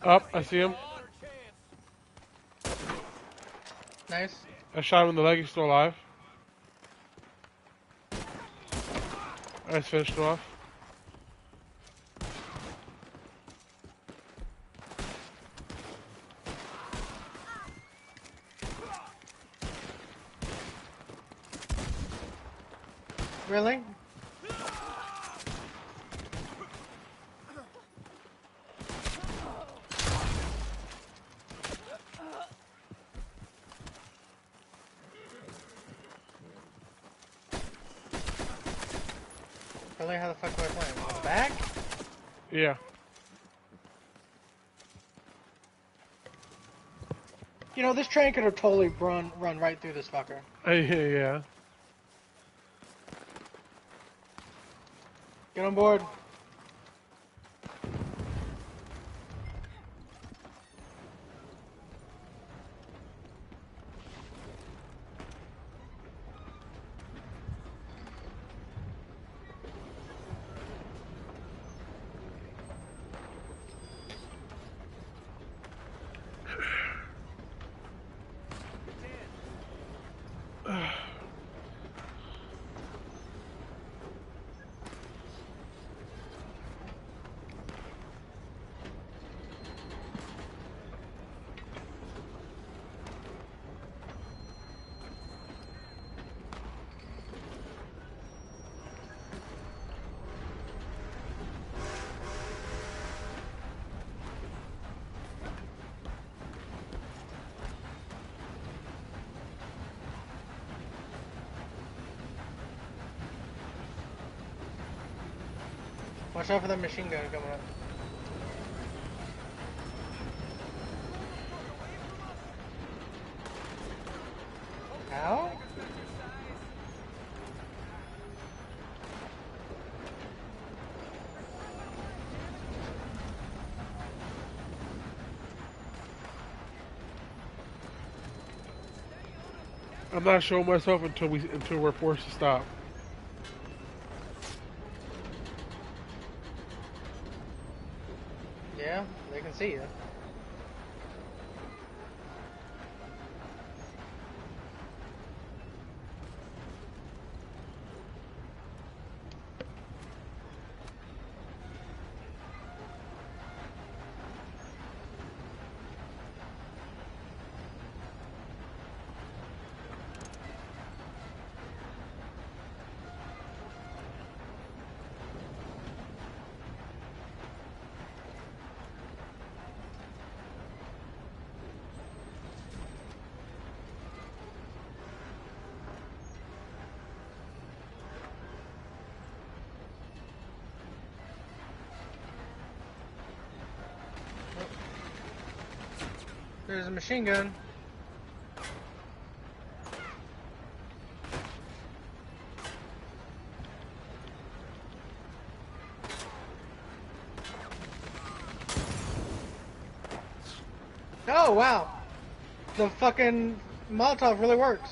Speaker 2: Up, I see him.
Speaker 1: Nice.
Speaker 2: I shot him in the leg, he's still alive. I just finished him off.
Speaker 1: Really? Really? How the fuck do I plan? On the back?
Speaker 2: Yeah.
Speaker 1: You know, this train could have totally run right through this fucker.
Speaker 2: Yeah.
Speaker 1: Get on board. Watch out for that machine gun coming up. How?
Speaker 2: I'm not showing myself until we're forced to stop.
Speaker 1: Yeah, they can see you. There's a machine gun. Oh, wow. The fucking Molotov really works.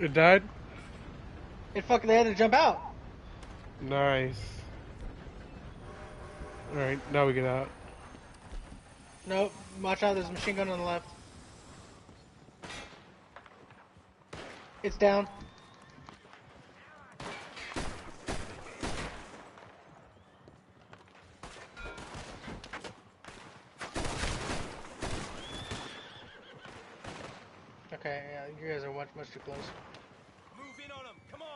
Speaker 2: It died?
Speaker 1: They had to jump out.
Speaker 2: Nice. Alright, now we get out.
Speaker 1: Nope. Watch out, there's a machine gun on the left. It's down. Okay, yeah, you guys are much too close.
Speaker 5: Move in on them. Come on.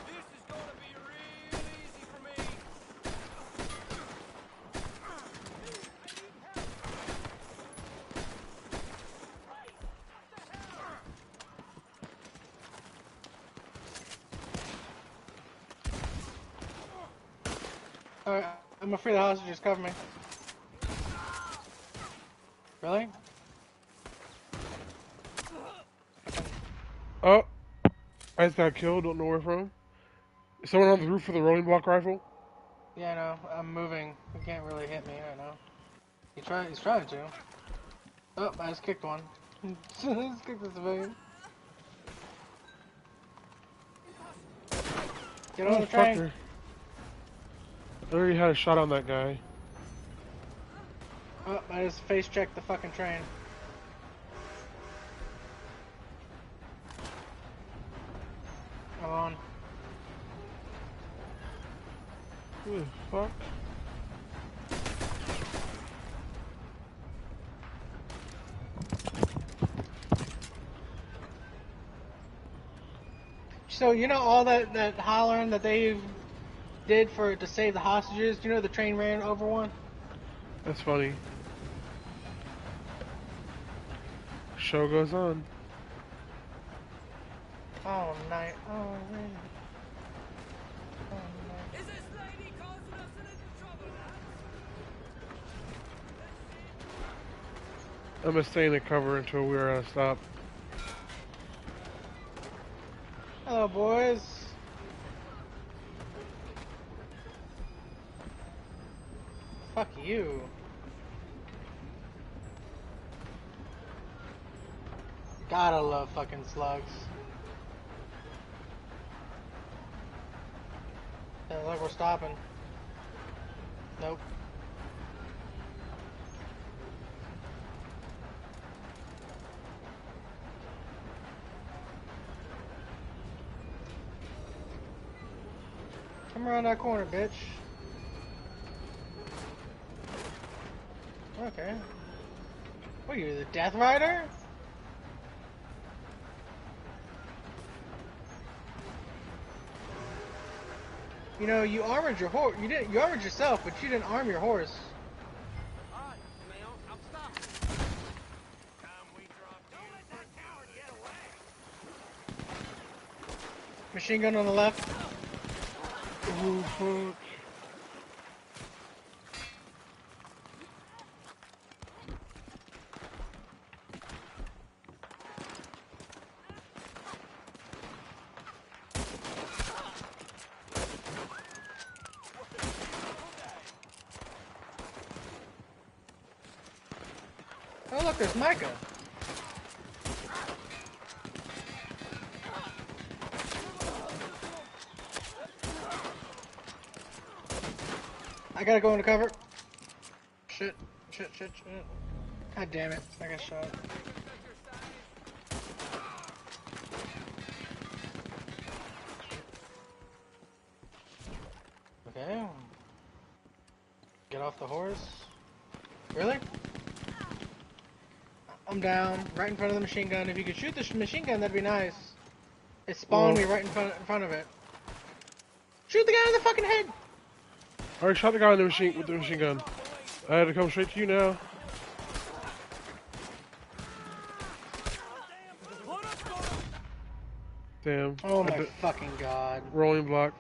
Speaker 5: This is gonna be real easy for me.
Speaker 1: Alright, I'm afraid the hostages cover me. Really?
Speaker 2: Oh! I just got killed, don't know where from. Is someone on the roof with a rolling block rifle?
Speaker 1: Yeah, I know. I'm moving. He can't really hit me right now. He's trying to. Oh, I just kicked one. Just kicked the civilian. Get on the train.
Speaker 2: Fucker. I already had a shot on that guy.
Speaker 1: Oh, I just face checked the fucking train. Come on.
Speaker 2: Who the fuck?
Speaker 1: So you know all that hollering that they did to save the hostages? Do you know the train ran over one?
Speaker 2: That's funny. show goes on.
Speaker 1: All night, all night, all night.
Speaker 3: Is this lady causing us a little trouble, lads?
Speaker 2: I'm gonna stay in the cover until we're at a stop.
Speaker 1: Hello, boys. Fuck you. Gotta love fucking slugs. Sounds like we're stopping. Nope. Come around that corner, bitch. Okay. What are you, the Death Rider? You know, you armored your horse. You armored yourself, but you didn't arm your horse.
Speaker 3: Alright, ma'am, I'm stopping. Don't let that coward get away.
Speaker 1: Machine gun on the left.
Speaker 2: Ooh, fuck.
Speaker 1: Oh look, there's Micah. I gotta go into cover. Shit. God damn it, I got shot. Okay. Get off the horse. Really? I'm down, right in front of the machine gun. If you could shoot the machine gun, that'd be nice. It spawned me right in front of it. Shoot the guy in the fucking head!
Speaker 2: I already shot the guy in the machine with the machine gun. I had to come straight to you now. Damn.
Speaker 1: Oh my fucking god.
Speaker 2: Rolling block.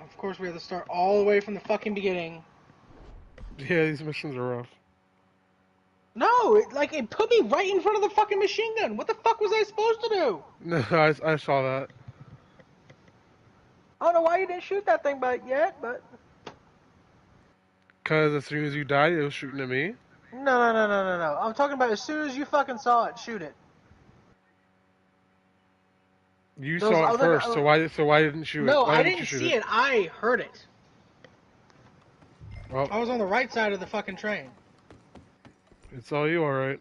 Speaker 1: Of course we have to start all the way from the fucking beginning.
Speaker 2: Yeah, these missions are rough.
Speaker 1: No, it put me right in front of the fucking machine gun. What the fuck was I supposed to do?
Speaker 2: No, I saw that.
Speaker 1: I don't know why you didn't shoot that thing yet, but...
Speaker 2: Cause as soon as you died, it was shooting at me.
Speaker 1: No. I'm talking about as soon as you fucking saw it, shoot it.
Speaker 2: You
Speaker 1: Those
Speaker 2: saw it
Speaker 1: other-
Speaker 2: first, so why didn't you shoot it?
Speaker 1: No,
Speaker 2: Why
Speaker 1: I
Speaker 2: you
Speaker 1: didn't
Speaker 2: shoot
Speaker 1: see it. I heard it.
Speaker 2: Well,
Speaker 1: I was on the right side of the fucking train.
Speaker 2: it's all you, alright.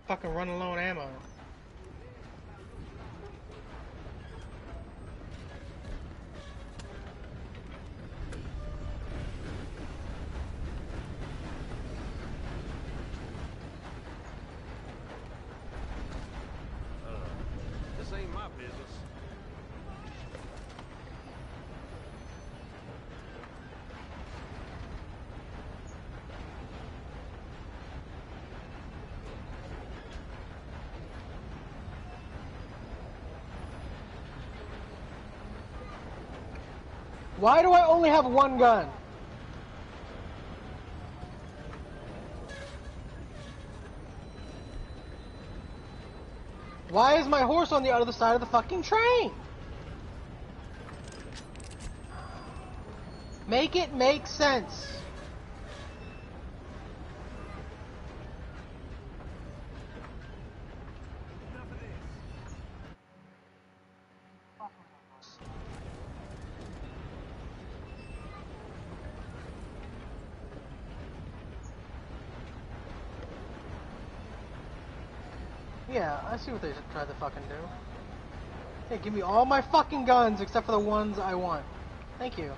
Speaker 1: Fucking running low on ammo.
Speaker 5: This ain't my business.
Speaker 1: Why do I only have one gun? Why is my horse on the other side of the fucking train? Make it make sense. Yeah, I see what they tried to fucking do. Hey, give me all my fucking guns except for the ones I want. Thank you.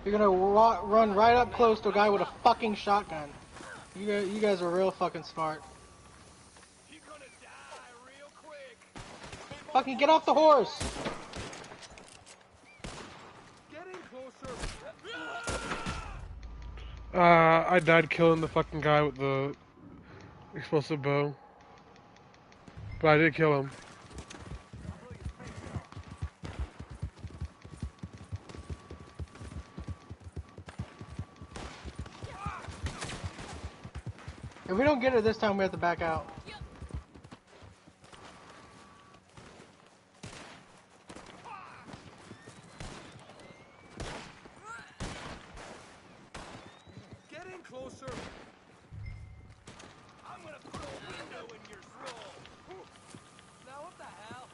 Speaker 1: You're gonna run right up close to a guy with a fucking shotgun. You guys are real fucking smart.
Speaker 5: You're gonna die real quick.
Speaker 1: Fucking get off the horse!
Speaker 5: Getting closer.
Speaker 2: I died killing the fucking guy with the explosive bow. But I did kill him.
Speaker 1: If we don't get it this time, we have to back out.
Speaker 5: Getting closer. I'm gonna throw a window in your skull. Now what the hell?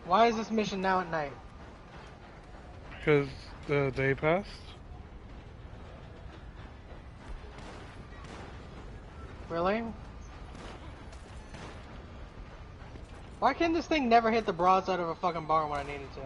Speaker 1: Why is this mission now at night?
Speaker 2: Because the day passed.
Speaker 1: Really? Why can this thing never hit the broadside of a fucking barn when I need it to?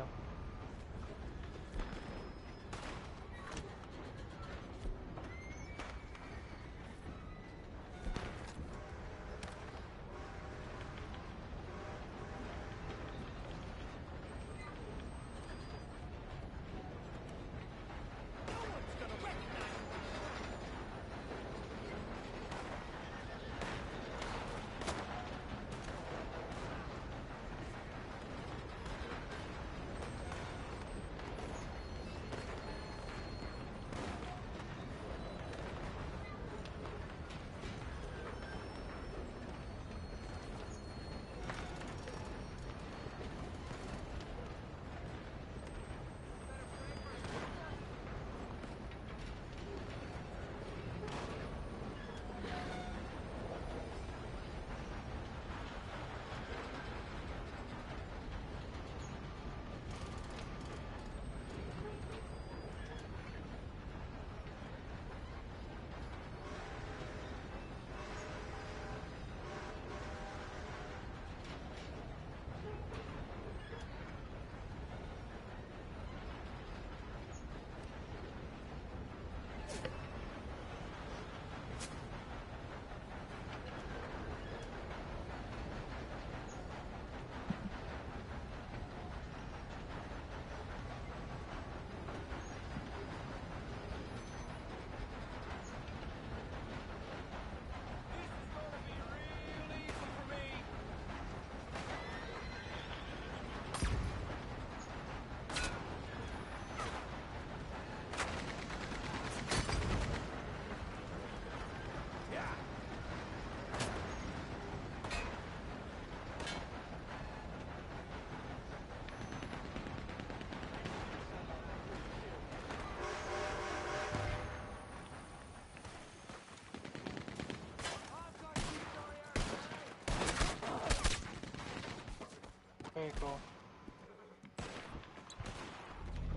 Speaker 1: Very cool.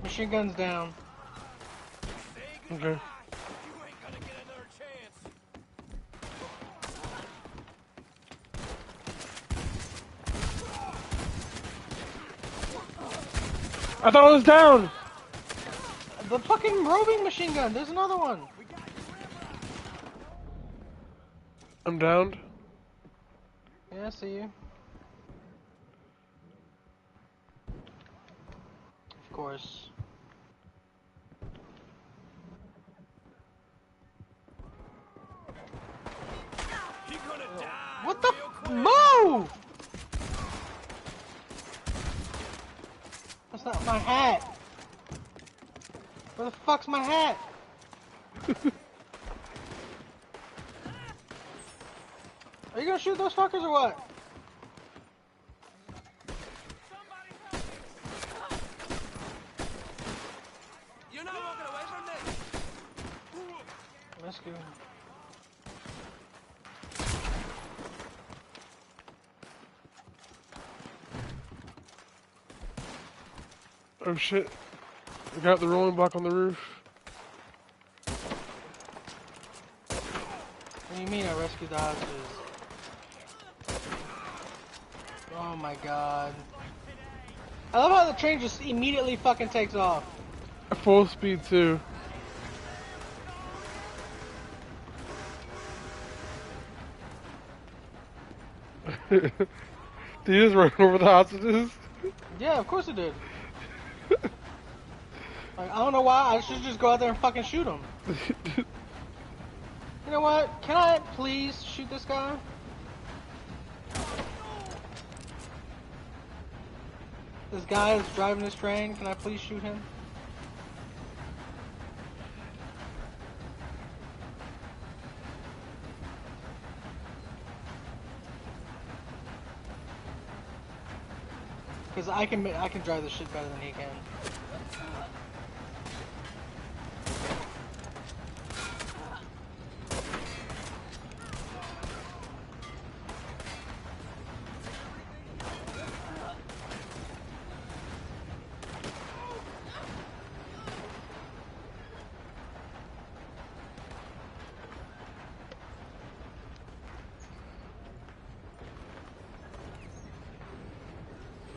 Speaker 1: Machine guns down.
Speaker 2: Okay.
Speaker 5: You ain't gonna get another chance.
Speaker 2: I thought I was down!
Speaker 1: The fucking roving machine gun. There's another one.
Speaker 2: I'm downed.
Speaker 1: Yeah, I see you. Of course.
Speaker 5: You're gonna die.
Speaker 1: What the move? That's not my hat. Where the fuck's my hat? Are you gonna shoot those fuckers or what?
Speaker 5: You're not walking away from this.
Speaker 1: Rescue.
Speaker 2: Oh shit. I got the rolling block on the roof.
Speaker 1: What do you mean I rescued the hostages? Oh my god. I love how the train just immediately fucking takes off.
Speaker 2: At full speed too. Did you just run over the hostages?
Speaker 1: Yeah, of course it did. Like, I don't know why, I should just go out there and fucking shoot him. You know what? Can I please shoot this guy? This guy is driving this train, can I please shoot him? Because I can drive this shit better than he can.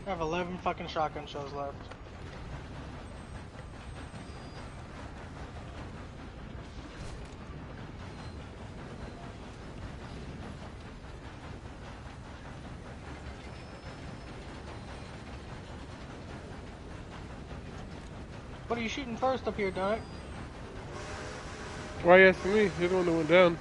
Speaker 1: I have 11 fucking shotgun shells left. What are you shooting first up here, Doc?
Speaker 2: Why are you asking me? You're the one that went down.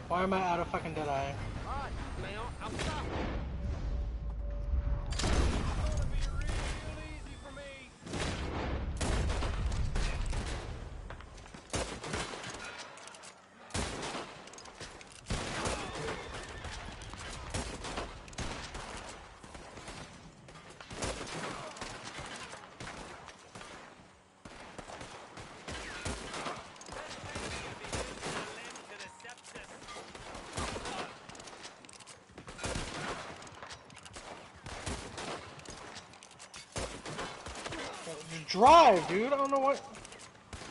Speaker 1: Why am I out of fucking Deadeye?
Speaker 3: Alright, now, I'm stopping.
Speaker 1: Drive, dude. I don't know what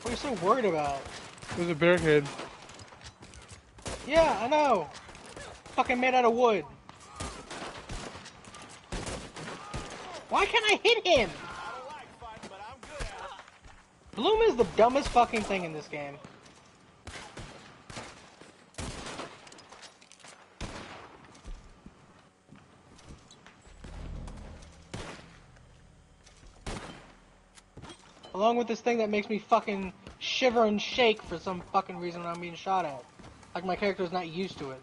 Speaker 1: are you so worried about.
Speaker 2: There's a barricade.
Speaker 1: Yeah, I know. Fucking made out of wood. Why can't I hit him? Bloom is the dumbest fucking thing in this game. Along with this thing that makes me fucking shiver and shake for some fucking reason when I'm being shot at. Like my character's not used to it.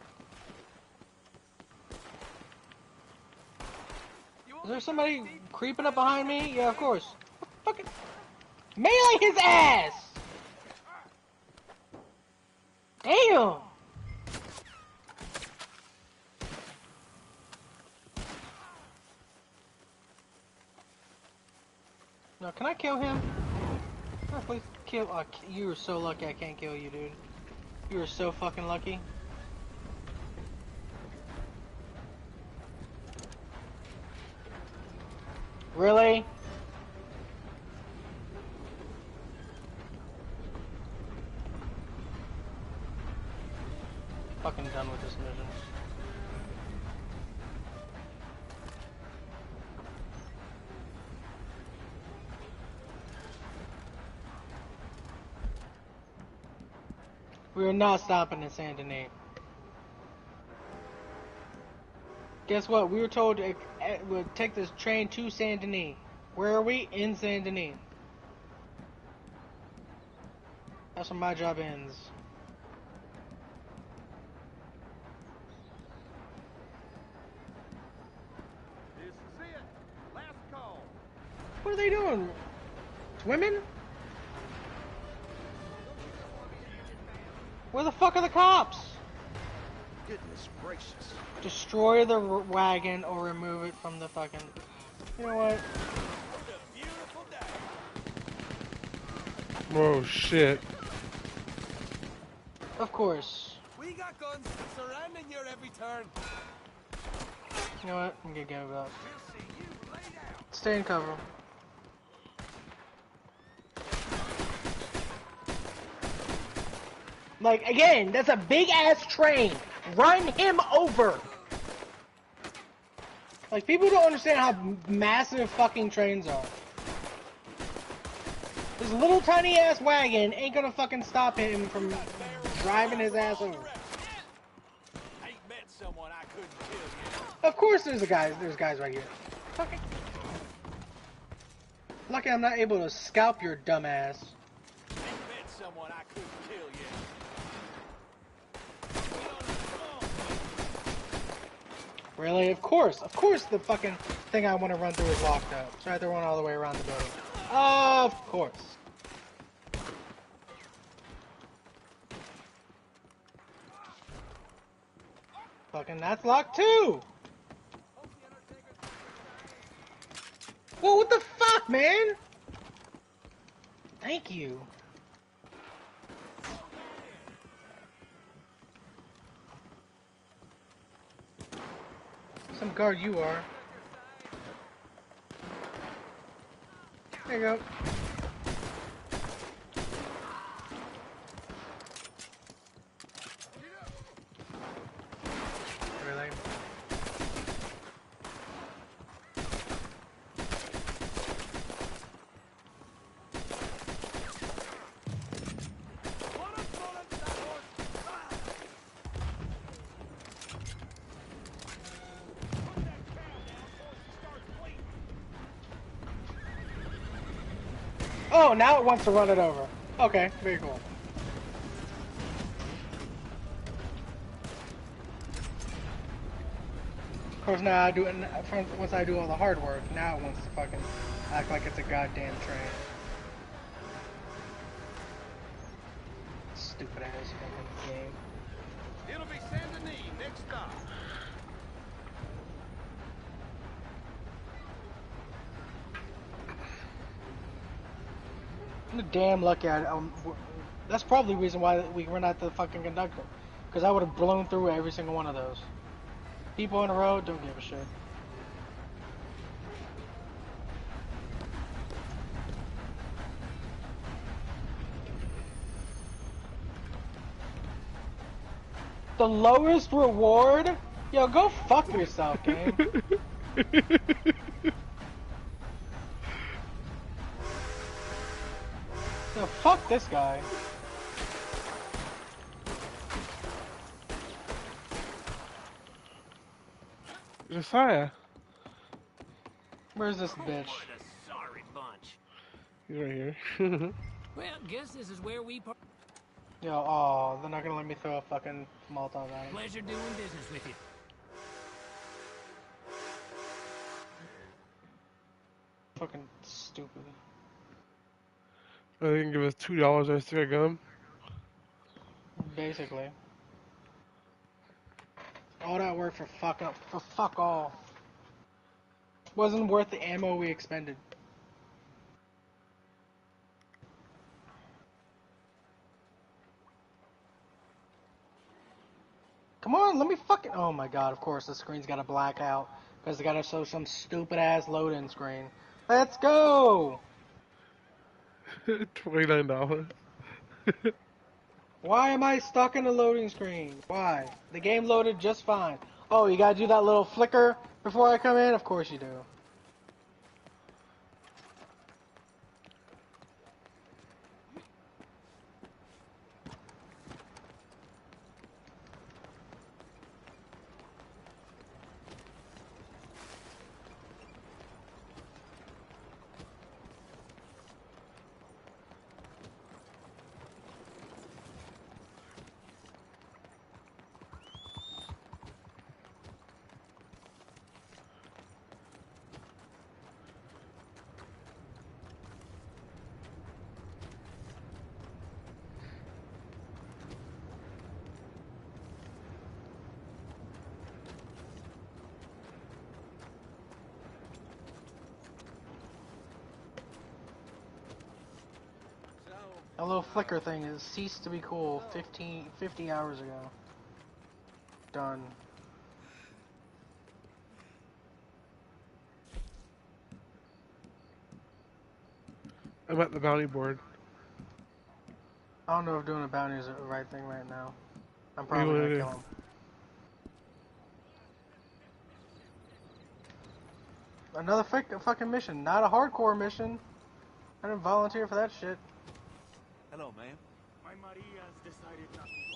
Speaker 1: Is there somebody creeping up behind me? Yeah, of course. Fucking melee his ass! Damn! No, can I kill him? Can I please kill? Oh, you are so lucky I can't kill you, dude. You are so fucking lucky. Really? Fucking done with this mission. We are not stopping in Saint Denis. Guess what? We were told to we'll take this train to Saint Denis. Where are we? In Saint Denis. That's when my job ends.
Speaker 5: This is it. Last call.
Speaker 1: What are they doing? Swimming? Where the fuck are the cops?
Speaker 5: Goodness gracious.
Speaker 1: Destroy the wagon or remove it from the fucking... You know what?
Speaker 5: What a beautiful day.
Speaker 2: Oh shit.
Speaker 1: Of course.
Speaker 5: We got guns surrounding your every turn.
Speaker 1: You know what? I'm gonna give up.
Speaker 5: We'll see you laid out.
Speaker 1: Stay in cover. Like, again, that's a big-ass train. Run him over. Like, people don't understand how massive fucking trains are. This little tiny-ass wagon ain't gonna fucking stop him from driving his ass over.
Speaker 5: I ain't met someone I couldn't kill yet.
Speaker 1: Of course there's guys right here. Fucking. Lucky I'm not able to scalp your dumb ass.
Speaker 5: Ain't met someone I couldn't kill yet.
Speaker 1: Really? Of course the fucking thing I want to run through is locked up. So I have to run all the way around the building. Of course. Fucking that's locked too! Whoa, what the fuck, man? Thank you. Some guard you are. There you go. Really? Oh, now it wants to run it over. Okay, very cool. Of course, now I do it. Once I do all the hard work, now it wants to fucking act like it's a goddamn train. Stupid ass fucking game.
Speaker 5: It'll be Saint Denis next stop.
Speaker 1: I'm damn lucky. That's probably the reason why we were not the fucking conductor, because I would have blown through every single one of those. People on the road don't give a shit. The lowest reward? Yo, go fuck yourself, game. Yo, fuck this guy.
Speaker 2: Josiah.
Speaker 1: Where's this bitch?
Speaker 9: What a sorry bunch.
Speaker 2: He's right here.
Speaker 9: Well, guess this is where we
Speaker 1: Yo, oh, they're not gonna let me throw a fucking Molotov at him.
Speaker 9: pleasure doing business with you.
Speaker 1: Fucking stupid.
Speaker 2: They can give us $2 and I still got gum.
Speaker 1: Basically. All that work for fuck all. Wasn't worth the ammo we expended. Come on, let me fucking... Oh my god, of course the screen's got a blackout. Because they gotta show some stupid ass load-in screen. Let's go!
Speaker 2: $29.
Speaker 1: Why am I stuck in a loading screen? Why? The game loaded just fine. Oh, you gotta do that little flicker before I come in? Of course you do. A little flicker thing is ceased to be cool 50 hours ago. Done.
Speaker 2: I'm at the bounty board.
Speaker 1: I don't know if doing a bounty is the right thing right now. I'm
Speaker 2: What do you
Speaker 1: probably
Speaker 2: want
Speaker 1: gonna
Speaker 2: to
Speaker 1: kill
Speaker 2: do?
Speaker 1: him. Another fucking mission, not a hardcore mission. I didn't volunteer for that shit.
Speaker 5: Hello, ma'am.
Speaker 10: My Maria's decided not to talk to me.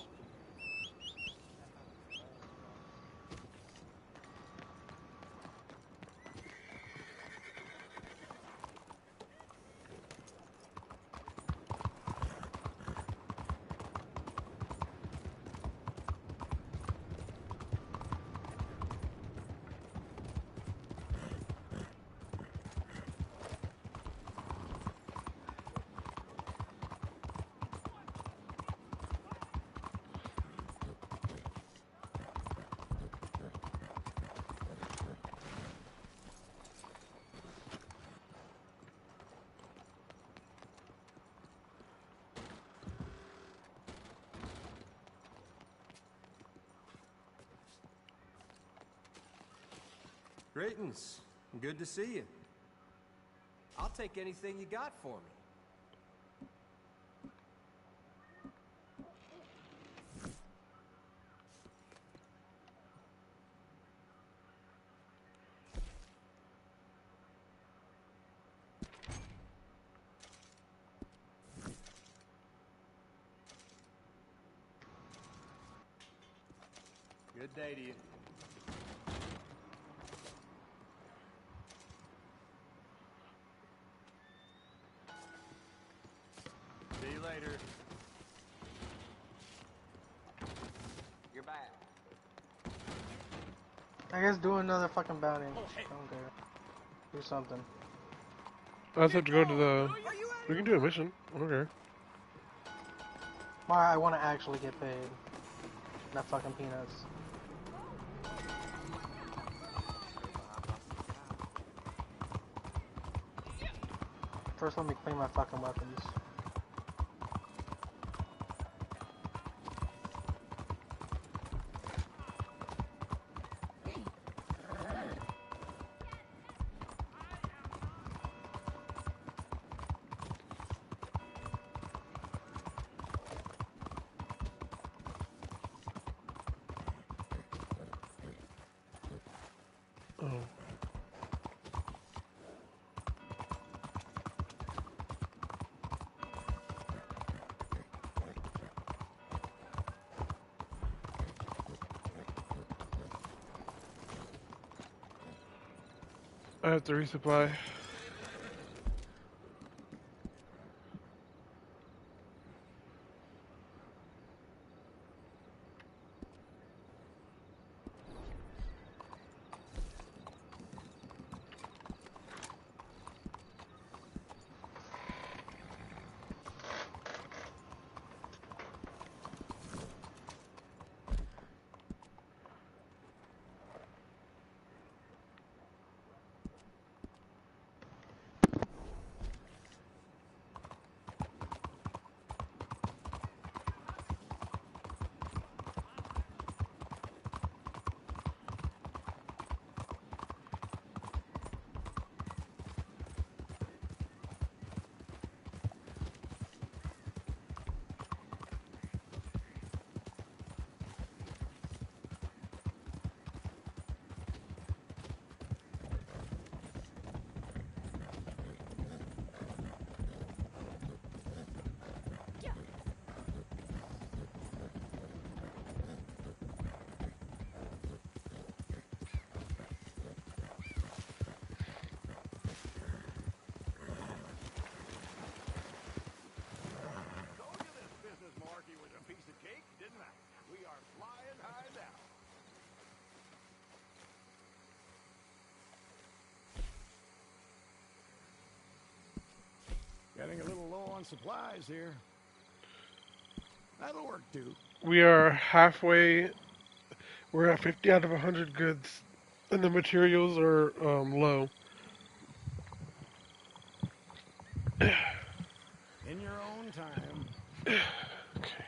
Speaker 11: Greetings. Good to see you. I'll take anything you got for me. Good day to you. See you later.
Speaker 8: You're back.
Speaker 1: I guess do another fucking bounty. I don't care. Do something.
Speaker 2: I also have to go to the... We can do a mission. I don't care.
Speaker 1: Why I want to actually get paid. Not fucking peanuts. First, let me clean my fucking weapons.
Speaker 2: Oh. I have to resupply.
Speaker 5: Told you this business Marky was a piece of cake, didn't I? We are flying high now. Getting a little low on supplies here. That'll work too.
Speaker 2: We are halfway. We're at 50 out of 100 goods, and the materials are low.
Speaker 5: In your own time.
Speaker 2: Okay.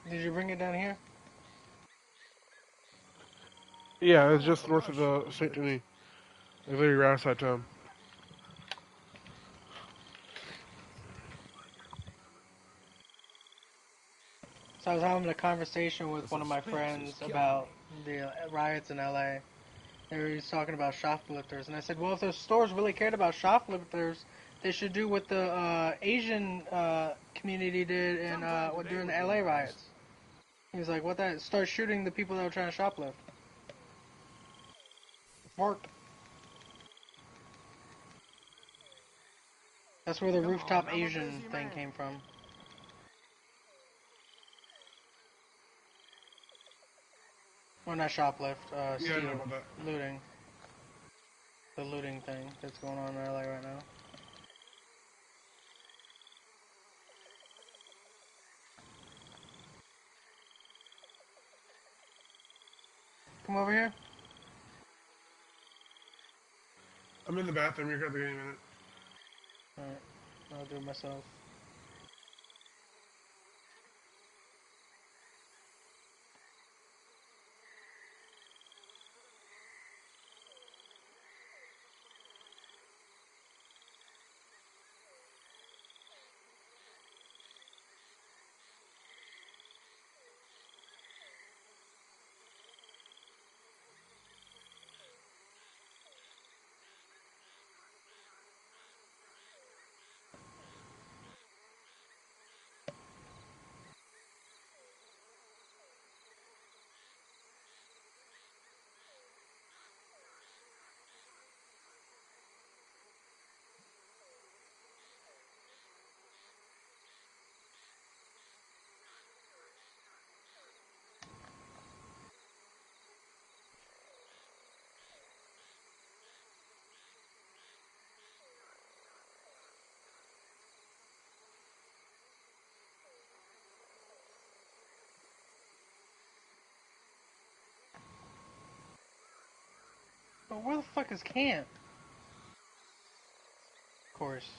Speaker 1: Did you bring it down here?
Speaker 2: Yeah, it's just north of St. Denis. Like literally right outside town.
Speaker 1: So I was having a conversation with
Speaker 5: The
Speaker 1: one of my
Speaker 5: suspense is
Speaker 1: friends
Speaker 5: killing
Speaker 1: about
Speaker 5: me.
Speaker 1: the riots in LA. They were talking about shoplifters, and I said, well, if the stores really cared about shoplifters, they should do what the Asian community did in
Speaker 5: Sometimes a day
Speaker 1: during the
Speaker 5: would be
Speaker 1: LA
Speaker 5: nice.
Speaker 1: riots. He was like, what that? Start shooting the people that were trying to shoplift. Worked. That's where the
Speaker 5: Come on,
Speaker 1: rooftop
Speaker 5: I'm a
Speaker 1: Asian
Speaker 5: busy
Speaker 1: thing
Speaker 5: man.
Speaker 1: came from. Well, not shoplift,
Speaker 2: Yeah, I know
Speaker 1: steal,
Speaker 2: about that.
Speaker 1: looting. The looting thing that's going on in LA right now. Come over here.
Speaker 2: I'm in the bathroom. You're gonna be any minute.
Speaker 1: Alright, I'll do it myself. But where the fuck is camp? Of course.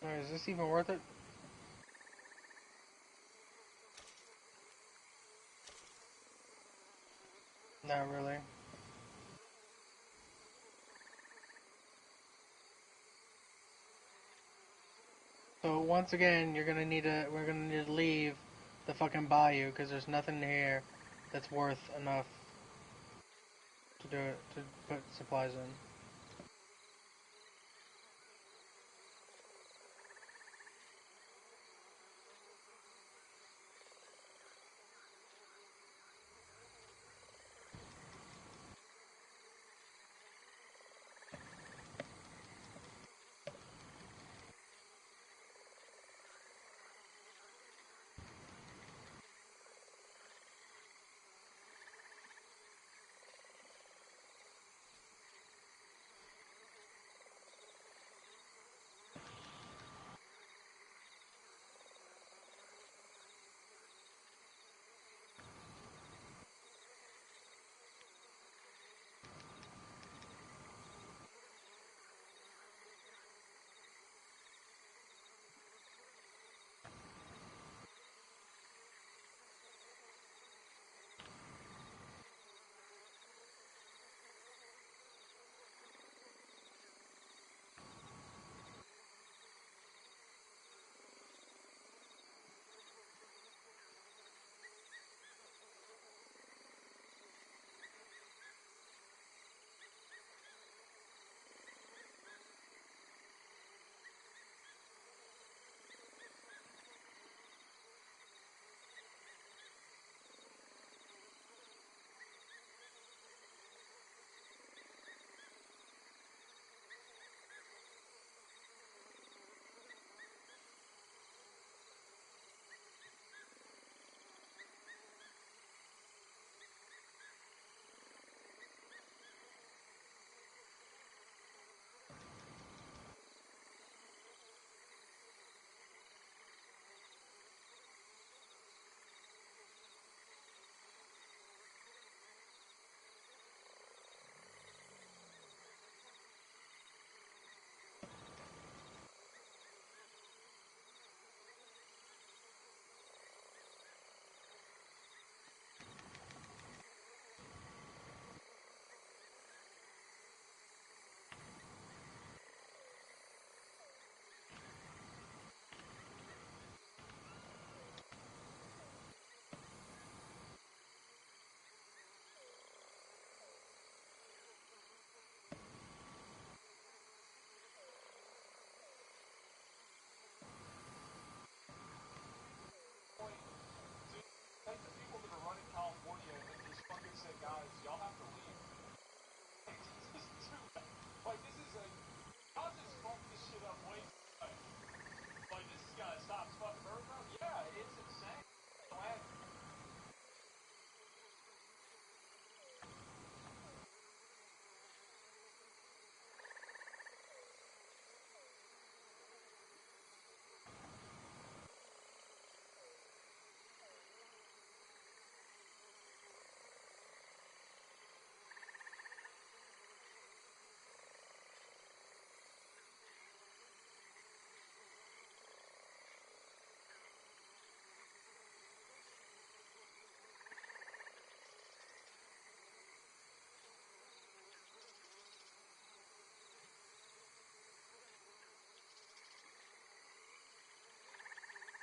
Speaker 1: Alright, is this even worth it? Not really. So once again, we're gonna need to leave the fucking bayou because there's nothing here that's worth enough to do it, to put supplies in.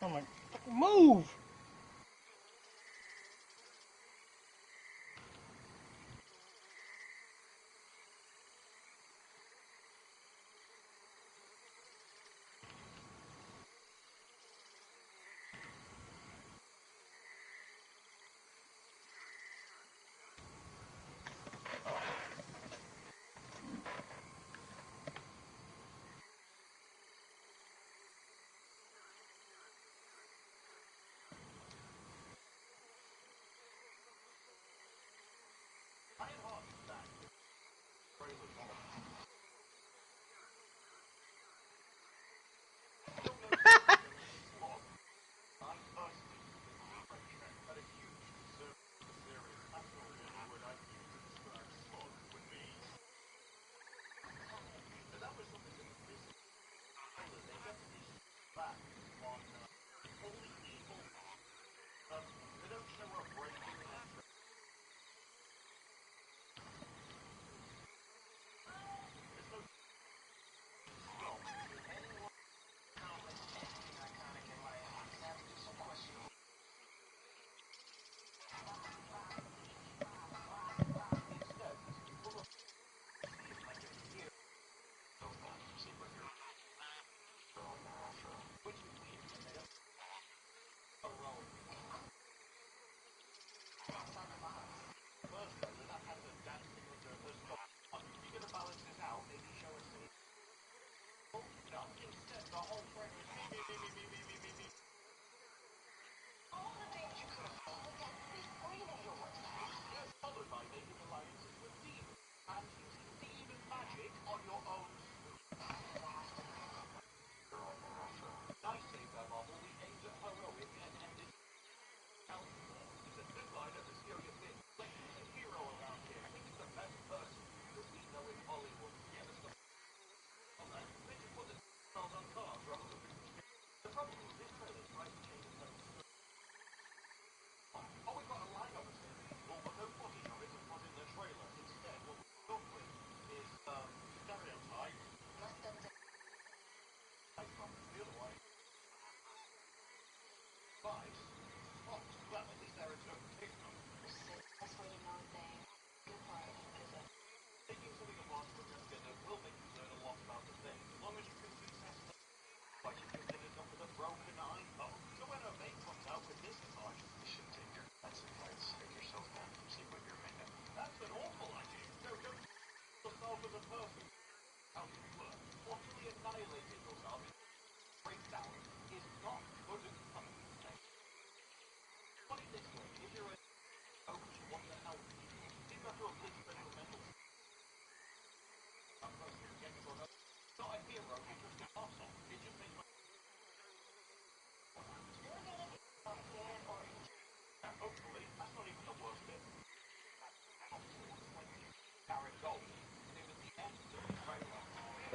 Speaker 1: I'm like, move!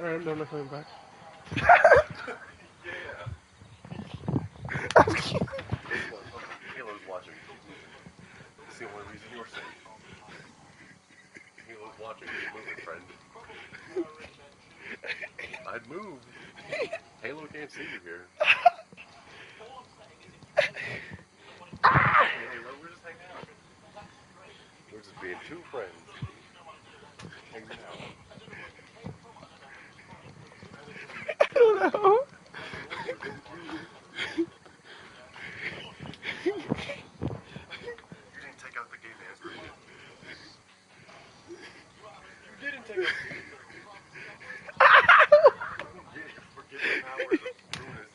Speaker 2: Alright, no, I'm not coming back.
Speaker 7: Yeah. Halo's watching. It's the only reason you're safe. Halo's watching. Keep moving, friend. I'd move. Halo can't see you here. Halo, we're just hanging out. We're just being two friends. Hanging out.
Speaker 2: I don't know.
Speaker 7: You didn't take out the gay man's group. You didn't take out the gay man's Forget the powers of Ruinous.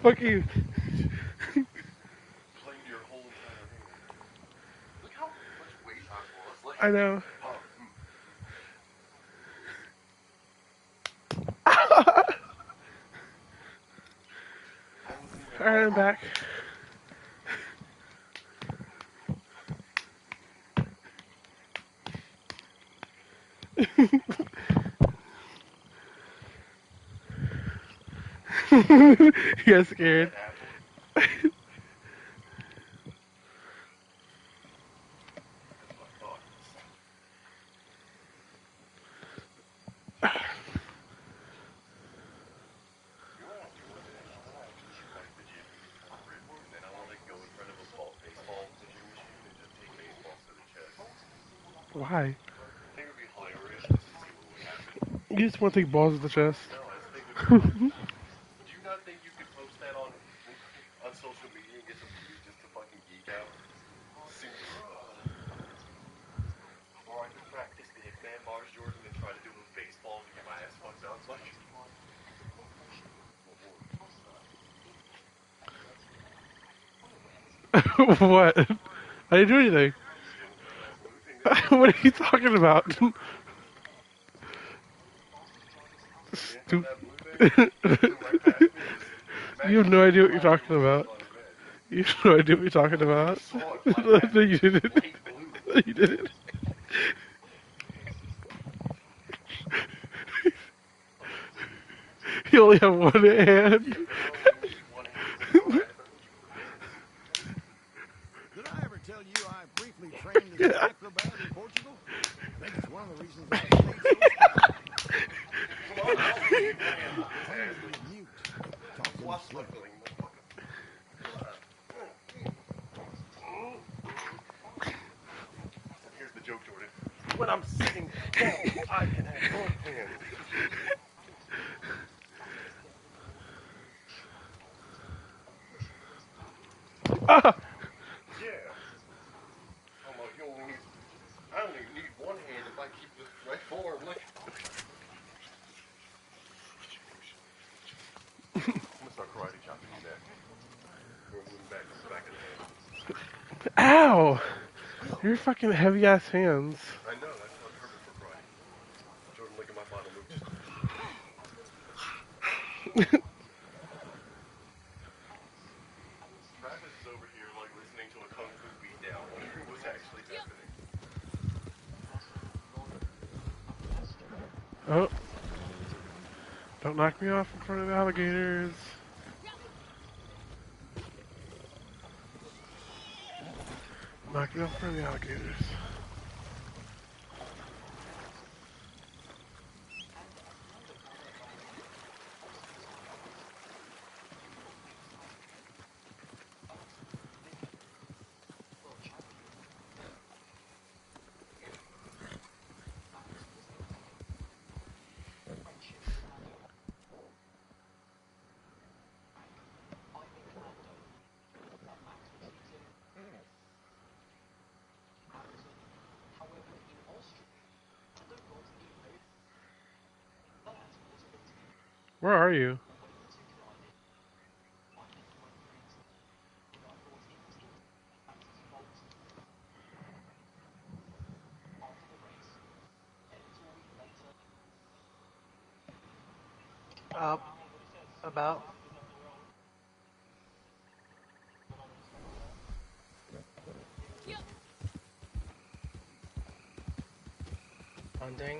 Speaker 2: Fuck you.
Speaker 7: Claimed your whole entire hand. Look how much weight Oswald is. Like,
Speaker 2: I know. Alright, I'm back. You got scared. Why?
Speaker 7: I think it would be hilarious just to see what would happen.
Speaker 2: You just want to take balls to the chest.
Speaker 7: No, I just think it would be funny. Do you not think you could post that on social media and get some views just to fucking geek out? See, or I could practice the Hitman bars, Jordan, and try to do a baseball and get my ass fucked up. Like,
Speaker 2: What? I didn't do anything. What are you talking about? You have no idea what you're talking about. You have no idea what you're talking about. No, you didn't. No, you didn't. You only have one hand.
Speaker 5: Did I ever tell you I briefly trained as an acrobat in Portugal? I think it's one of the reasons I stayed so strong. Training to be mute. Talking slow.
Speaker 7: Here's the joke, Jordan. When I'm sitting down, I can have one hand.
Speaker 2: Ah!
Speaker 7: Yeah. I'm like, I only need one hand if I keep this right forward. Look. I'm gonna start karate chopping you neck. We're moving back in the hand.
Speaker 2: Ow! Your fucking heavy ass hands.
Speaker 7: I know, that's not perfect for karate. Jordan, look at my bottom move. Travis is over here, like, listening to a kung fu beatdown, wondering what's actually happening.
Speaker 2: Oh. Don't knock me off in front of the alligators. Knock me off in front of the alligators. Where are you?
Speaker 1: About. Hunting.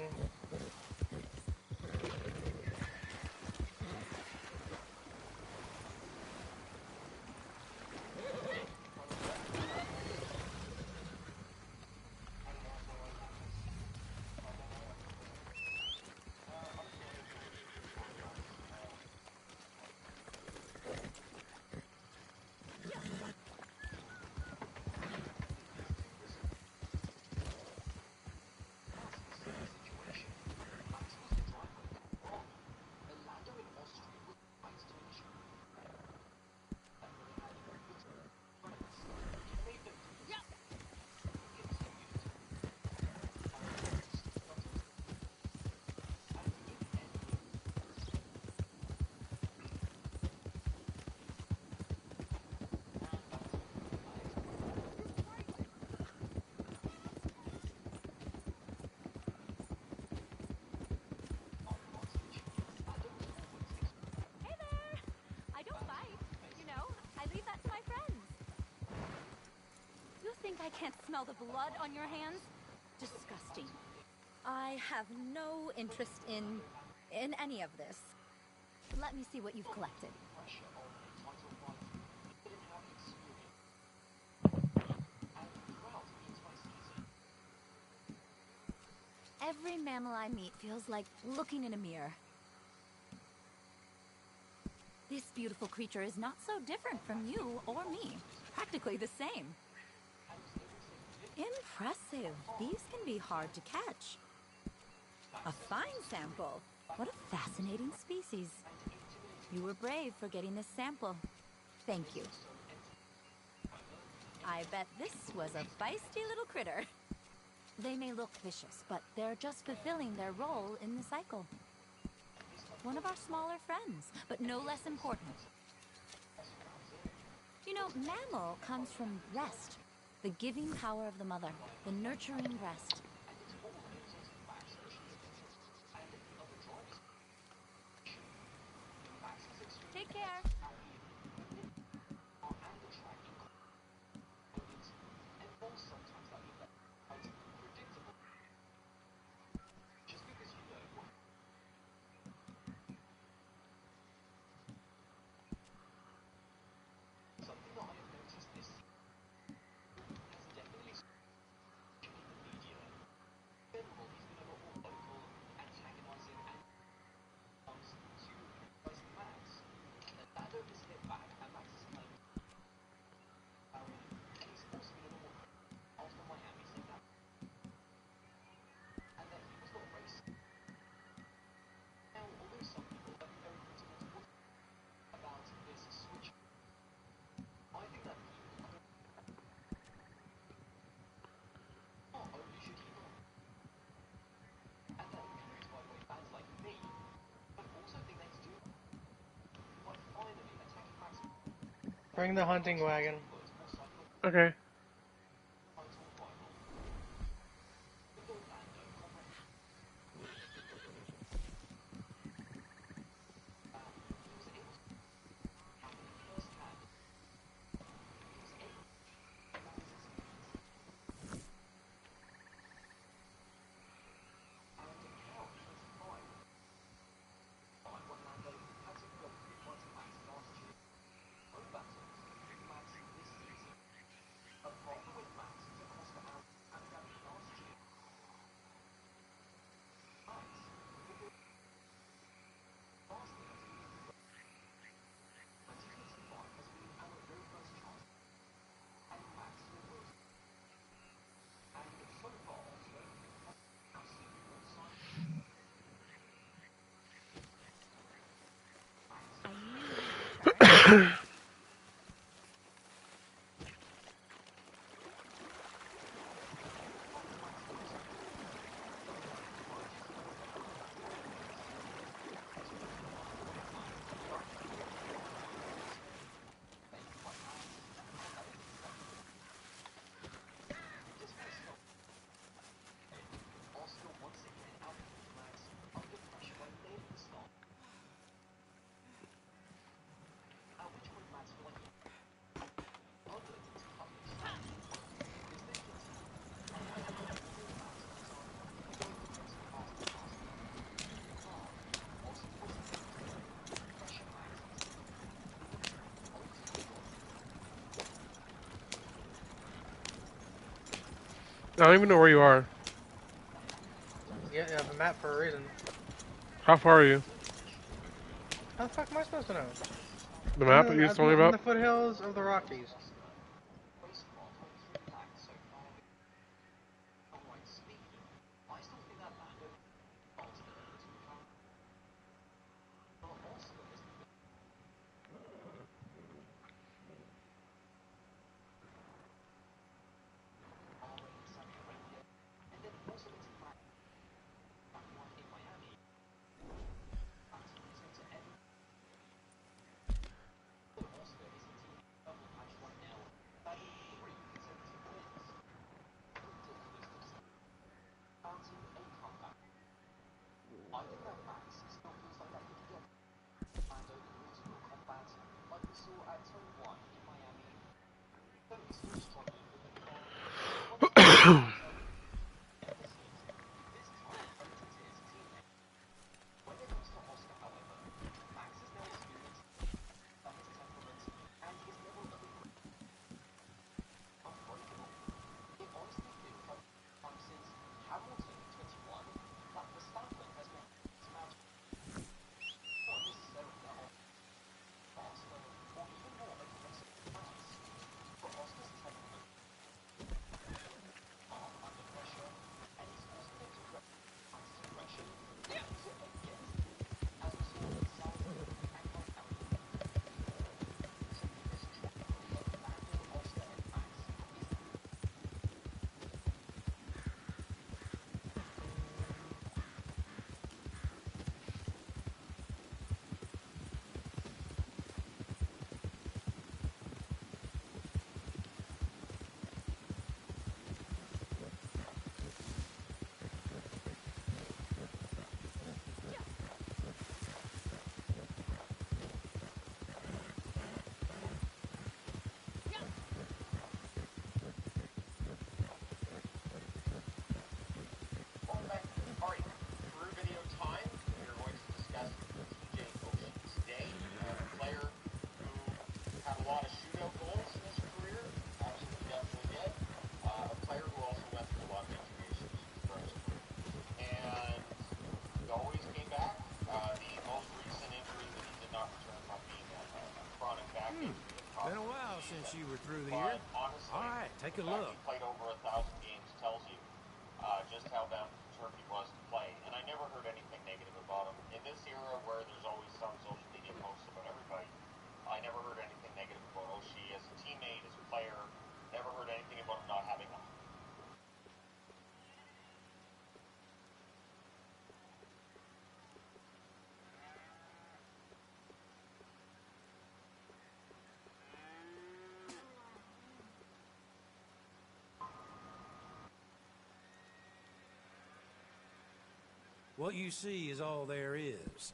Speaker 6: I can't smell the blood on your hands? Disgusting. I have no interest in any of this. Let me see what you've collected. Every mammal I meet feels like looking in a mirror. This beautiful creature is not so different from you or me. Practically the same. Impressive. These can be hard to catch. A fine sample. What a fascinating species. You were brave for getting this sample. Thank you. I bet this was a feisty little critter. They may look vicious, but they're just fulfilling their role in the cycle. One of our smaller friends, but no less important. You know, mammal comes from breast, the giving power of the mother, the nurturing breast. Take care.
Speaker 1: Bring the hunting wagon.
Speaker 2: Okay. I don't even know where you are.
Speaker 1: Yeah, you have a map for a reason.
Speaker 2: How far are you?
Speaker 1: How the fuck am I supposed to know?
Speaker 2: The map that you just told me
Speaker 1: I'm in
Speaker 2: about?
Speaker 1: the foothills of the Rockies.
Speaker 5: Wish you were through
Speaker 12: But
Speaker 5: here.
Speaker 12: honestly,
Speaker 5: All right, take a
Speaker 12: the fact
Speaker 5: look.
Speaker 12: he played over 1,000 games tells you just how down turkey was to play. And I never heard anything negative about him. In this era where there's always some social media posts about everybody, I never heard anything negative about Oshie as a teammate, as a player. Never heard anything about him not having a
Speaker 5: What you see is all there is.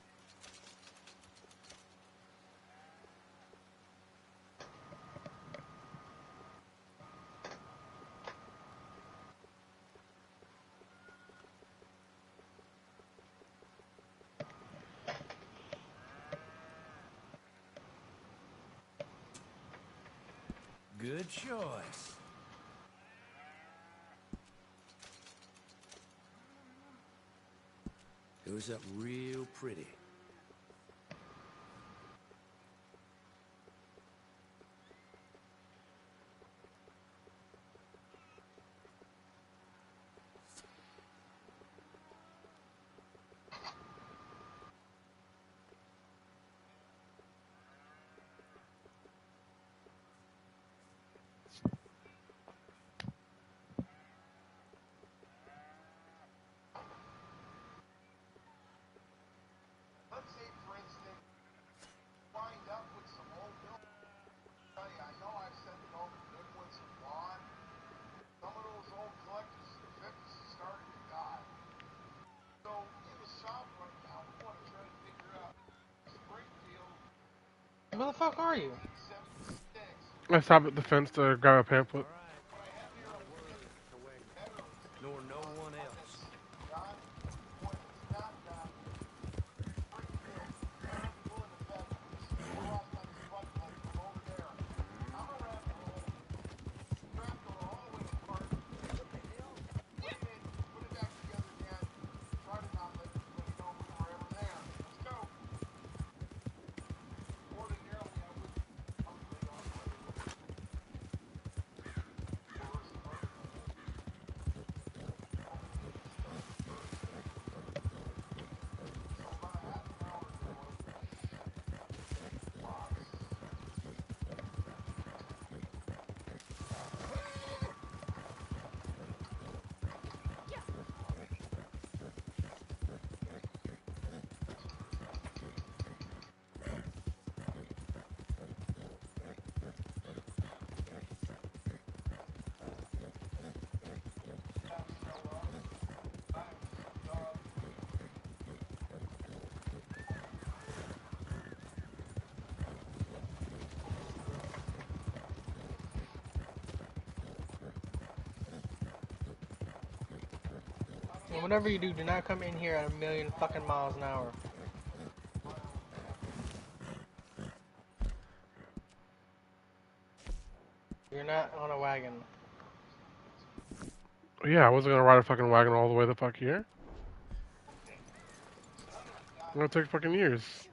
Speaker 5: Good choice. It was up real pretty.
Speaker 4: Let's say, for instance, wind up with some old buildings. I know I've said that all the good ones are gone. Some of those old collectors in the 50s are starting to die. So, in the shop right now, we want to try to figure out Springfield
Speaker 1: Where the fuck are you?
Speaker 4: 76.
Speaker 2: I stopped at the fence to grab a pamphlet.
Speaker 4: What I have here are veterans.
Speaker 5: Nor no one else.
Speaker 4: John, when it's not done, Springfield, people in the veterans. We're off on this butt plug from over there. I'm around the roll. Strap the all the way apart. Put it back together again. Try to not let anybody know we were ever there. Let's go. Ordinarily, I would upgrade on my
Speaker 1: And whatever you do not come in here at 1,000,000 fucking miles an hour. You're not on a wagon.
Speaker 2: Yeah, I wasn't gonna ride a fucking wagon all the way the fuck here. It's gonna take fucking years.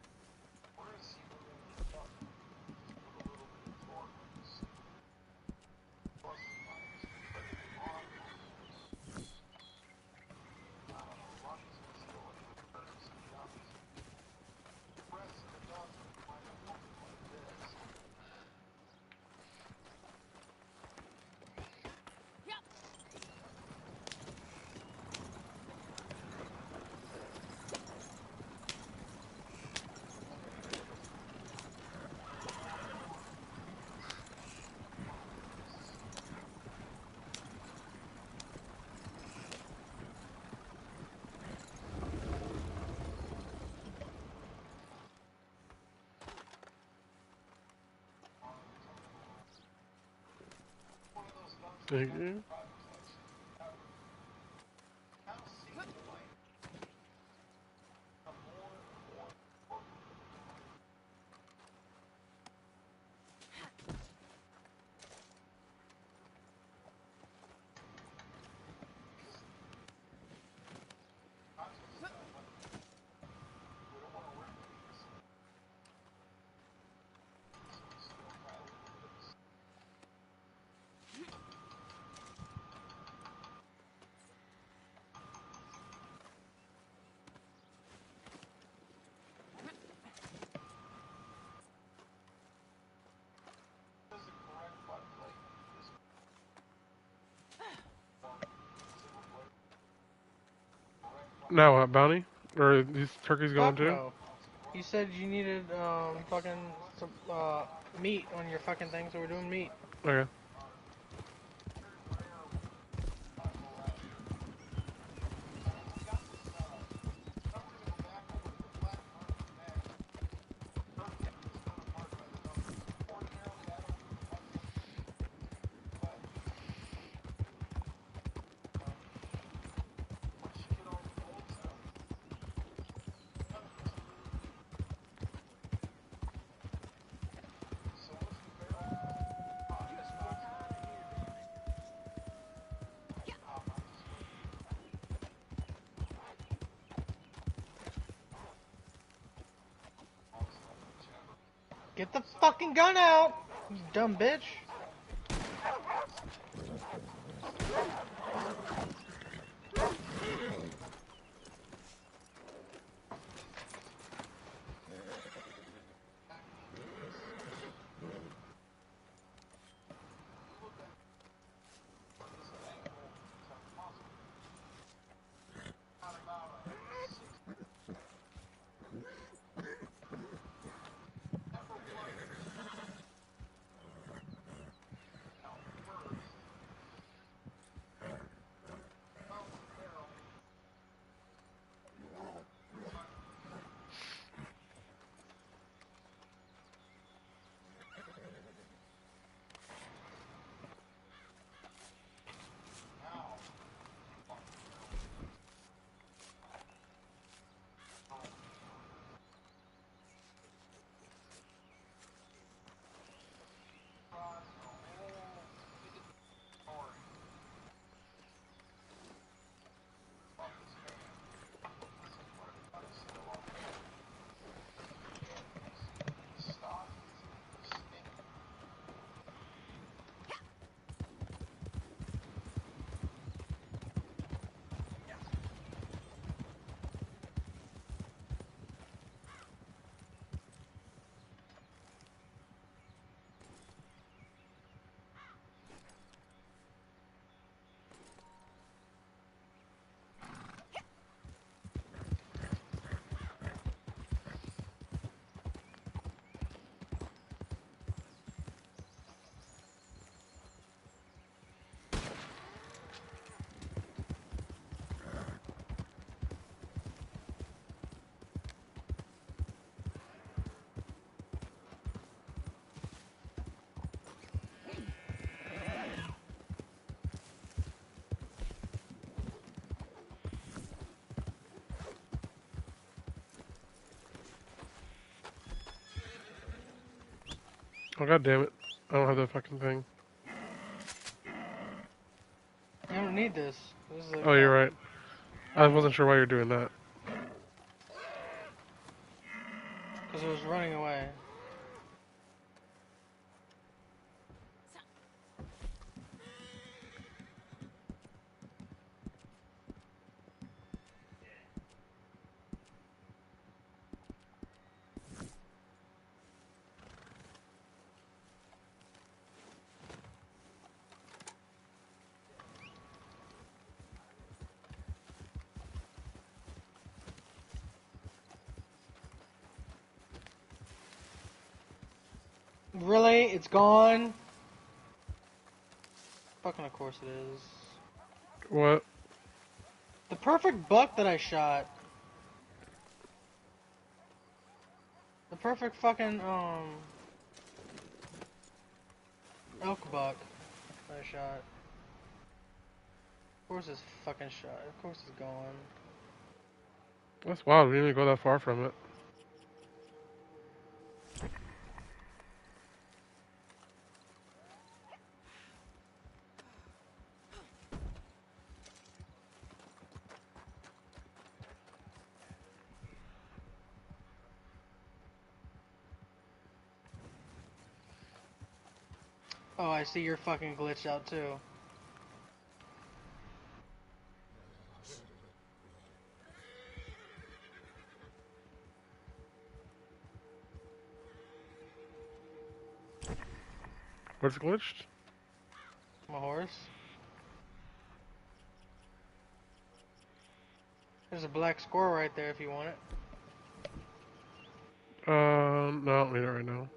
Speaker 2: Thank you. Now what, bounty? Or these turkeys going
Speaker 1: Fuck
Speaker 2: too?
Speaker 1: no. You said you needed fucking some meat on your fucking thing, so we're doing meat.
Speaker 2: Okay.
Speaker 1: Get the fucking gun out, you dumb bitch.
Speaker 2: Oh god damn it. I don't have the fucking thing.
Speaker 1: You don't need this. This is
Speaker 2: Oh, you're right. I wasn't sure why you're doing that.
Speaker 1: because it was running away. Really? It's gone? Fucking of course it is.
Speaker 2: What?
Speaker 1: The perfect buck that I shot. The perfect fucking, elk buck that I shot. Of course it's fucking shot. Of course it's gone.
Speaker 2: That's wild. We didn't even go that far from it.
Speaker 1: Oh, I see you're fucking glitched out too.
Speaker 2: What's glitched?
Speaker 1: My horse. There's a black squirrel right there if you want it.
Speaker 2: No, I don't need it right now.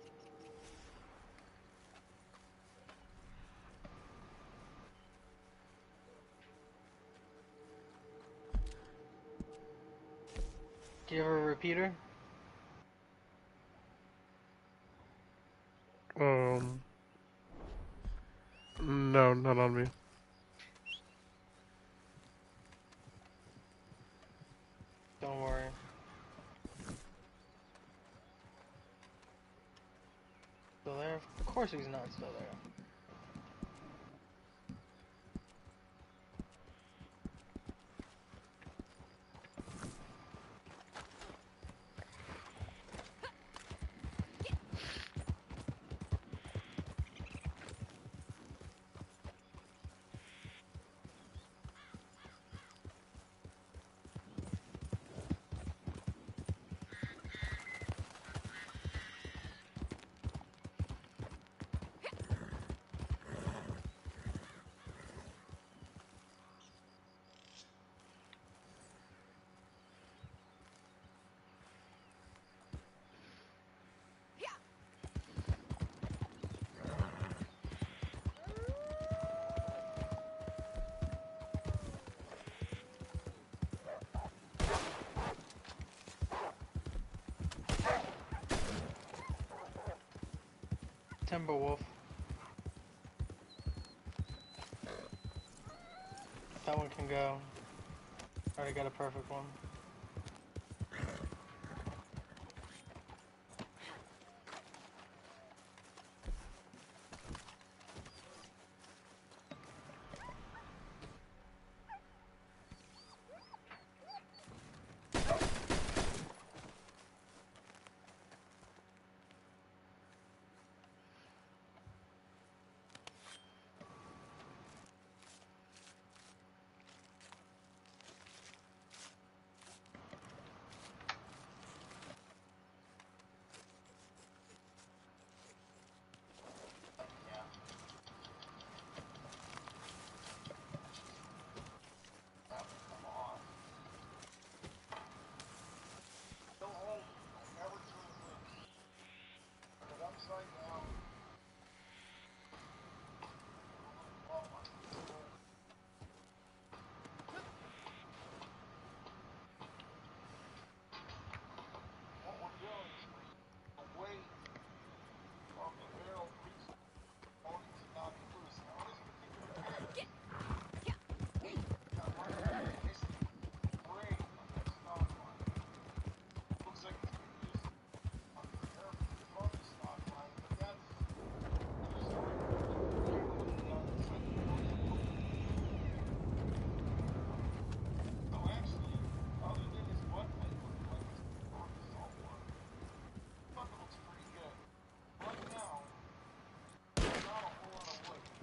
Speaker 1: Do you have a repeater?
Speaker 2: No, not on me.
Speaker 1: Don't worry. Still there? Of course he's not still there. Timberwolf. That one can go. Already got a perfect one.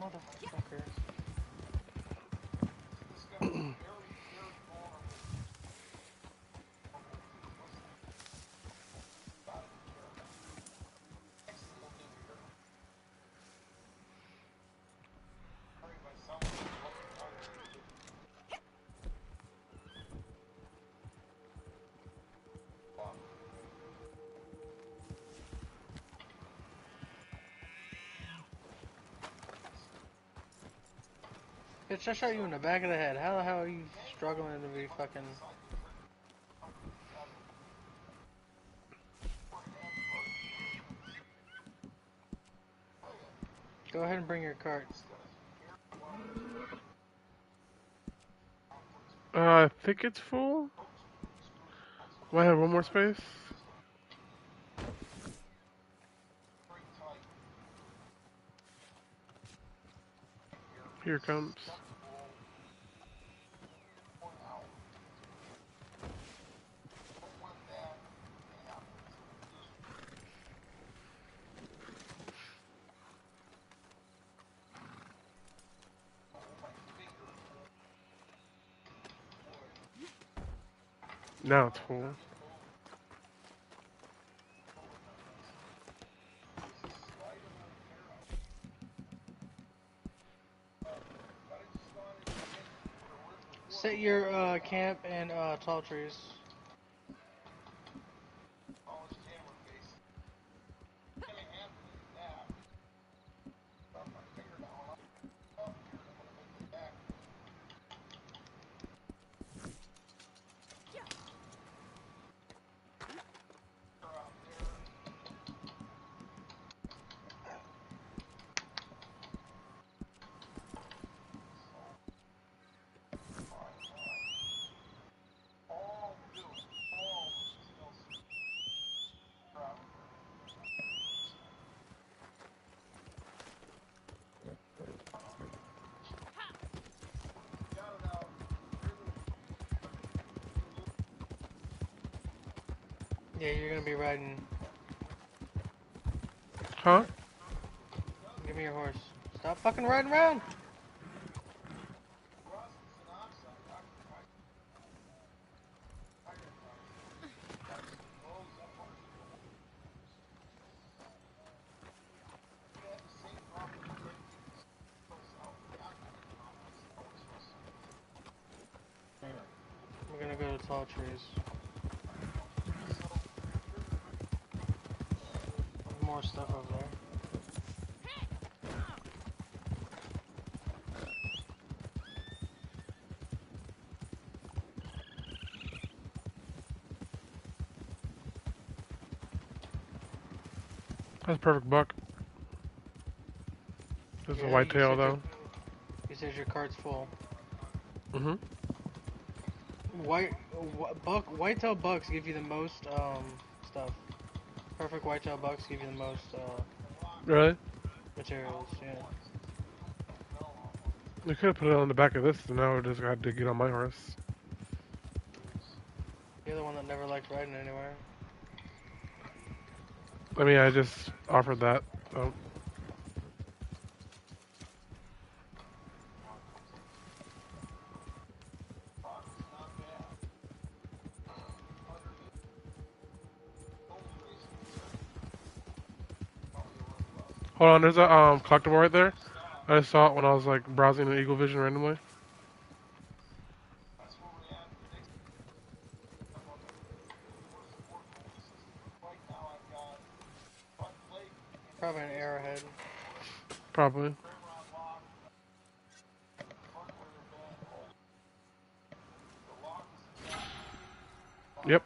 Speaker 1: Motherfucker. Bitch, I shot you in the back of the head. How the hell are you struggling to be fucking... Go ahead and bring your cart.
Speaker 2: I think it's full. Do I have one more space? Here it comes. Now it's full.
Speaker 1: Set your camp in tall trees. Yeah, you're gonna be riding.
Speaker 2: Huh?
Speaker 1: Give me your horse. Stop fucking riding around! We're gonna go to tall trees. There's more stuff over there.
Speaker 2: That's a perfect buck. There's a
Speaker 1: Yeah,
Speaker 2: whitetail though.
Speaker 1: You said your cart's full.
Speaker 2: Mm-hmm.
Speaker 1: Whitetail bucks give you the most stuff. Perfect whitetail bucks give you the most
Speaker 2: Really?
Speaker 1: materials. Yeah.
Speaker 2: We could have put it on the back of this, and now we just got to get on my horse.
Speaker 1: You're the one that never liked riding anywhere.
Speaker 2: I mean, I just offered that. So. Hold on, there's a collectible right there. I just saw it when I was like browsing in Eagle Vision randomly.
Speaker 1: Probably an arrowhead.
Speaker 2: Probably. Yep.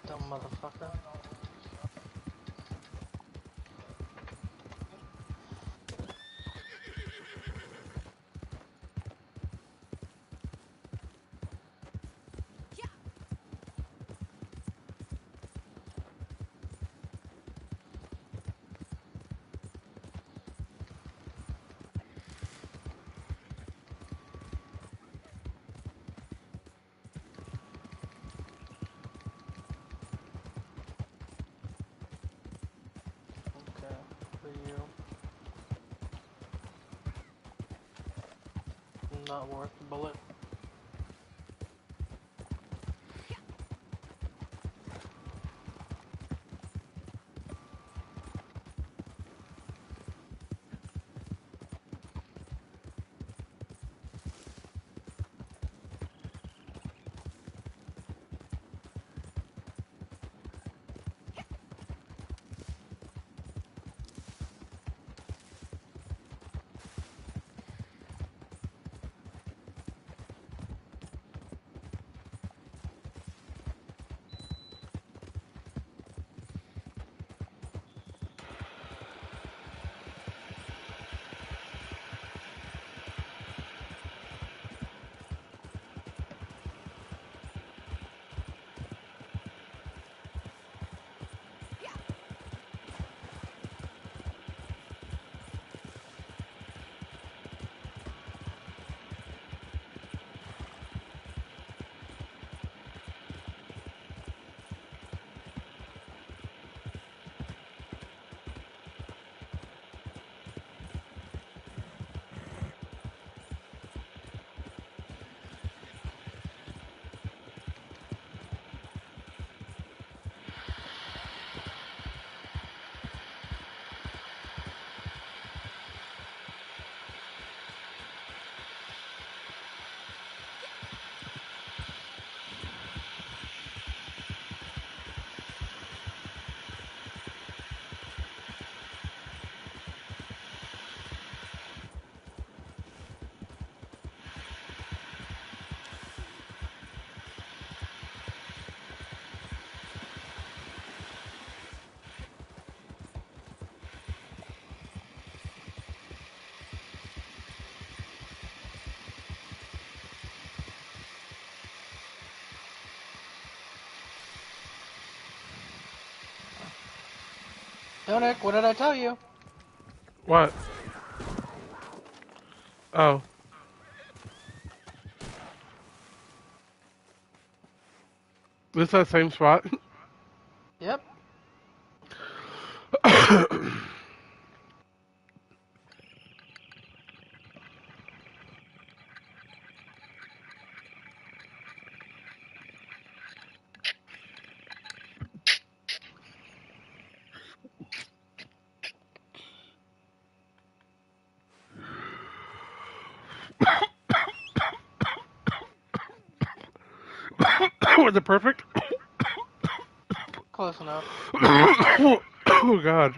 Speaker 1: Dumb motherfucker. Okay, for you. Not worth the bullet. Nick, what did I tell you?
Speaker 2: What? Oh. This that same spot?
Speaker 1: Yep.
Speaker 2: Was it perfect?
Speaker 1: Close enough.
Speaker 2: Oh God.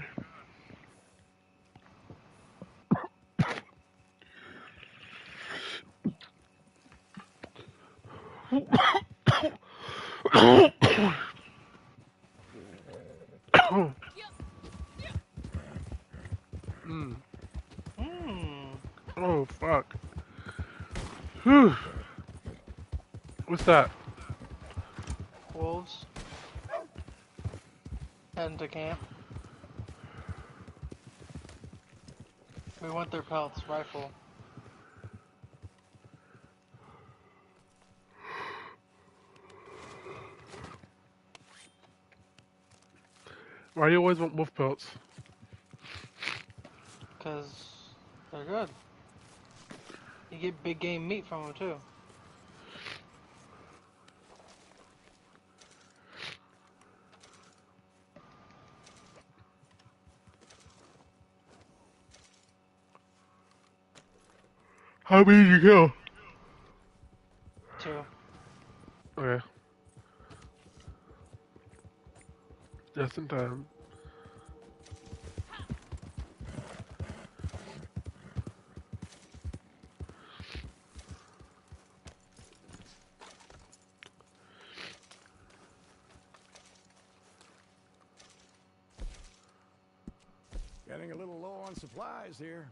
Speaker 2: Mm.
Speaker 1: Hmm.
Speaker 2: Oh fuck. Whew. What's that?
Speaker 1: Wolves. Heading to camp. We want their pelts, rifle.
Speaker 2: Why do you always want wolf pelts?
Speaker 1: Because they're good. You get big game meat from them, too.
Speaker 2: How many did you kill?
Speaker 1: 2.
Speaker 2: Okay. Just in time.
Speaker 5: Getting a little low on supplies here.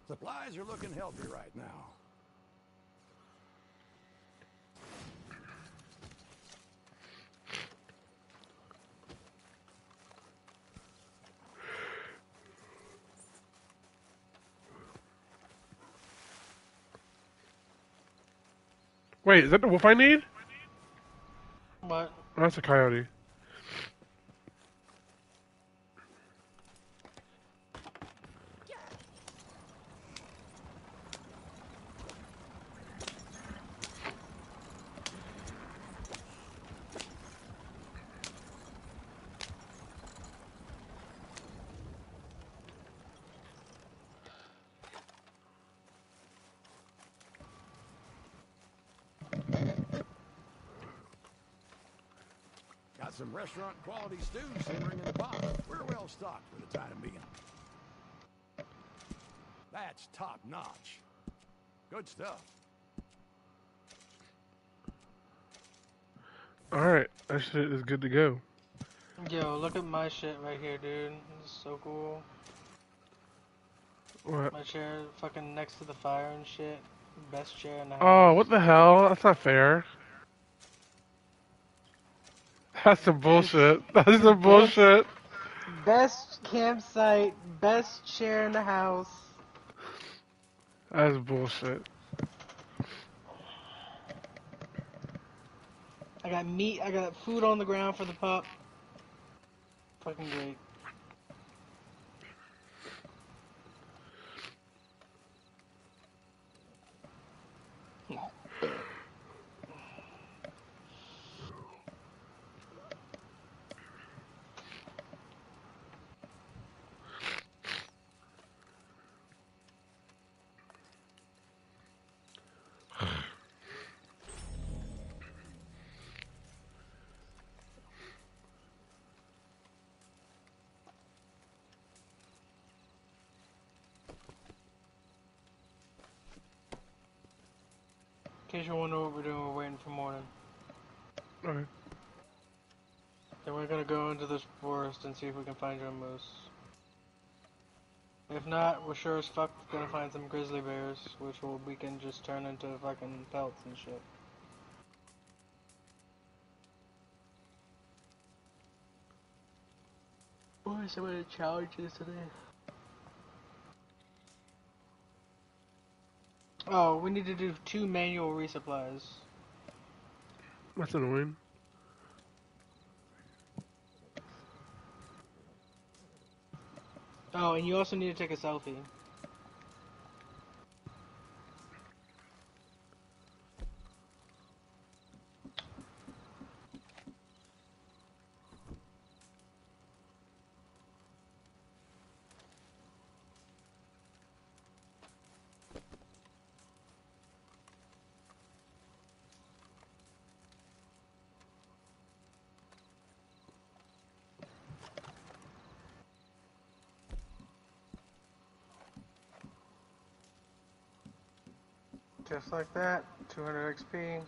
Speaker 5: Supplies are looking healthy right now.
Speaker 2: Wait, is that the wolf I need?
Speaker 1: What?
Speaker 2: Oh, that's a coyote.
Speaker 5: Got some restaurant quality stew simmering in the pot. We're well stocked for the time being. That's top notch. Good stuff.
Speaker 2: Alright, that shit is good to go.
Speaker 1: Yo, look at my shit right here, dude. This is so cool.
Speaker 2: What?
Speaker 1: My chair fucking next to the fire and shit. Best chair in the house.
Speaker 2: Oh, what the hell? That's not fair. That's some bullshit. That's some bullshit.
Speaker 1: Best campsite, best chair in the house.
Speaker 2: That's bullshit.
Speaker 1: I got meat, I got food on the ground for the pup. Fucking great. In case you wonder what we're doing, we're waiting for morning.
Speaker 2: Okay.
Speaker 1: Then we're gonna go into this forest and see if we can find your moose. If not, we're sure as fuck gonna find some grizzly bears, we can just turn into fucking pelts and shit. What are some of the challenges today? Oh, we need to do 2 manual resupplies.
Speaker 2: That's annoying.
Speaker 1: Oh, and you also need to take a selfie. Just like that, 200 XP.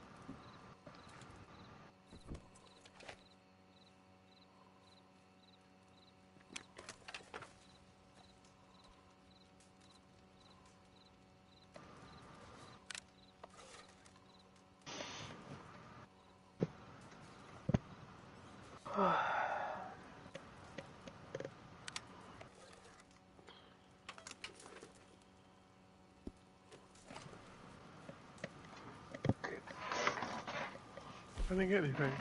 Speaker 2: I didn't get anything.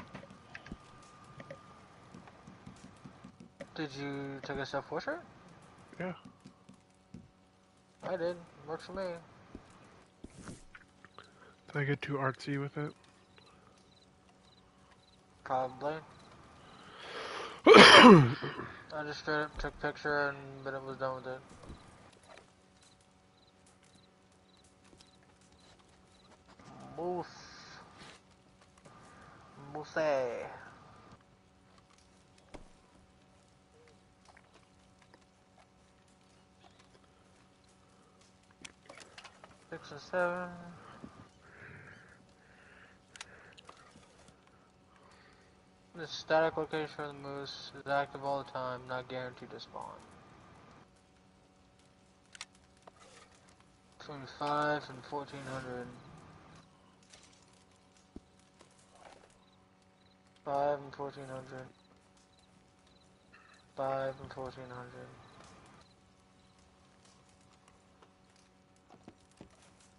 Speaker 1: Did you take a self-portrait?
Speaker 2: Yeah.
Speaker 1: I did. Works for me.
Speaker 2: Did I get too artsy with it?
Speaker 1: Probably. I just straight up took a picture and then it was done with it. Moose. Moose. 6 and 7. The static location of the moose is active all the time, not guaranteed to spawn. Between 5 and 1400. 5 and 1400. 5 and 1400.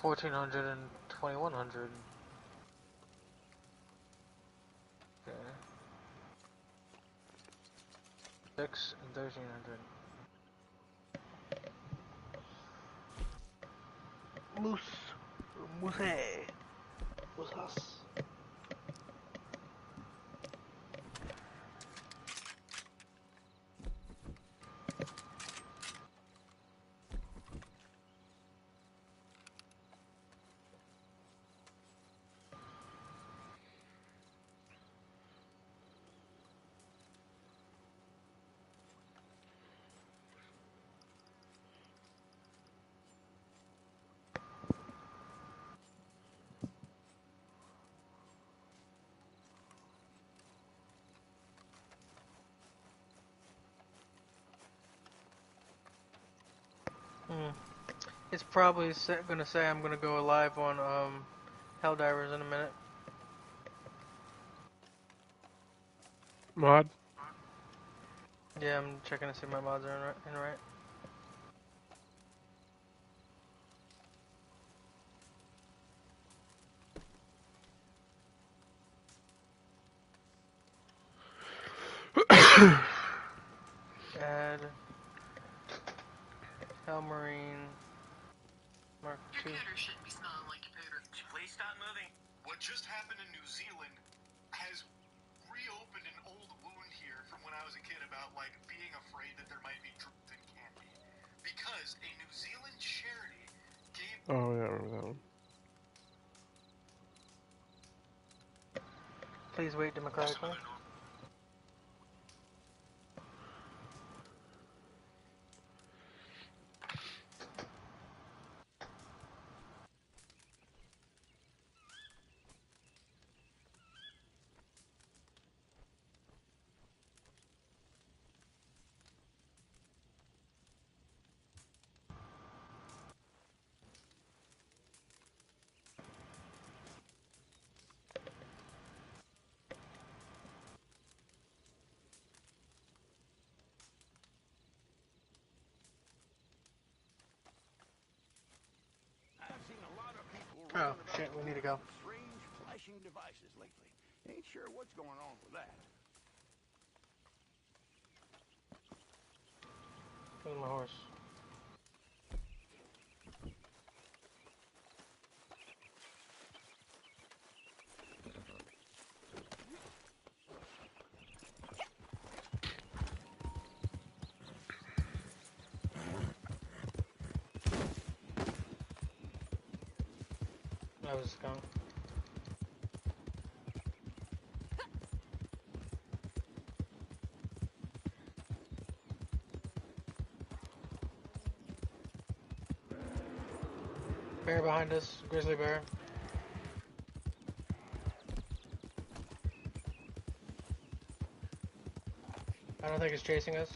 Speaker 1: 1400 and 2100. Okay. 6 and 1300. Moose. Moose. Moose. It's probably gonna say I'm gonna go live on Helldivers in a minute.
Speaker 2: Mod?
Speaker 1: Yeah, I'm checking to see my mods are in right. Add Hellmarine Mark II.
Speaker 4: Shouldn't be smelling like your pooter.
Speaker 3: Please stop moving.
Speaker 4: What just happened in New Zealand has reopened an old wound here from when I was a kid about like being afraid that there might be drugs in candy. Because a New Zealand charity gave
Speaker 2: Oh, yeah, I remember that one.
Speaker 1: Please wait democratically. Oh,
Speaker 5: about
Speaker 1: shit, we need to go.
Speaker 5: some strange flashing devices lately. Ain't sure what's going on with that.
Speaker 1: Look at my horse. That was a skunk. Bear behind us, grizzly bear. I don't think it's chasing us.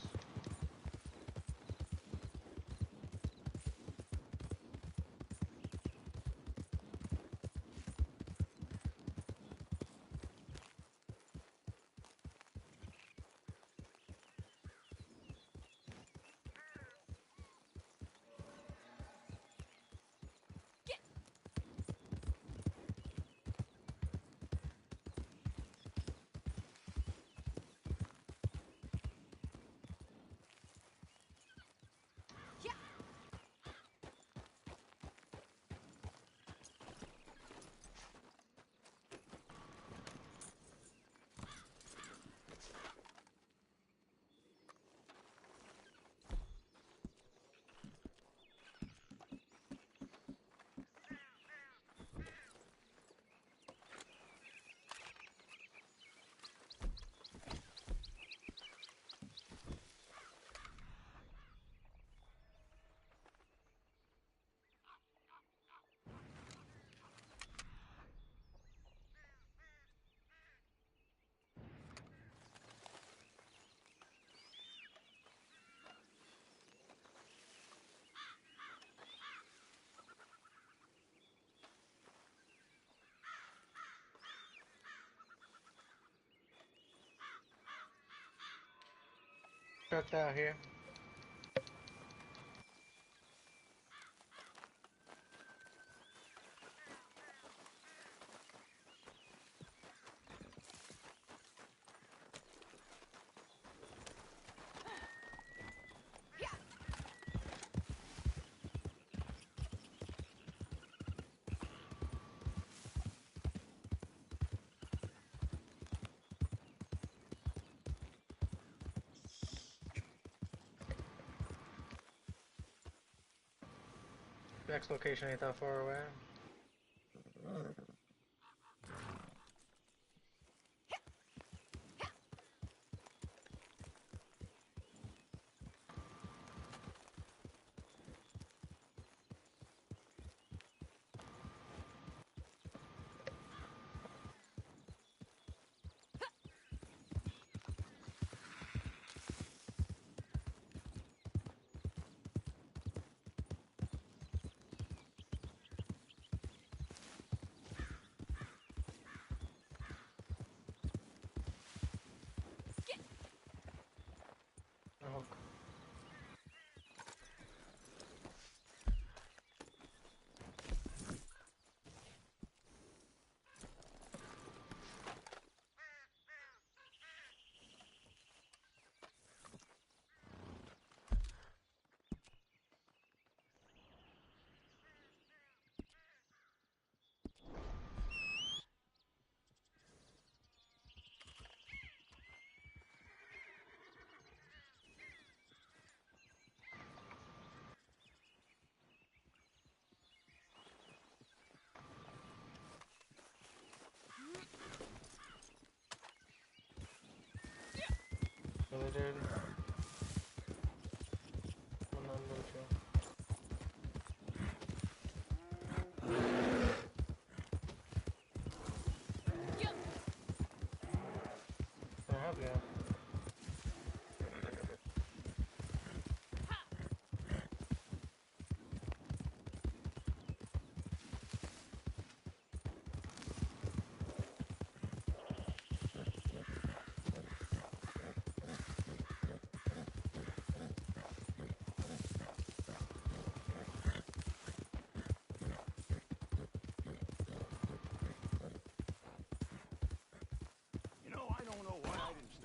Speaker 1: Truck's out here. Next location ain't that far away. Oh. Really, dude? I'm not neutral. Can I help you?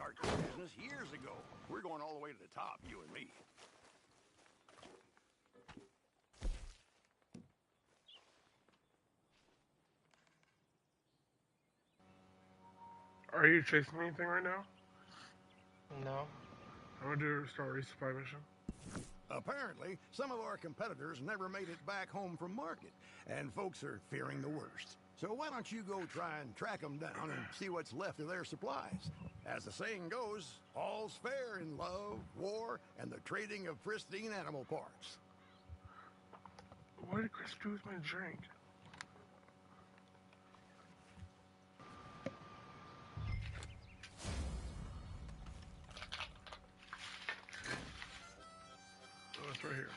Speaker 5: start this business years ago. We're going all the way to the top, you and me.
Speaker 2: Are you chasing anything right now?
Speaker 1: No.
Speaker 2: I'm gonna do a start resupply mission.
Speaker 5: Apparently, some of our competitors never made it back home from market, and folks are fearing the worst. So why don't you go try and track them down and see what's left of their supplies? As the saying goes, all's fair in love, war, and the trading of pristine animal parts.
Speaker 2: What did Chris do with my drink? Oh, it's right here.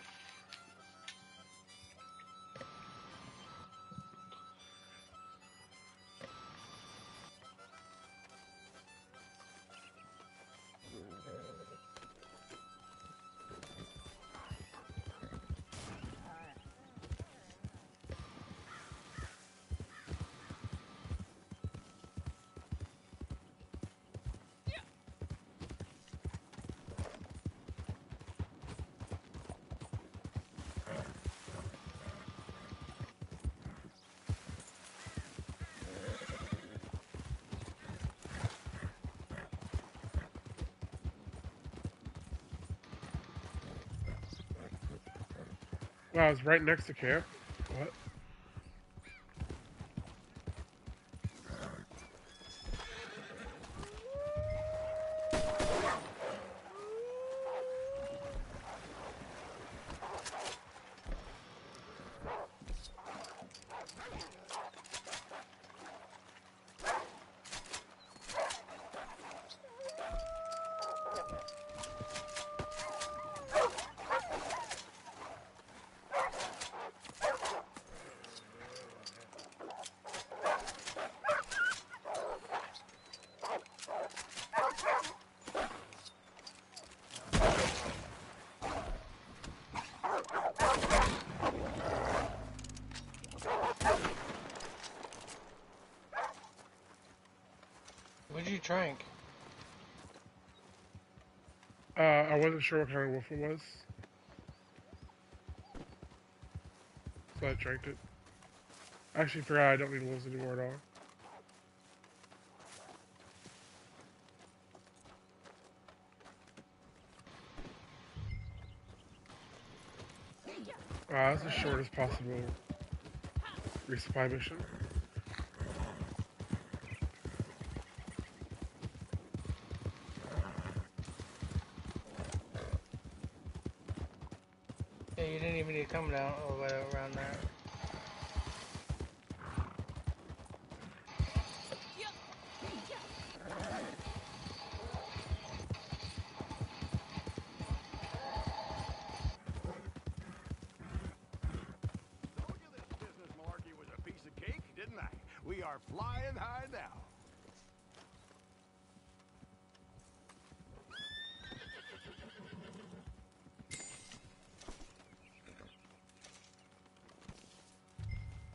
Speaker 2: Wow, it's right next to camp. What?
Speaker 1: What did you drink?
Speaker 2: I wasn't sure what kind of wolf it was, so I drank it. I actually forgot I don't need wolves anymore at all. That's the shortest possible resupply mission.
Speaker 1: Yeah, you didn't even need to come down all the way around there.
Speaker 5: Told you this business malarkey was a piece of cake, didn't I? We are flying high now.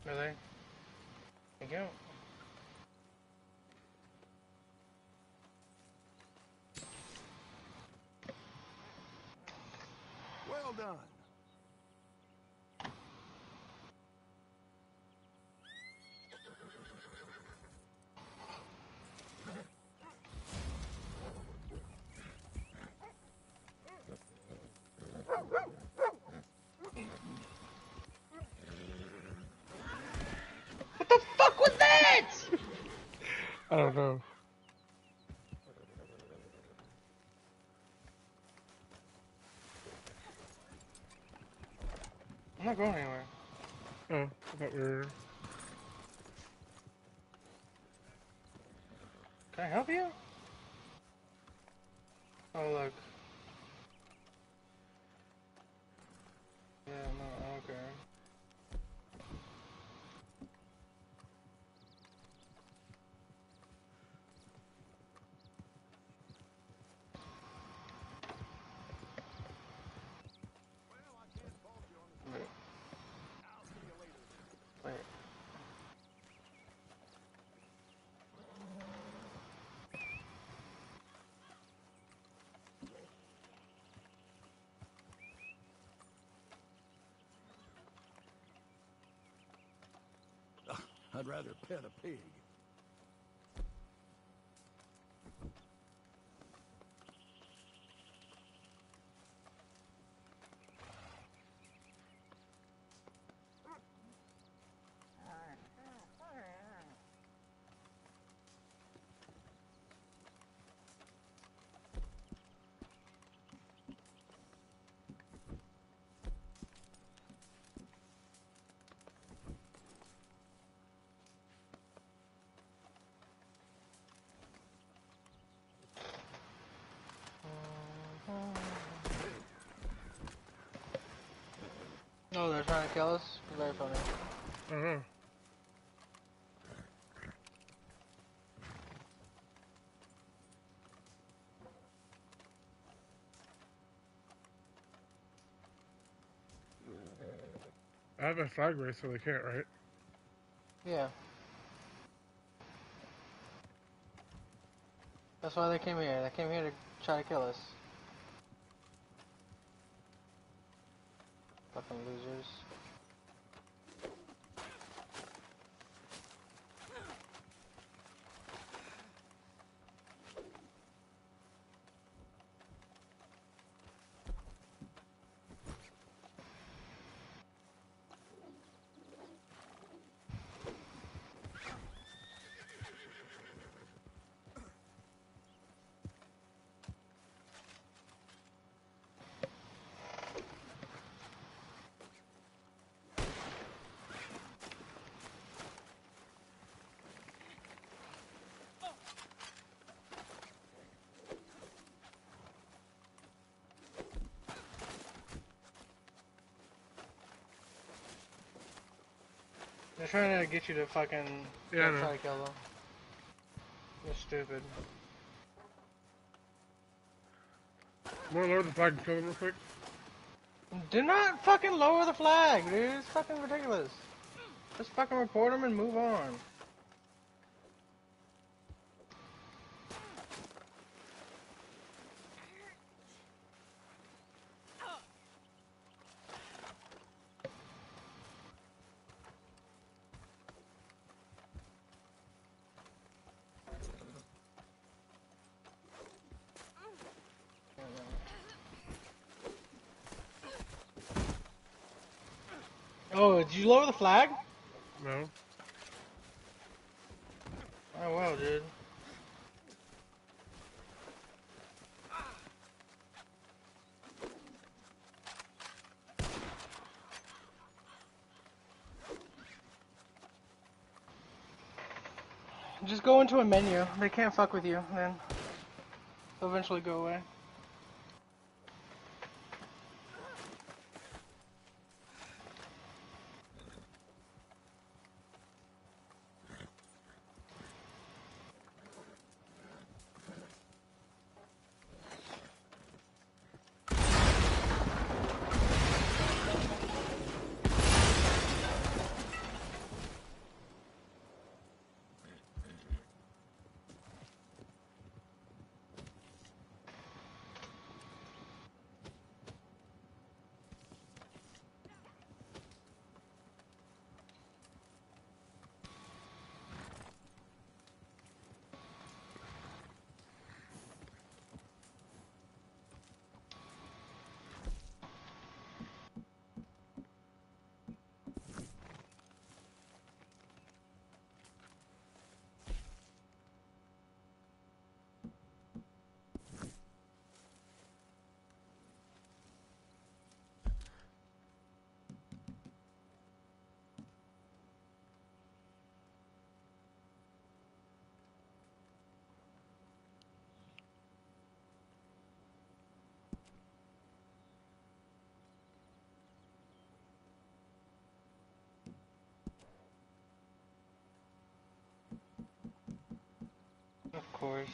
Speaker 1: Really? Thank you.
Speaker 5: Well done.
Speaker 1: What the fuck was that?
Speaker 2: I don't know.
Speaker 1: I'm not going anywhere.
Speaker 2: Oh, I thought we were...
Speaker 1: Can I help you? Oh, look. Yeah, no, okay. Wait. Wait.
Speaker 5: I'd rather pet a pig.
Speaker 1: Oh, they're trying to kill us? Very funny.
Speaker 2: Uh-huh. I have a flag race, so they can't, right?
Speaker 1: Yeah. That's why they came here. They came here to try to kill us. Fucking losers. They're trying to get you to fucking
Speaker 2: Yeah, I know.
Speaker 1: try to kill them. You're stupid.
Speaker 2: Want to lower the flag and kill them real quick?
Speaker 1: Do not fucking lower the flag, dude. It's fucking ridiculous. Just fucking report them and move on. Oh, did you lower the flag?
Speaker 2: No.
Speaker 1: Oh, well, dude. Just go into a menu. They can't fuck with you, then. They'll eventually go away. Of course.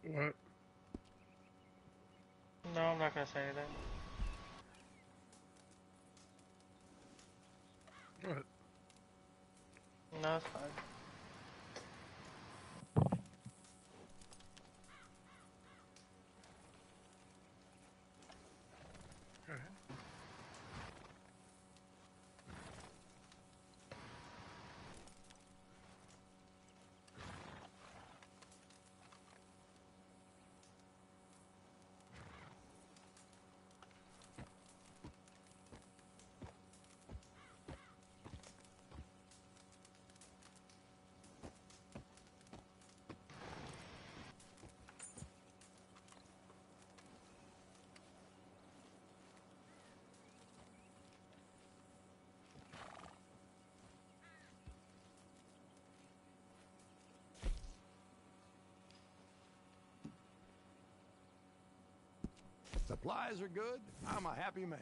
Speaker 2: What?
Speaker 1: No, I'm not gonna say anything.
Speaker 2: What?
Speaker 1: No, it's fine.
Speaker 5: Supplies are good. I'm a happy man.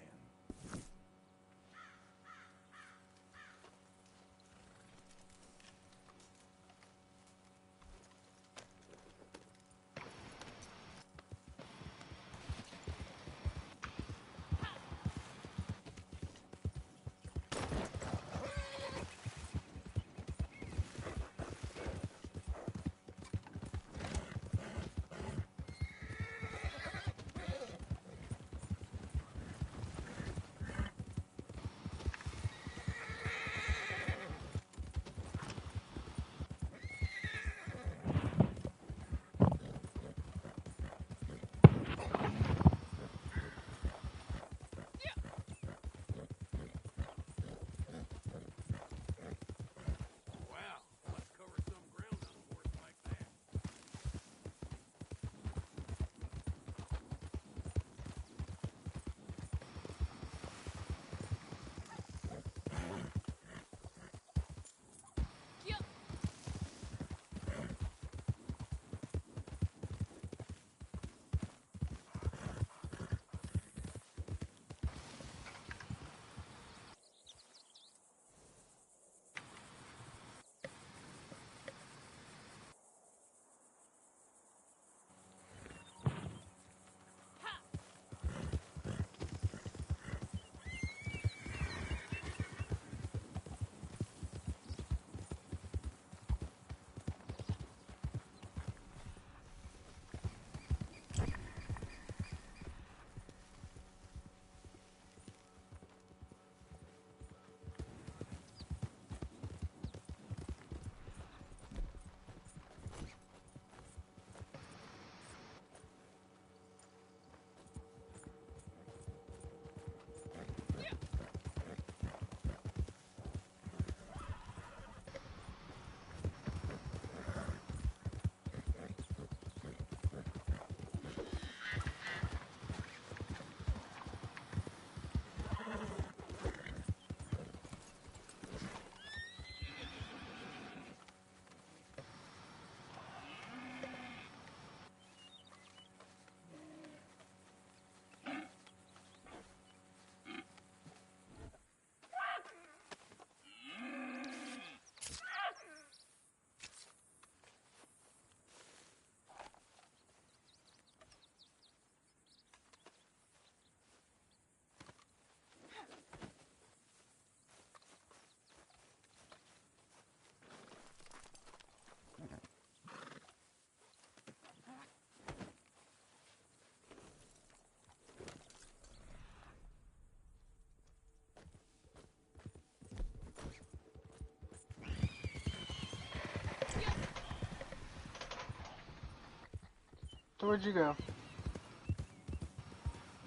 Speaker 1: So where'd you go?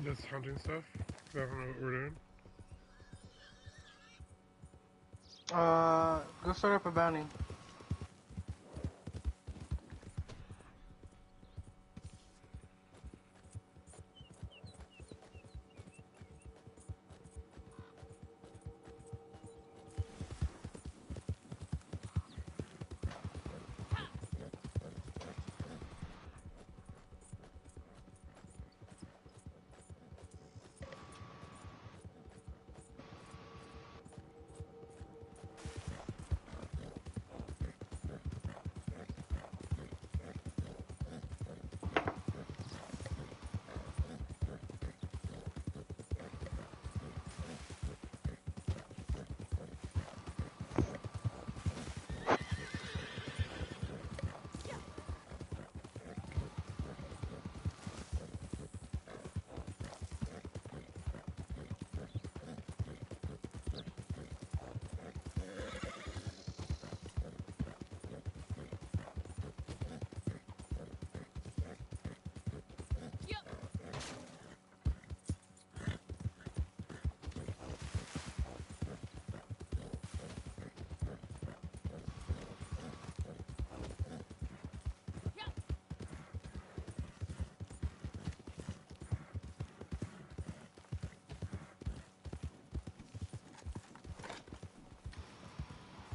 Speaker 2: Just hunting stuff. 'Cause I don't know what we're doing.
Speaker 1: Go start up a bounty.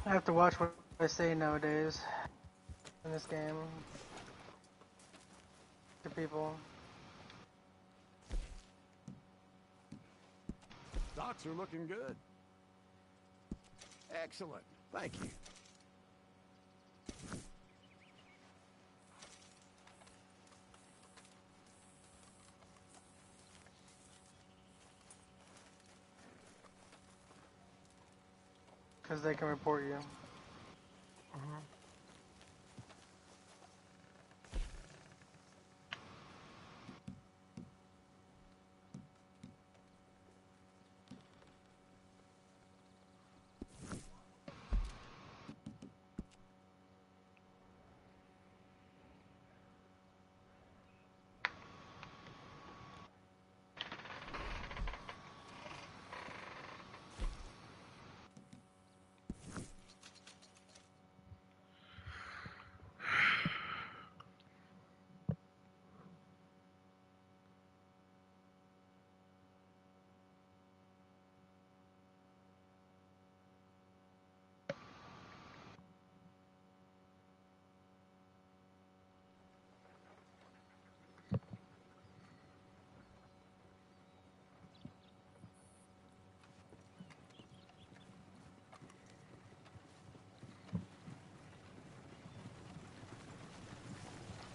Speaker 1: I have to watch what I say nowadays in this game to people.
Speaker 5: docks are looking good. Excellent. Thank you.
Speaker 1: Because they can report you.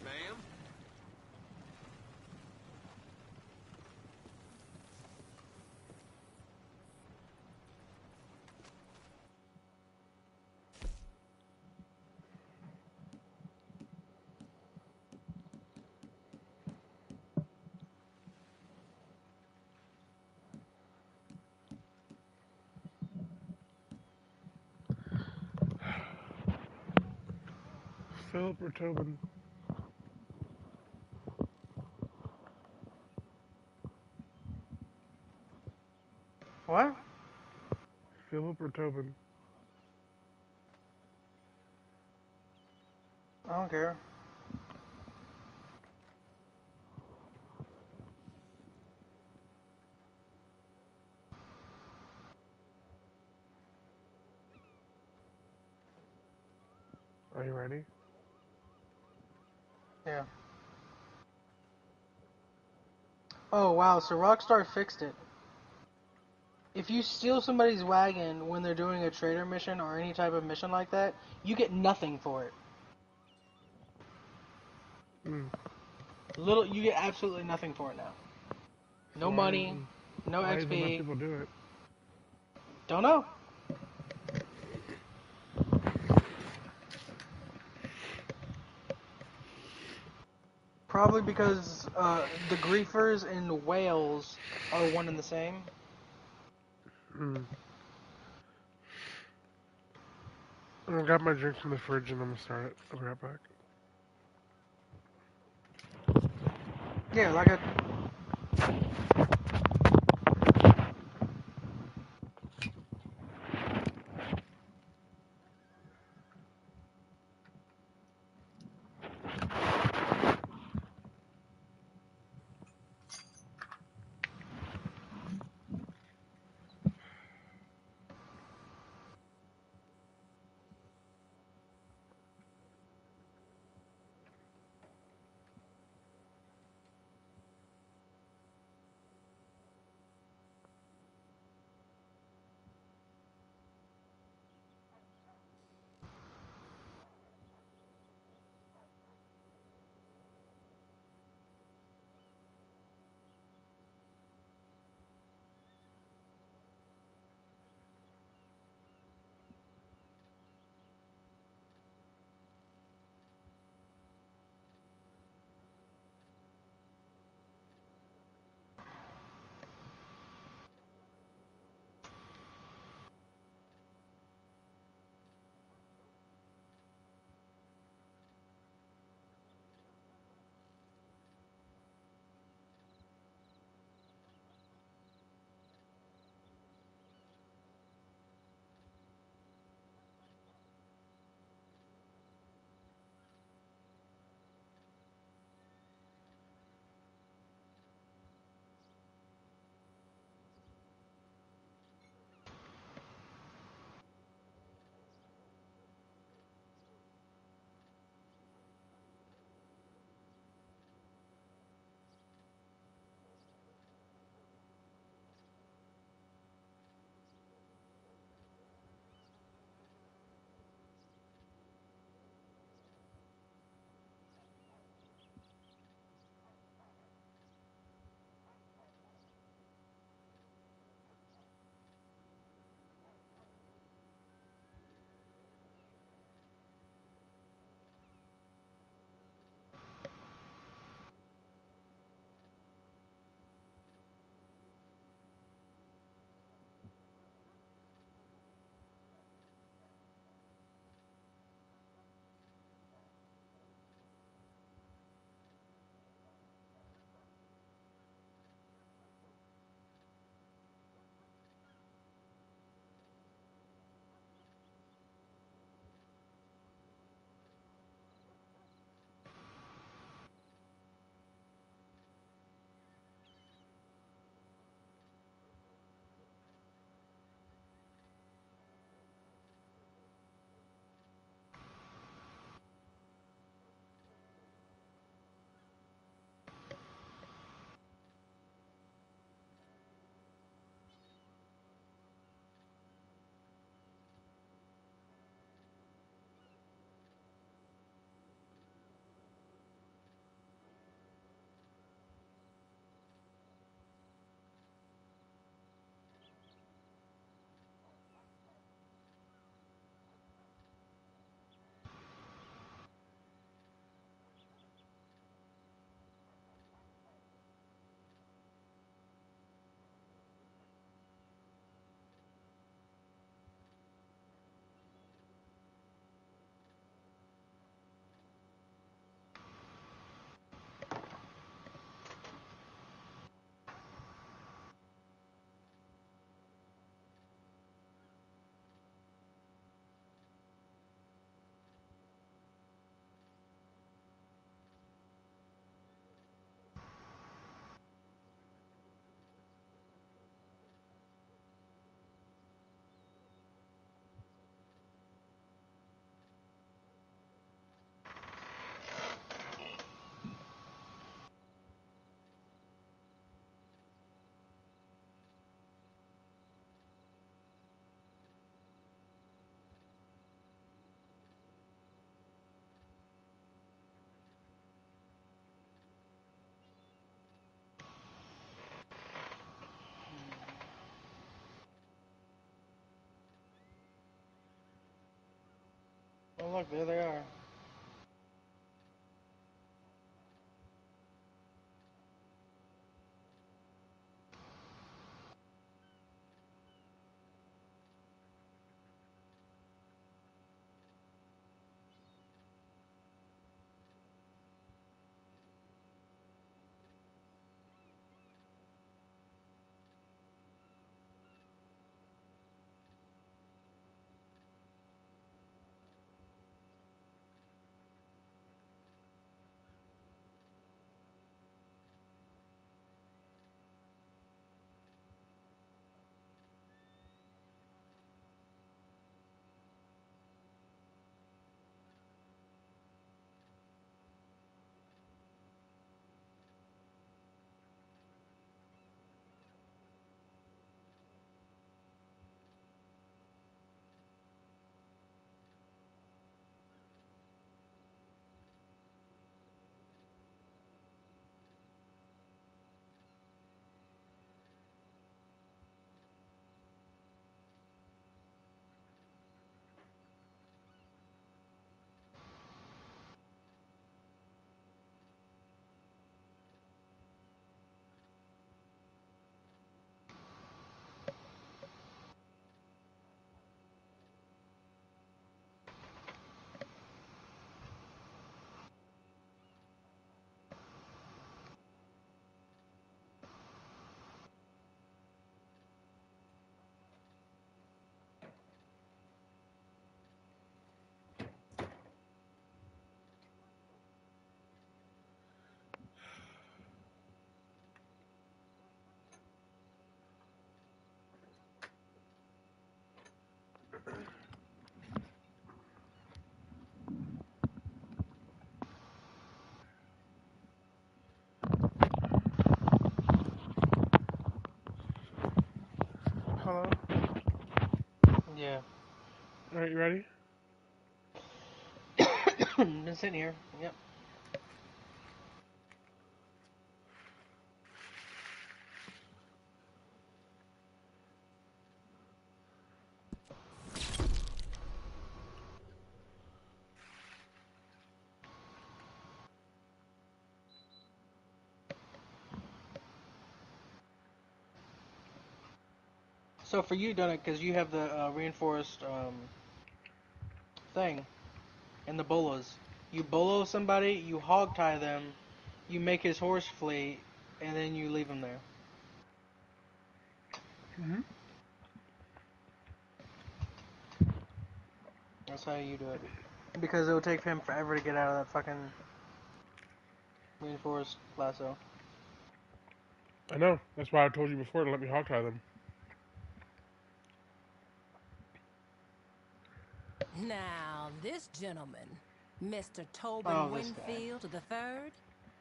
Speaker 11: Ma'am?
Speaker 2: Philip or Tobin?
Speaker 1: What?
Speaker 2: Philip or Tobin?
Speaker 1: I don't care.
Speaker 2: Are you ready?
Speaker 1: Yeah. Oh, wow. So Rockstar fixed it. If you steal somebody's wagon when they're doing a trader mission or any type of mission like that, you get nothing for it. You get absolutely nothing for it now. No money, no
Speaker 2: why isn't
Speaker 1: XP.
Speaker 2: people do it?
Speaker 1: Don't know. Probably because the griefers in Wales are one and the same.
Speaker 2: I got my drink from the fridge and I'm gonna start it. I'll be right back.
Speaker 1: Yeah, like I. Oh look, there they are.
Speaker 2: Hello?
Speaker 1: Yeah.
Speaker 2: Alright, you ready?
Speaker 1: Been sitting here. Yep. So for you, done it because you have the reinforced thing and the bolas. You bolo somebody, you hog tie them, you make his horse flee, and then you leave him there.
Speaker 2: Mm-hmm.
Speaker 1: That's how you do it. Because it would take him forever to get out of that fucking reinforced lasso.
Speaker 2: I know. That's why I told you before to let me hog tie them.
Speaker 13: Now, this gentleman, Mr. Tobin
Speaker 1: Oh, this guy.
Speaker 13: Winfield III,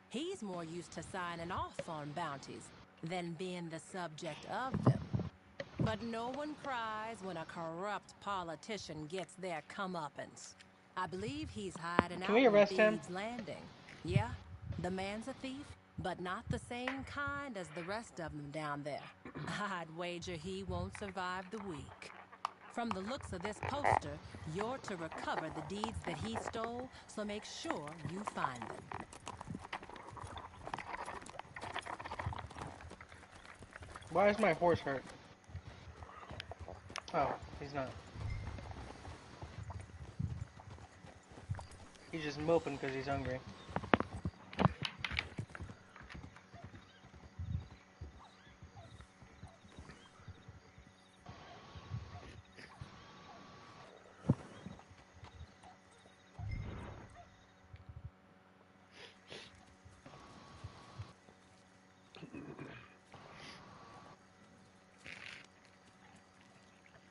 Speaker 13: he's more used to signing off on bounties than being the subject of them. But no one cries when a corrupt politician gets their comeuppance. I believe he's hiding
Speaker 1: Can
Speaker 13: out
Speaker 1: we
Speaker 13: in
Speaker 1: arrest him?
Speaker 13: Thieves' Landing. Yeah, the man's a thief, but not the same kind as the rest of them down there. I'd wager he won't survive the week. From the looks of this poster, you're to recover the deeds that he stole, so make sure you find them.
Speaker 1: Why is my horse hurt? Oh, he's not. He's just moping because he's hungry.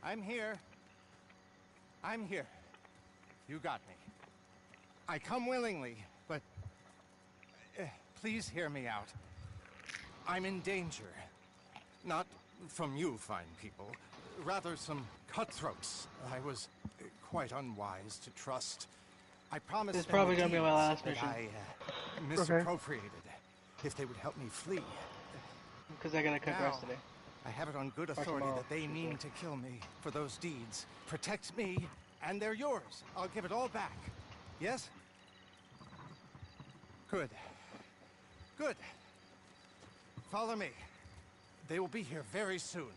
Speaker 5: I'm here. I'm here. You got me. I come willingly, but please hear me out. I'm in danger. Not from you, fine people. Rather some cutthroats I was quite unwise to trust. I promised
Speaker 1: This is
Speaker 5: them
Speaker 1: probably
Speaker 5: the
Speaker 1: gonna be my last
Speaker 5: deeds that
Speaker 1: mission.
Speaker 5: I misappropriated if they would help me flee.
Speaker 1: Because I gotta cook
Speaker 5: Now,
Speaker 1: rice today.
Speaker 5: I have it on good authority
Speaker 1: tomorrow,
Speaker 5: that they
Speaker 1: Tuesday.
Speaker 5: mean to kill me for those deeds. Protect me and they're yours. I'll give it all back. Yes? Good. Good. Follow me. They will be here very soon.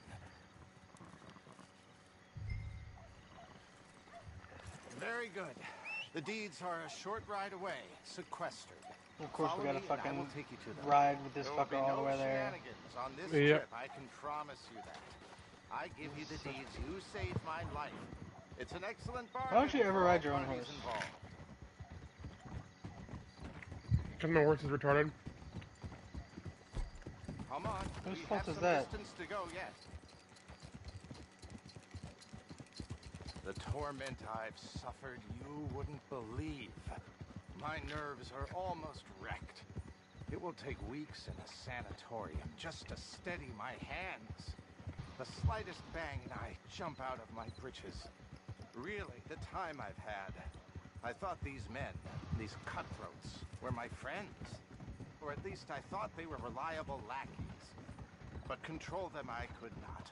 Speaker 5: Very good. The deeds are a short ride away, sequestered.
Speaker 1: Of course, we
Speaker 5: Follow
Speaker 1: gotta
Speaker 5: me and I
Speaker 1: fucking
Speaker 5: will take you to them.
Speaker 1: ride with this
Speaker 5: There will
Speaker 1: fucker
Speaker 5: be
Speaker 1: all the
Speaker 5: no
Speaker 1: way there.
Speaker 5: shenanigans on this
Speaker 2: Yep.
Speaker 5: trip, I can promise you that. I give you the deeds. You saved my life. It's an excellent bargain.
Speaker 1: Why don't you ever
Speaker 5: for
Speaker 1: ride
Speaker 5: all
Speaker 1: your own
Speaker 5: parties
Speaker 1: horse?
Speaker 5: involved.
Speaker 2: Because my horse is retarded.
Speaker 5: Come on.
Speaker 1: Whose
Speaker 5: we
Speaker 1: fault
Speaker 5: have
Speaker 1: is
Speaker 5: some
Speaker 1: that?
Speaker 5: distance to go yet. The torment I've suffered, you wouldn't believe. My nerves are almost wrecked. It will take weeks in a sanatorium just to steady my hands. The slightest bang and I jump out of my britches. Really, the time I've had. I thought these men, these cutthroats, were my friends. Or at least I thought they were reliable lackeys. But control them I could not.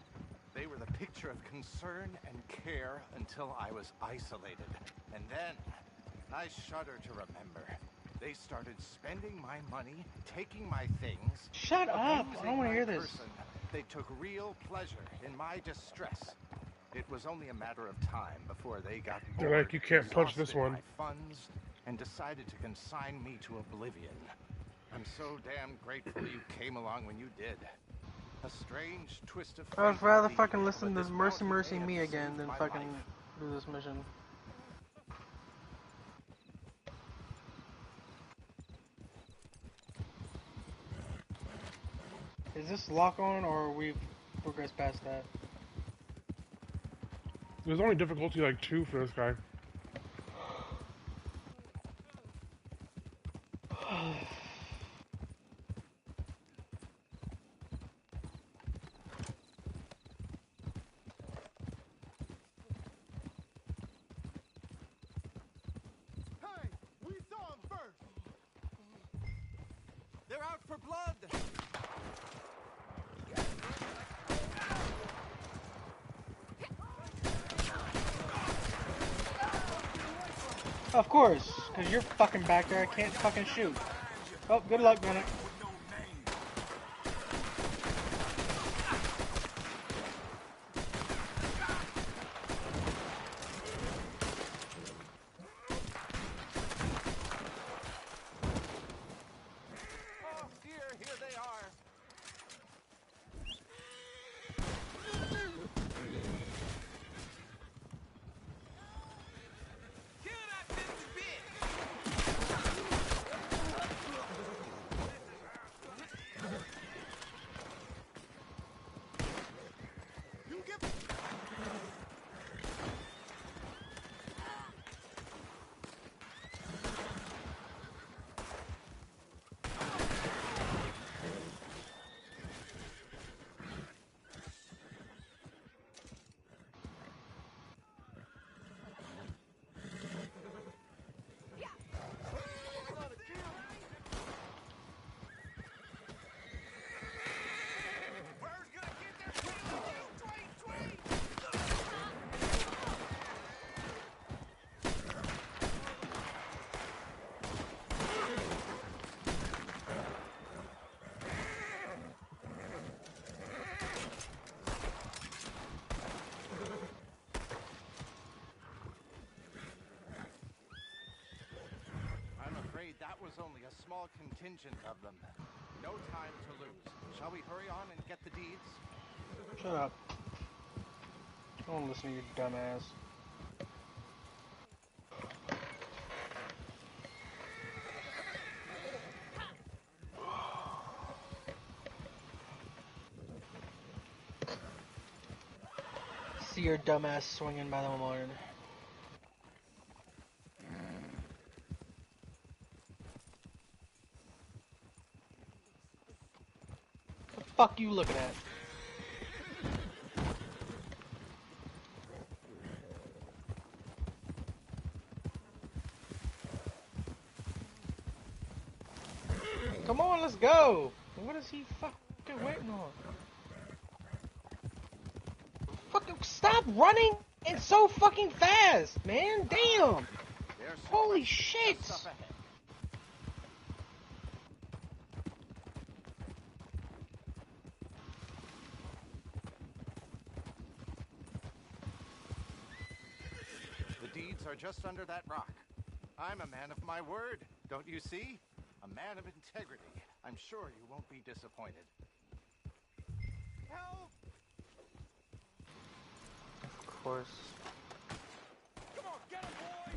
Speaker 5: They were the picture of concern and care until I was isolated. And then, I shudder to remember, they started spending my money, taking my things.
Speaker 1: Shut up! I
Speaker 5: abusing
Speaker 1: don't want to
Speaker 5: my
Speaker 1: hear this.
Speaker 5: person. They took real pleasure in my distress. It was only a matter of time before they got
Speaker 2: They're
Speaker 5: bored,
Speaker 2: like, you can't touch this
Speaker 5: exhausted
Speaker 2: one.
Speaker 5: my funds, and decided to consign me to oblivion. I'm so damn grateful you came along when you did. A strange twist of fate.
Speaker 1: I'd rather
Speaker 5: indeed,
Speaker 1: fucking listen
Speaker 5: but
Speaker 1: to
Speaker 5: this
Speaker 1: Mercy
Speaker 5: mountain
Speaker 1: Mercy
Speaker 5: may
Speaker 1: Me
Speaker 5: have
Speaker 1: again
Speaker 5: saved
Speaker 1: than
Speaker 5: my
Speaker 1: fucking
Speaker 5: life.
Speaker 1: do this mission. Is this lock on or we've progressed past that?
Speaker 2: There's only difficulty like 2 for this guy.
Speaker 5: Hey, we saw him first. They're out for blood.
Speaker 1: Of course, because you're fucking back there, I can't fucking shoot. Oh, good luck, Bennett.
Speaker 5: Oh dear, here they are. You get I'm afraid that was only a small contingent of them. No time to lose. Shall we hurry on and get the deeds?
Speaker 1: Shut up. I don't listen to your dumb ass. See your dumb ass swinging by the morning. The fuck you looking at? Come on, let's go! What is he fucking waiting on? Fucking stop running! It's so fucking fast, man. Damn.
Speaker 5: There's so
Speaker 1: Holy
Speaker 5: much
Speaker 1: shit.
Speaker 5: stuff ahead. The deeds are just under that rock. I'm a man of my word, don't you see? A man of integrity. I'm sure you won't be disappointed. Help!
Speaker 1: Of course.
Speaker 5: Come on, get him, boys!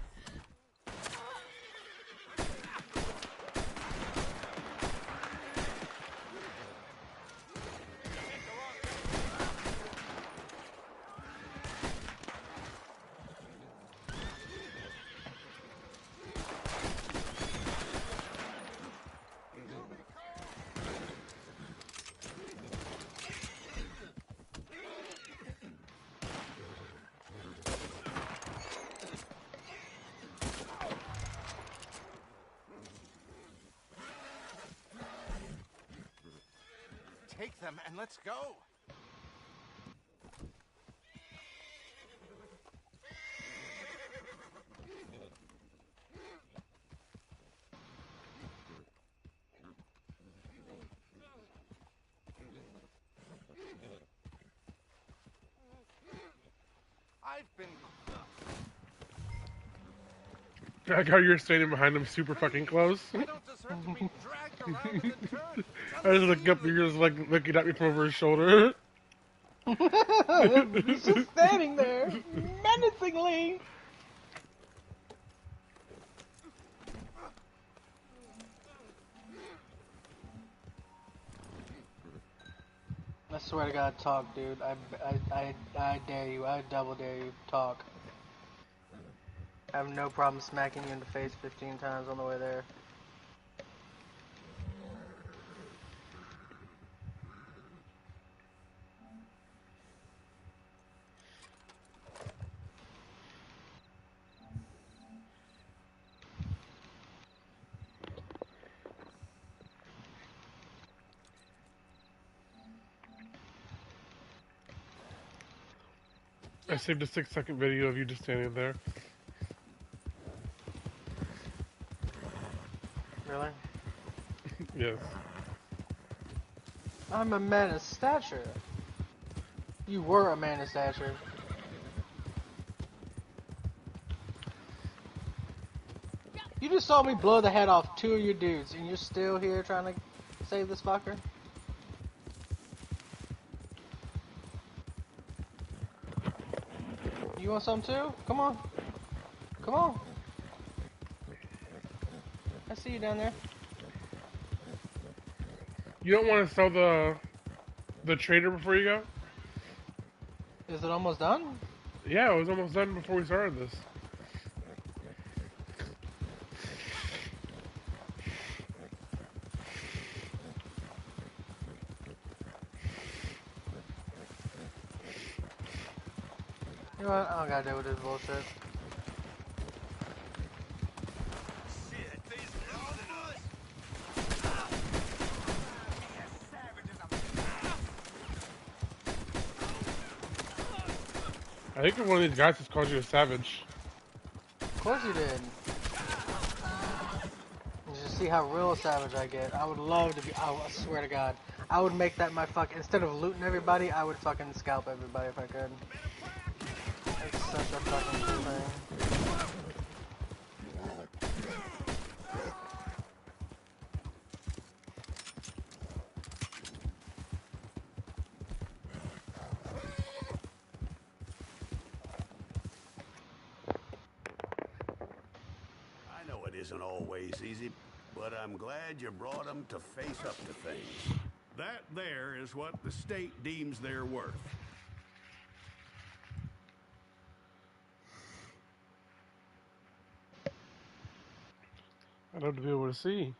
Speaker 5: Take them and let's go. I've been...
Speaker 2: I like how you're standing behind him super fucking close.
Speaker 5: I don't deserve to be dragged around and turned.
Speaker 2: I just look up and you're just like looking at me from over his shoulder.
Speaker 1: He's just standing there, menacingly. I swear to God, talk, dude. I dare you. I double dare you. Talk. I have no problem smacking you in the face 15 times on the way there.
Speaker 2: I saved a 6-second video of you just standing there.
Speaker 1: Really?
Speaker 2: Yes.
Speaker 1: I'm a man of stature. You were a man of stature. You just saw me blow the head off 2 of your dudes, and you're still here trying to save this fucker? You want some too? Come on. Come on. I see you down there.
Speaker 2: You don't want to sell the trader before you go?
Speaker 1: Is it almost done?
Speaker 2: Yeah, it was almost done before we started this.
Speaker 1: You know what? I don't gotta deal with this bullshit.
Speaker 2: I think one of these guys just called you a savage.
Speaker 1: Of course you did. You just see how real savage I get. I would love to be, I swear to God. I would make that my fuck, instead of looting everybody, I would fucking scalp everybody if I could. It's such a fucking cool thing.
Speaker 14: I know it isn't always easy, but I'm glad you brought them to face up to things. That there is what the state deems their worth.
Speaker 2: I'd love to be able to see.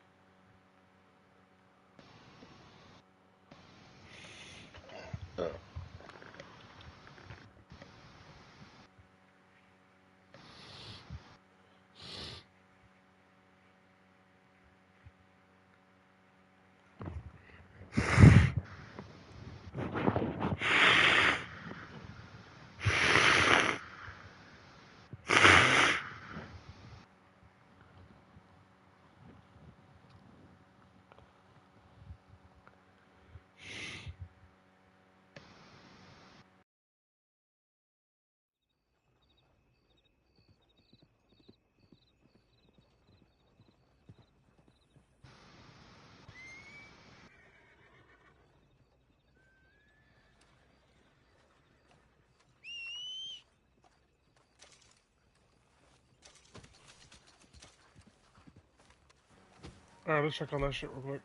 Speaker 2: Alright, let's check on that shit real quick.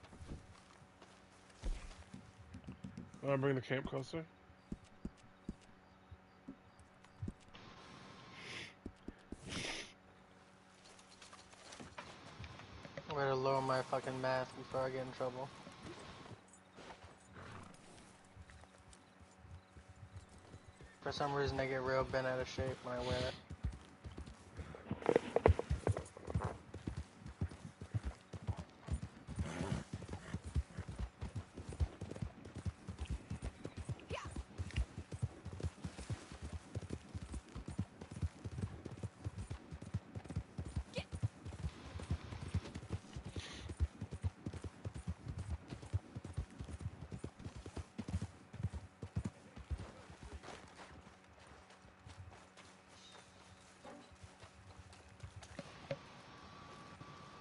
Speaker 2: Bring the camp closer.
Speaker 1: I'm gonna lower my fucking mask before I get in trouble. For some reason I get real bent out of shape when I wear it.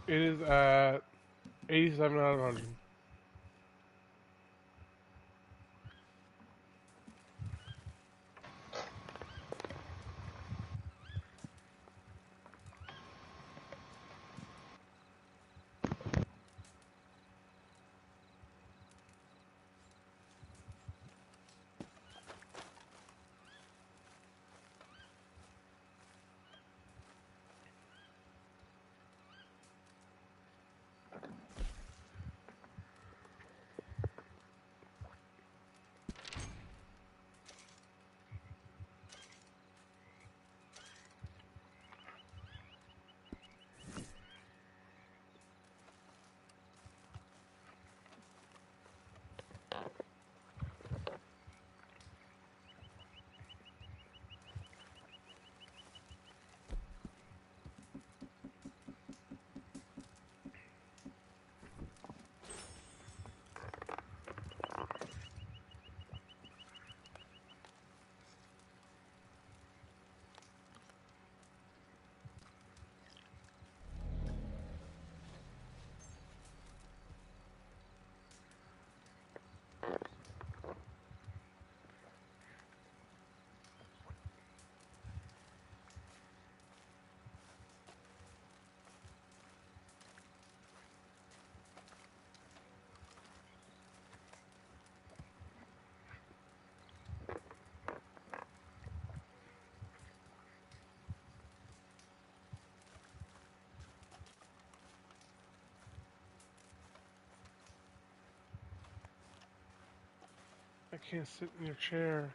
Speaker 2: It is at 87 out of 100. I can't sit in your chair.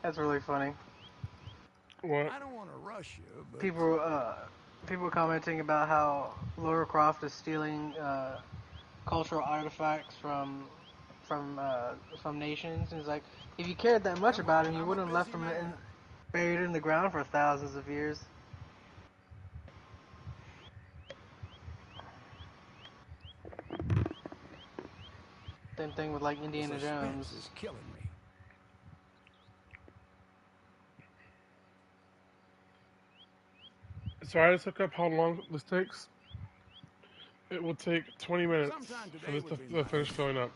Speaker 1: That's really funny.
Speaker 2: What?
Speaker 5: I don't want to rush you, but
Speaker 1: People commenting about how Lara Croft is stealing cultural artifacts from nations. And it's like, if you cared that much about him, you wouldn't have left him buried in the ground for thousands of years. Same thing with like Indiana Jones.
Speaker 5: Suspense is killing me.
Speaker 2: So I just look up how long this takes. It will take 20 minutes
Speaker 5: Sometime
Speaker 2: for
Speaker 5: today
Speaker 2: this
Speaker 5: would be
Speaker 2: to finish filling up.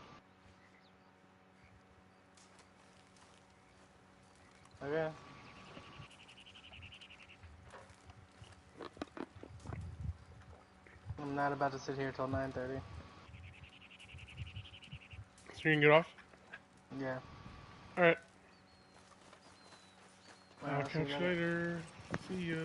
Speaker 1: Okay. I'm not about to sit here till 9:30.
Speaker 2: So you can get off?
Speaker 1: Yeah.
Speaker 2: Alright.
Speaker 1: Well,
Speaker 2: I'll catch you later. See ya.